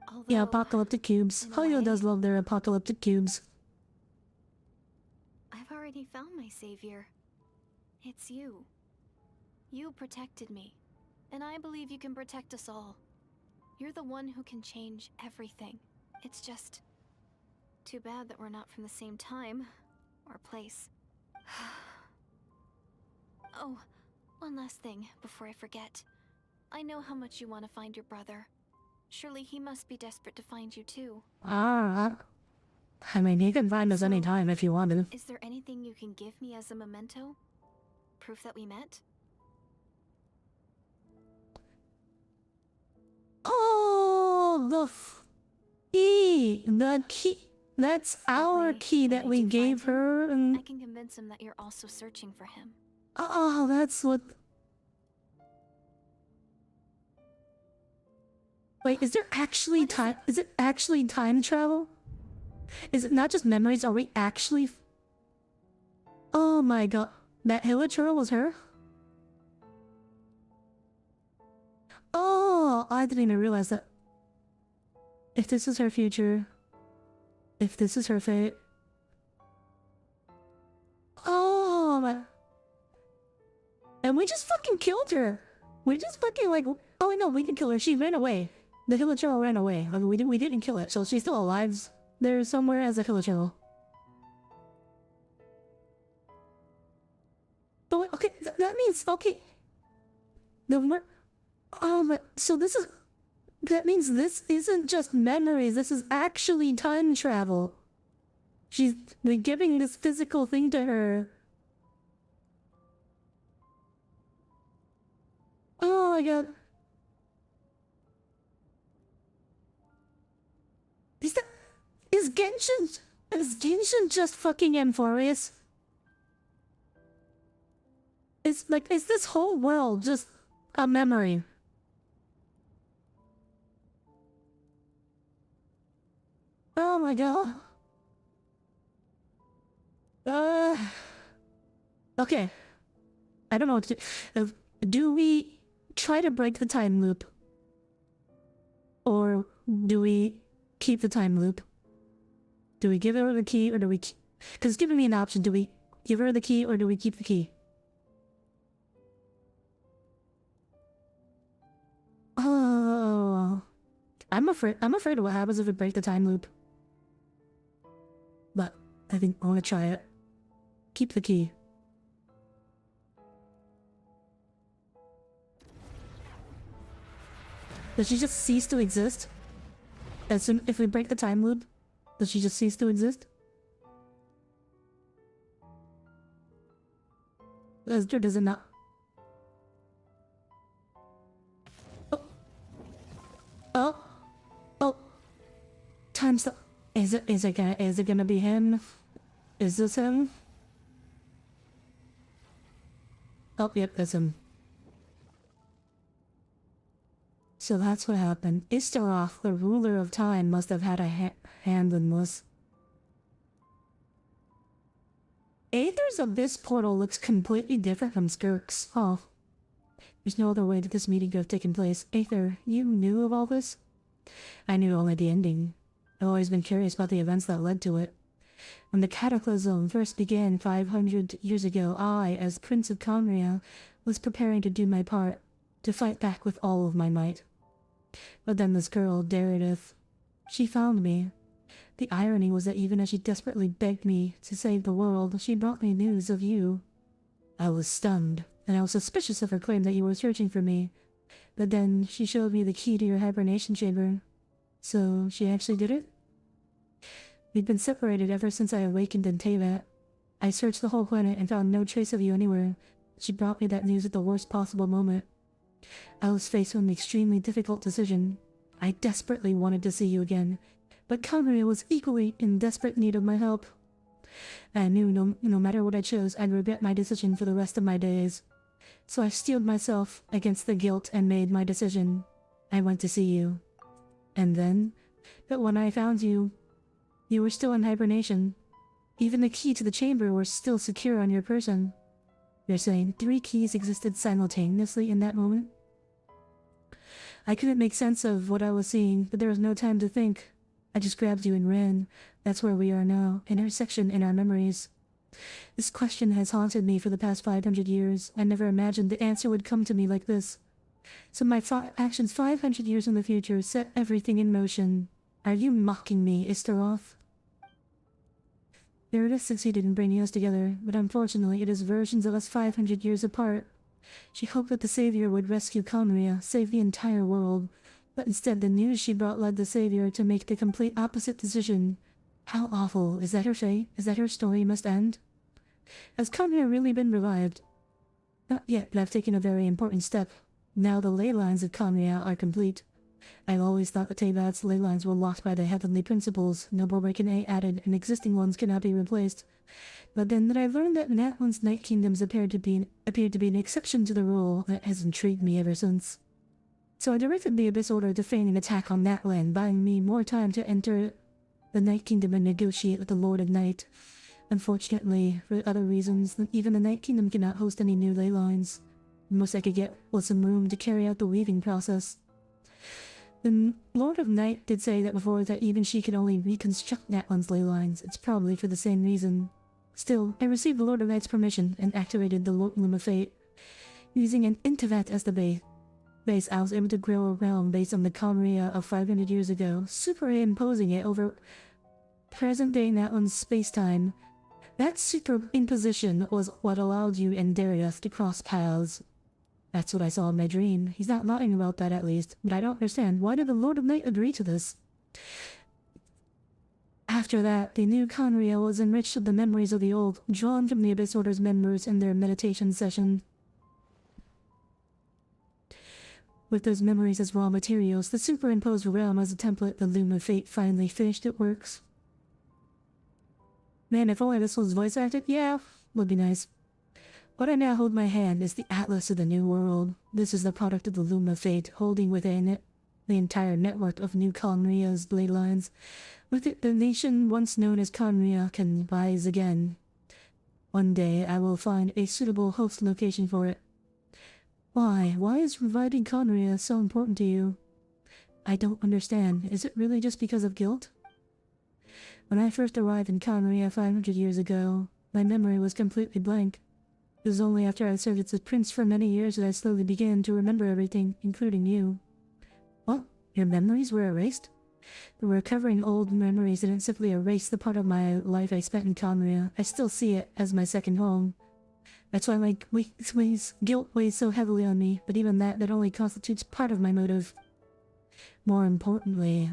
Although, yeah, apocalyptic cubes. Hoyo does love their apocalyptic cubes. I've already found my Savior. It's you. You protected me, and I believe you can protect us all. You're the one who can change everything. It's just too bad that we're not from the same time or place. Oh, one last thing before I forget. I know how much you want to find your brother. Surely he must be desperate to find you too. I mean, he can find us anytime if you wanted. Is there anything you can give me as a memento? Proof that we met? Oh, the key! The key! That's our key that we gave her, and... I can convince him that you're also searching for him. Oh, that's what... Wait, is there actually time... Is it actually time travel? Is it not just memories? Are we actually... Oh my god. That Hilichurl was her? Oh, I didn't even realize that. If this is her future... If this is her fate... Oh my... And we just fucking killed her! We just fucking like... Oh no, we didn't kill her. She ran away. The Hilichurl ran away. I mean, we didn't kill it, so she's still alive. There somewhere as a Hilichurl. But wait, okay, that means... Okay. So this is... That means this isn't just memories, this is actually time travel. She's been giving this physical thing to her. Oh my god. Is Genshin just fucking Amphorius? Is this whole world just a memory? Oh my god. Okay. I don't know what to do. Do we try to break the time loop? Or do we keep the time loop? Do we give her the key or do we... Because it's giving me an option. Do we give her the key or do we keep the key? Oh... I'm afraid of what happens if we break the time loop. But I think I want to try it. Keep the key. Does she just cease to exist? As soon if we break the time loop, does she just cease to exist? Or does it not? Oh. Time stop. Is it gonna be him? Is this him? Oh, yep, that's him. So that's what happened. Istaroth, the ruler of time, must have had a hand in this. Aether's Abyss portal looks completely different from Skirk's. Oh. There's no other way that this meeting could have taken place. Aether, you knew of all this? I knew only the ending. I've always been curious about the events that led to it. When the cataclysm first began 500 years ago, I, as Prince of Conria, was preparing to do my part, to fight back with all of my might. But then this girl, Daredith, she found me. The irony was that even as she desperately begged me to save the world, she brought me news of you. I was stunned, and I was suspicious of her claim that you were searching for me. But then she showed me the key to your hibernation chamber. So she actually did it? We'd been separated ever since I awakened in Teyvat. I searched the whole planet and found no trace of you anywhere. She brought me that news at the worst possible moment. I was faced with an extremely difficult decision. I desperately wanted to see you again, but Conria was equally in desperate need of my help. I knew no matter what I chose, I'd regret my decision for the rest of my days. So I steeled myself against the guilt and made my decision. I went to see you. And then, but when I found you, you were still in hibernation. Even the key to the chamber was still secure on your person. You're saying 3 keys existed simultaneously in that moment? I couldn't make sense of what I was seeing, but there was no time to think. I just grabbed you and ran. That's where we are now, intersection in our memories. This question has haunted me for the past 500 years. I never imagined the answer would come to me like this. So my actions 500 years in the future set everything in motion. Are you mocking me, Istaroth? Iridus succeeded in bringing us together, but unfortunately it is versions of us 500 years apart. She hoped that the Savior would rescue Conria, save the entire world, but instead the news she brought led the Savior to make the complete opposite decision. How awful. Is that her fate? Is that her story must end? Has Conria really been revived? Not yet, but I've taken a very important step. Now the ley lines of Conria are complete. I've always thought that Teyvat's ley lines were locked by the heavenly principles, no more can A added, and existing ones cannot be replaced. But then I learned that Natlan's Night Kingdoms appeared to be an exception to the rule that has intrigued me ever since. So I directed the Abyss Order to feign an attack on Natlan, buying me more time to enter the Night Kingdom and negotiate with the Lord of Night. Unfortunately, for other reasons, even the Night Kingdom cannot host any new ley lines. The most I could get was some room to carry out the weaving process. The Lord of Night did say that before that even she could only reconstruct Natlan's ley lines. It's probably for the same reason. Still, I received the Lord of Night's permission and activated the Loom of Fate. Using an Intivat as the base, I was able to grow a realm based on the Conria of 500 years ago, superimposing it over present-day Natlan's space-time. That superimposition was what allowed you and Darius to cross paths. That's what I saw in my dream. He's not lying about that at least, but I don't understand. Why did the Lord of Night agree to this? After that, the new Conria was enriched with the memories of the old, drawn from the Abyss Order's members in their meditation session. With those memories as raw materials, the superimposed realm as a template, the Loom of Fate finally finished its works. Man, if only this was voice acted, yeah, would be nice. What I now hold in my hand is the Atlas of the New World. This is the product of the Loom of Fate, holding within it the entire network of new Conria's blade lines. With it, the nation once known as Conria can rise again. One day, I will find a suitable host location for it. Why? Why is reviving Conria so important to you? I don't understand. Is it really just because of guilt? When I first arrived in Conria 500 years ago, my memory was completely blank. It was only after I served as a prince for many years that I slowly began to remember everything, including you. What? Your memories were erased? The recovering old memories didn't simply erase the part of my life I spent in Conria. I still see it as my second home. That's why my guilt weighs so heavily on me, but even that only constitutes part of my motive. More importantly,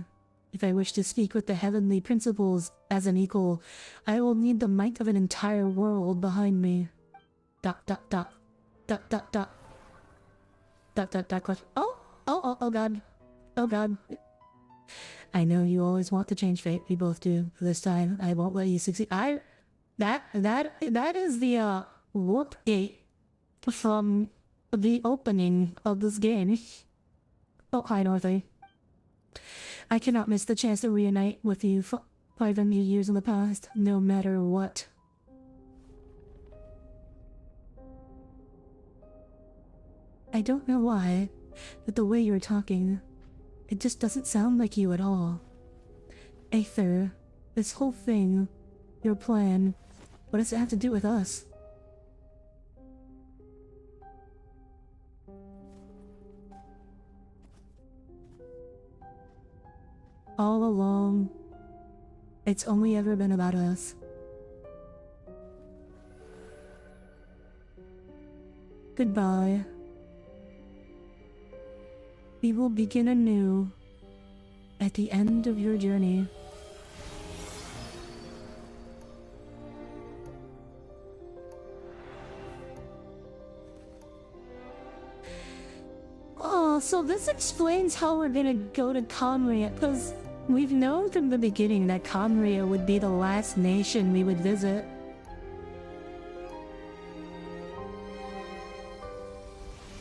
if I wish to speak with the heavenly principles as an equal, I will need the might of an entire world behind me. ... question. Oh god. Oh god. I know you always want to change fate, we both do. This time, I won't let you succeed. That is the, warp gate from the opening of this game. Oh, hi, Northy. I cannot miss the chance to reunite with you for 500 years in the past, no matter what. I don't know why, but the way you're talking, it just doesn't sound like you at all. Aether, this whole thing, your plan, what does it have to do with us? All along, it's only ever been about us. Goodbye. We will begin anew at the end of your journey. Oh, so this explains how we're gonna go to Conria, because We've known from the beginning that Conria would be the last nation we would visit.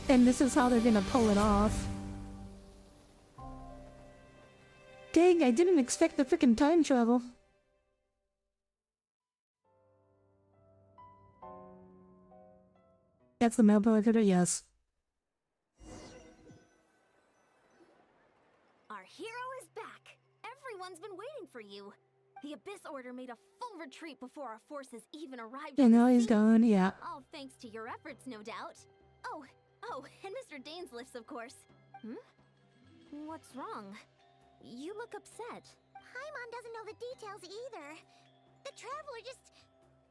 And this is how they're gonna pull it off. Dang, I didn't expect the frickin' time travel. That's the mail collector, yes. Our hero is back! Everyone's been waiting for you! The Abyss Order made a full retreat before our forces even arrived. And now he's gone, yeah. All thanks to your efforts, no doubt. Oh, and Mr. Dainsliff's, of course. What's wrong? You look upset. Paimon doesn't know the details either. The traveler just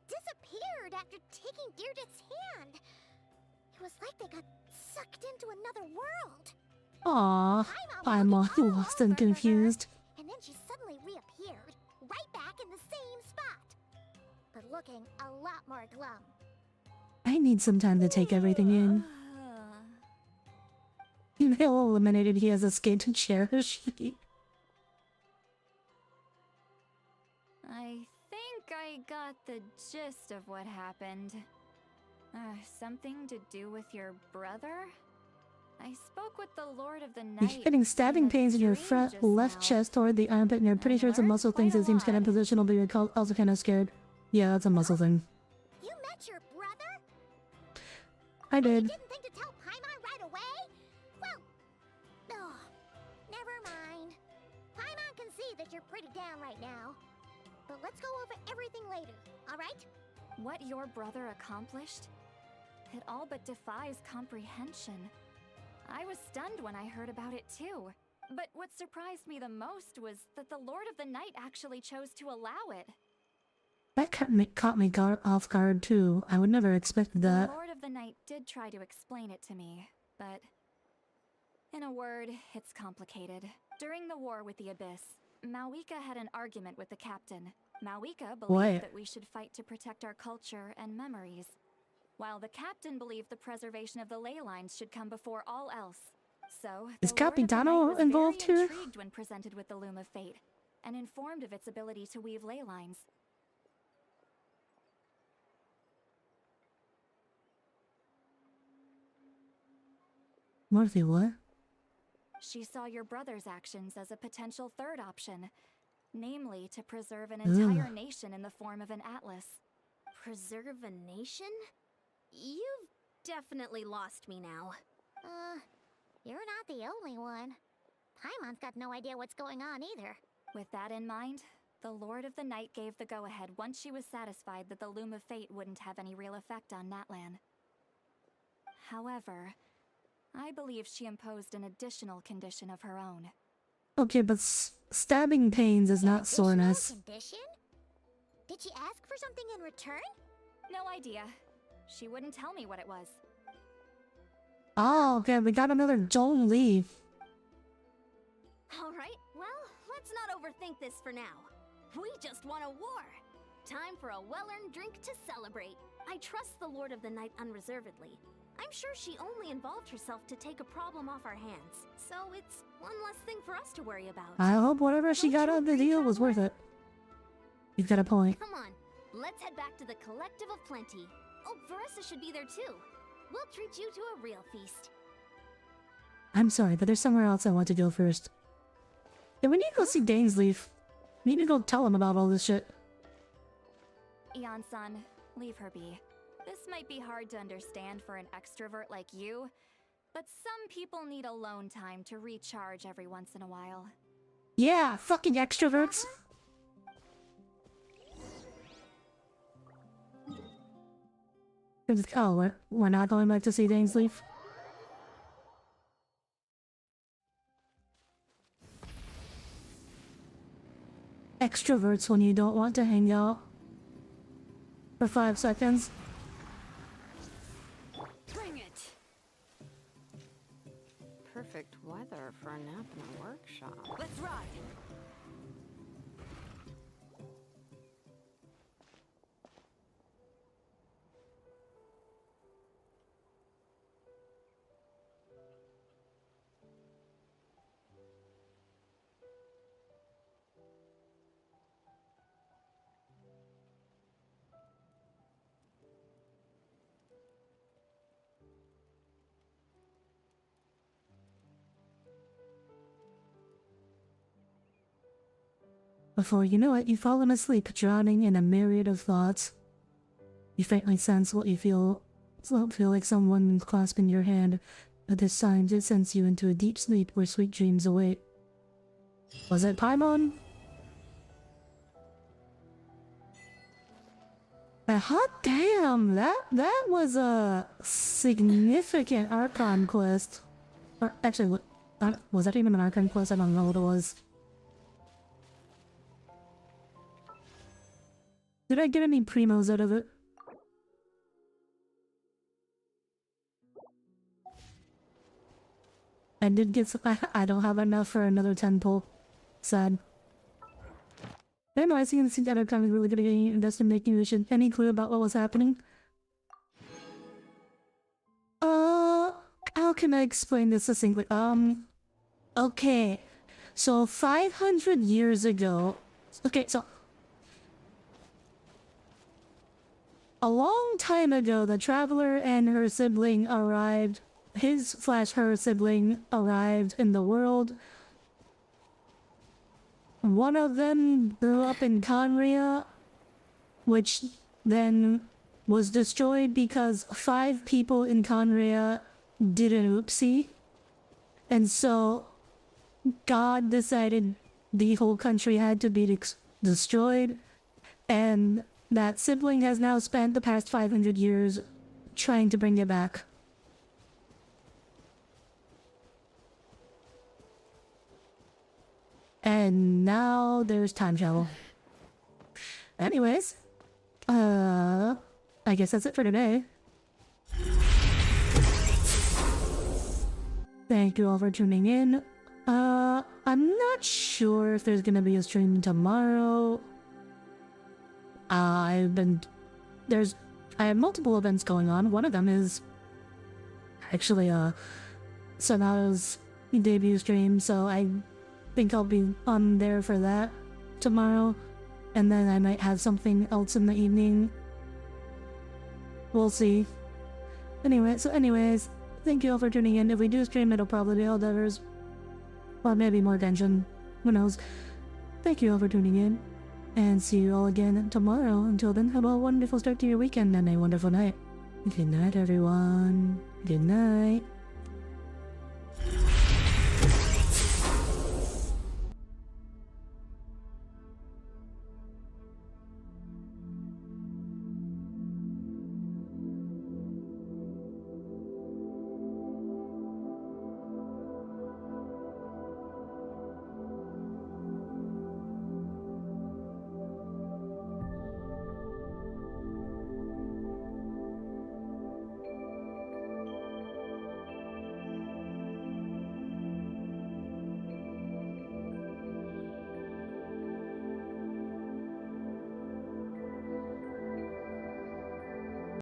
disappeared after taking Deirdre's hand. It was like they got sucked into another world. Aww, I'm all lost and confused. And then she suddenly reappeared, right back in the same spot. But looking a lot more glum. I need some time to take everything in. Male eliminated, he has escaped to cherish. I think I got the gist of what happened. Something to do with your brother? I spoke with the Lord of the Night. You're getting stabbing pains in your front left chest toward the armpit, and you're pretty sure it's a muscle thing, so it seems kind of positional, but you're also kind of scared. Yeah, that's a muscle thing. You met your brother? I did. You didn't think to tell Paimon right away? Well, never mind. Paimon can see that you're pretty down right now. But let's go over everything later, alright? What your brother accomplished? It all but defies comprehension. I was stunned when I heard about it too. But what surprised me the most was that the Lord of the Night actually chose to allow it. That caught me off guard too. I would never expect that. The Lord of the Night did try to explain it to me, but in a word, it's complicated. During the war with the Abyss, Mawika had an argument with the captain. Mawika believed that we should fight to protect our culture and memories, while the captain believed the preservation of the ley lines should come before all else. So, is the Lord of the Night Capitano was involved very here? intrigued when presented with the Loom of Fate, and informed of its ability to weave ley lines. Marthy, what? She saw your brother's actions as a potential third option, namely to preserve an Ugh. entire nation in the form of an atlas. Preserve a nation? You've definitely lost me now. You're not the only one. Paimon's got no idea what's going on either. With that in mind, the Lord of the Night gave the go-ahead once she was satisfied that the Loom of Fate wouldn't have any real effect on Natlan. However, I believe she imposed an additional condition of her own. Okay, but stabbing pains is not soreness. Condition? Did she ask for something in return? No idea. She wouldn't tell me what it was. Oh, okay, we got another Joel leave. Alright, well, let's not overthink this for now. We just won a war! Time for a well-earned drink to celebrate. I trust the Lord of the Night unreservedly. I'm sure she only involved herself to take a problem off our hands, so it's one less thing for us to worry about. I hope whatever she got out of the deal was worth it. You've got a point. Come on, let's head back to the Collective of Plenty. Oh, Veressa should be there too. We'll treat you to a real feast. I'm sorry, but there's somewhere else I want to go first. Yeah, we need to go see Dainsleif. We need to go tell him about all this shit. Eon-san, leave her be. This might be hard to understand for an extrovert like you, but some people need alone time to recharge every once in a while. Yeah, fucking extroverts. Oh, we're not going back to see Dainsleif? Extroverts when you don't want to hang out for 5 seconds. Bring it! Perfect weather for a nap in a workshop. Let's ride! Before you know it, you've fallen asleep, drowning in a myriad of thoughts. You faintly sense what you feel like someone clasping your hand. At this time, it sends you into a deep sleep where sweet dreams await. Was it Paimon? Hot damn, that was a significant Archon quest. Or actually, was that even an Archon quest? I don't know what it was. Did I get any primos out of it? I did get some. I don't have enough for another 10 pull. Sad. I don't know, I see the other time is really good at getting invested in making mission. Any clue about what was happening? How can I explain this succinctly? Okay. So 500 years ago. Okay, so a long time ago, the traveler and her sibling arrived. Her sibling arrived in the world. One of them grew up in Conria, which then was destroyed because 5 people in Conria did an oopsie. And so God decided the whole country had to be destroyed. And that sibling has now spent the past 500 years trying to bring it back. And now there's time travel. Anyways, I guess that's it for today. Thank you all for tuning in. I'm not sure if there's gonna be a stream tomorrow. I have multiple events going on. One of them is actually Sonata's debut stream, so I think I'll be on there for that tomorrow, and then I might have something else in the evening. We'll see. Anyways, thank you all for tuning in. If we do stream, it'll probably be Audires, or maybe more Genshin. Who knows? Thank you all for tuning in, and see you all again tomorrow. Until then, have a wonderful start to your weekend and a wonderful night. Good night, everyone. Good night.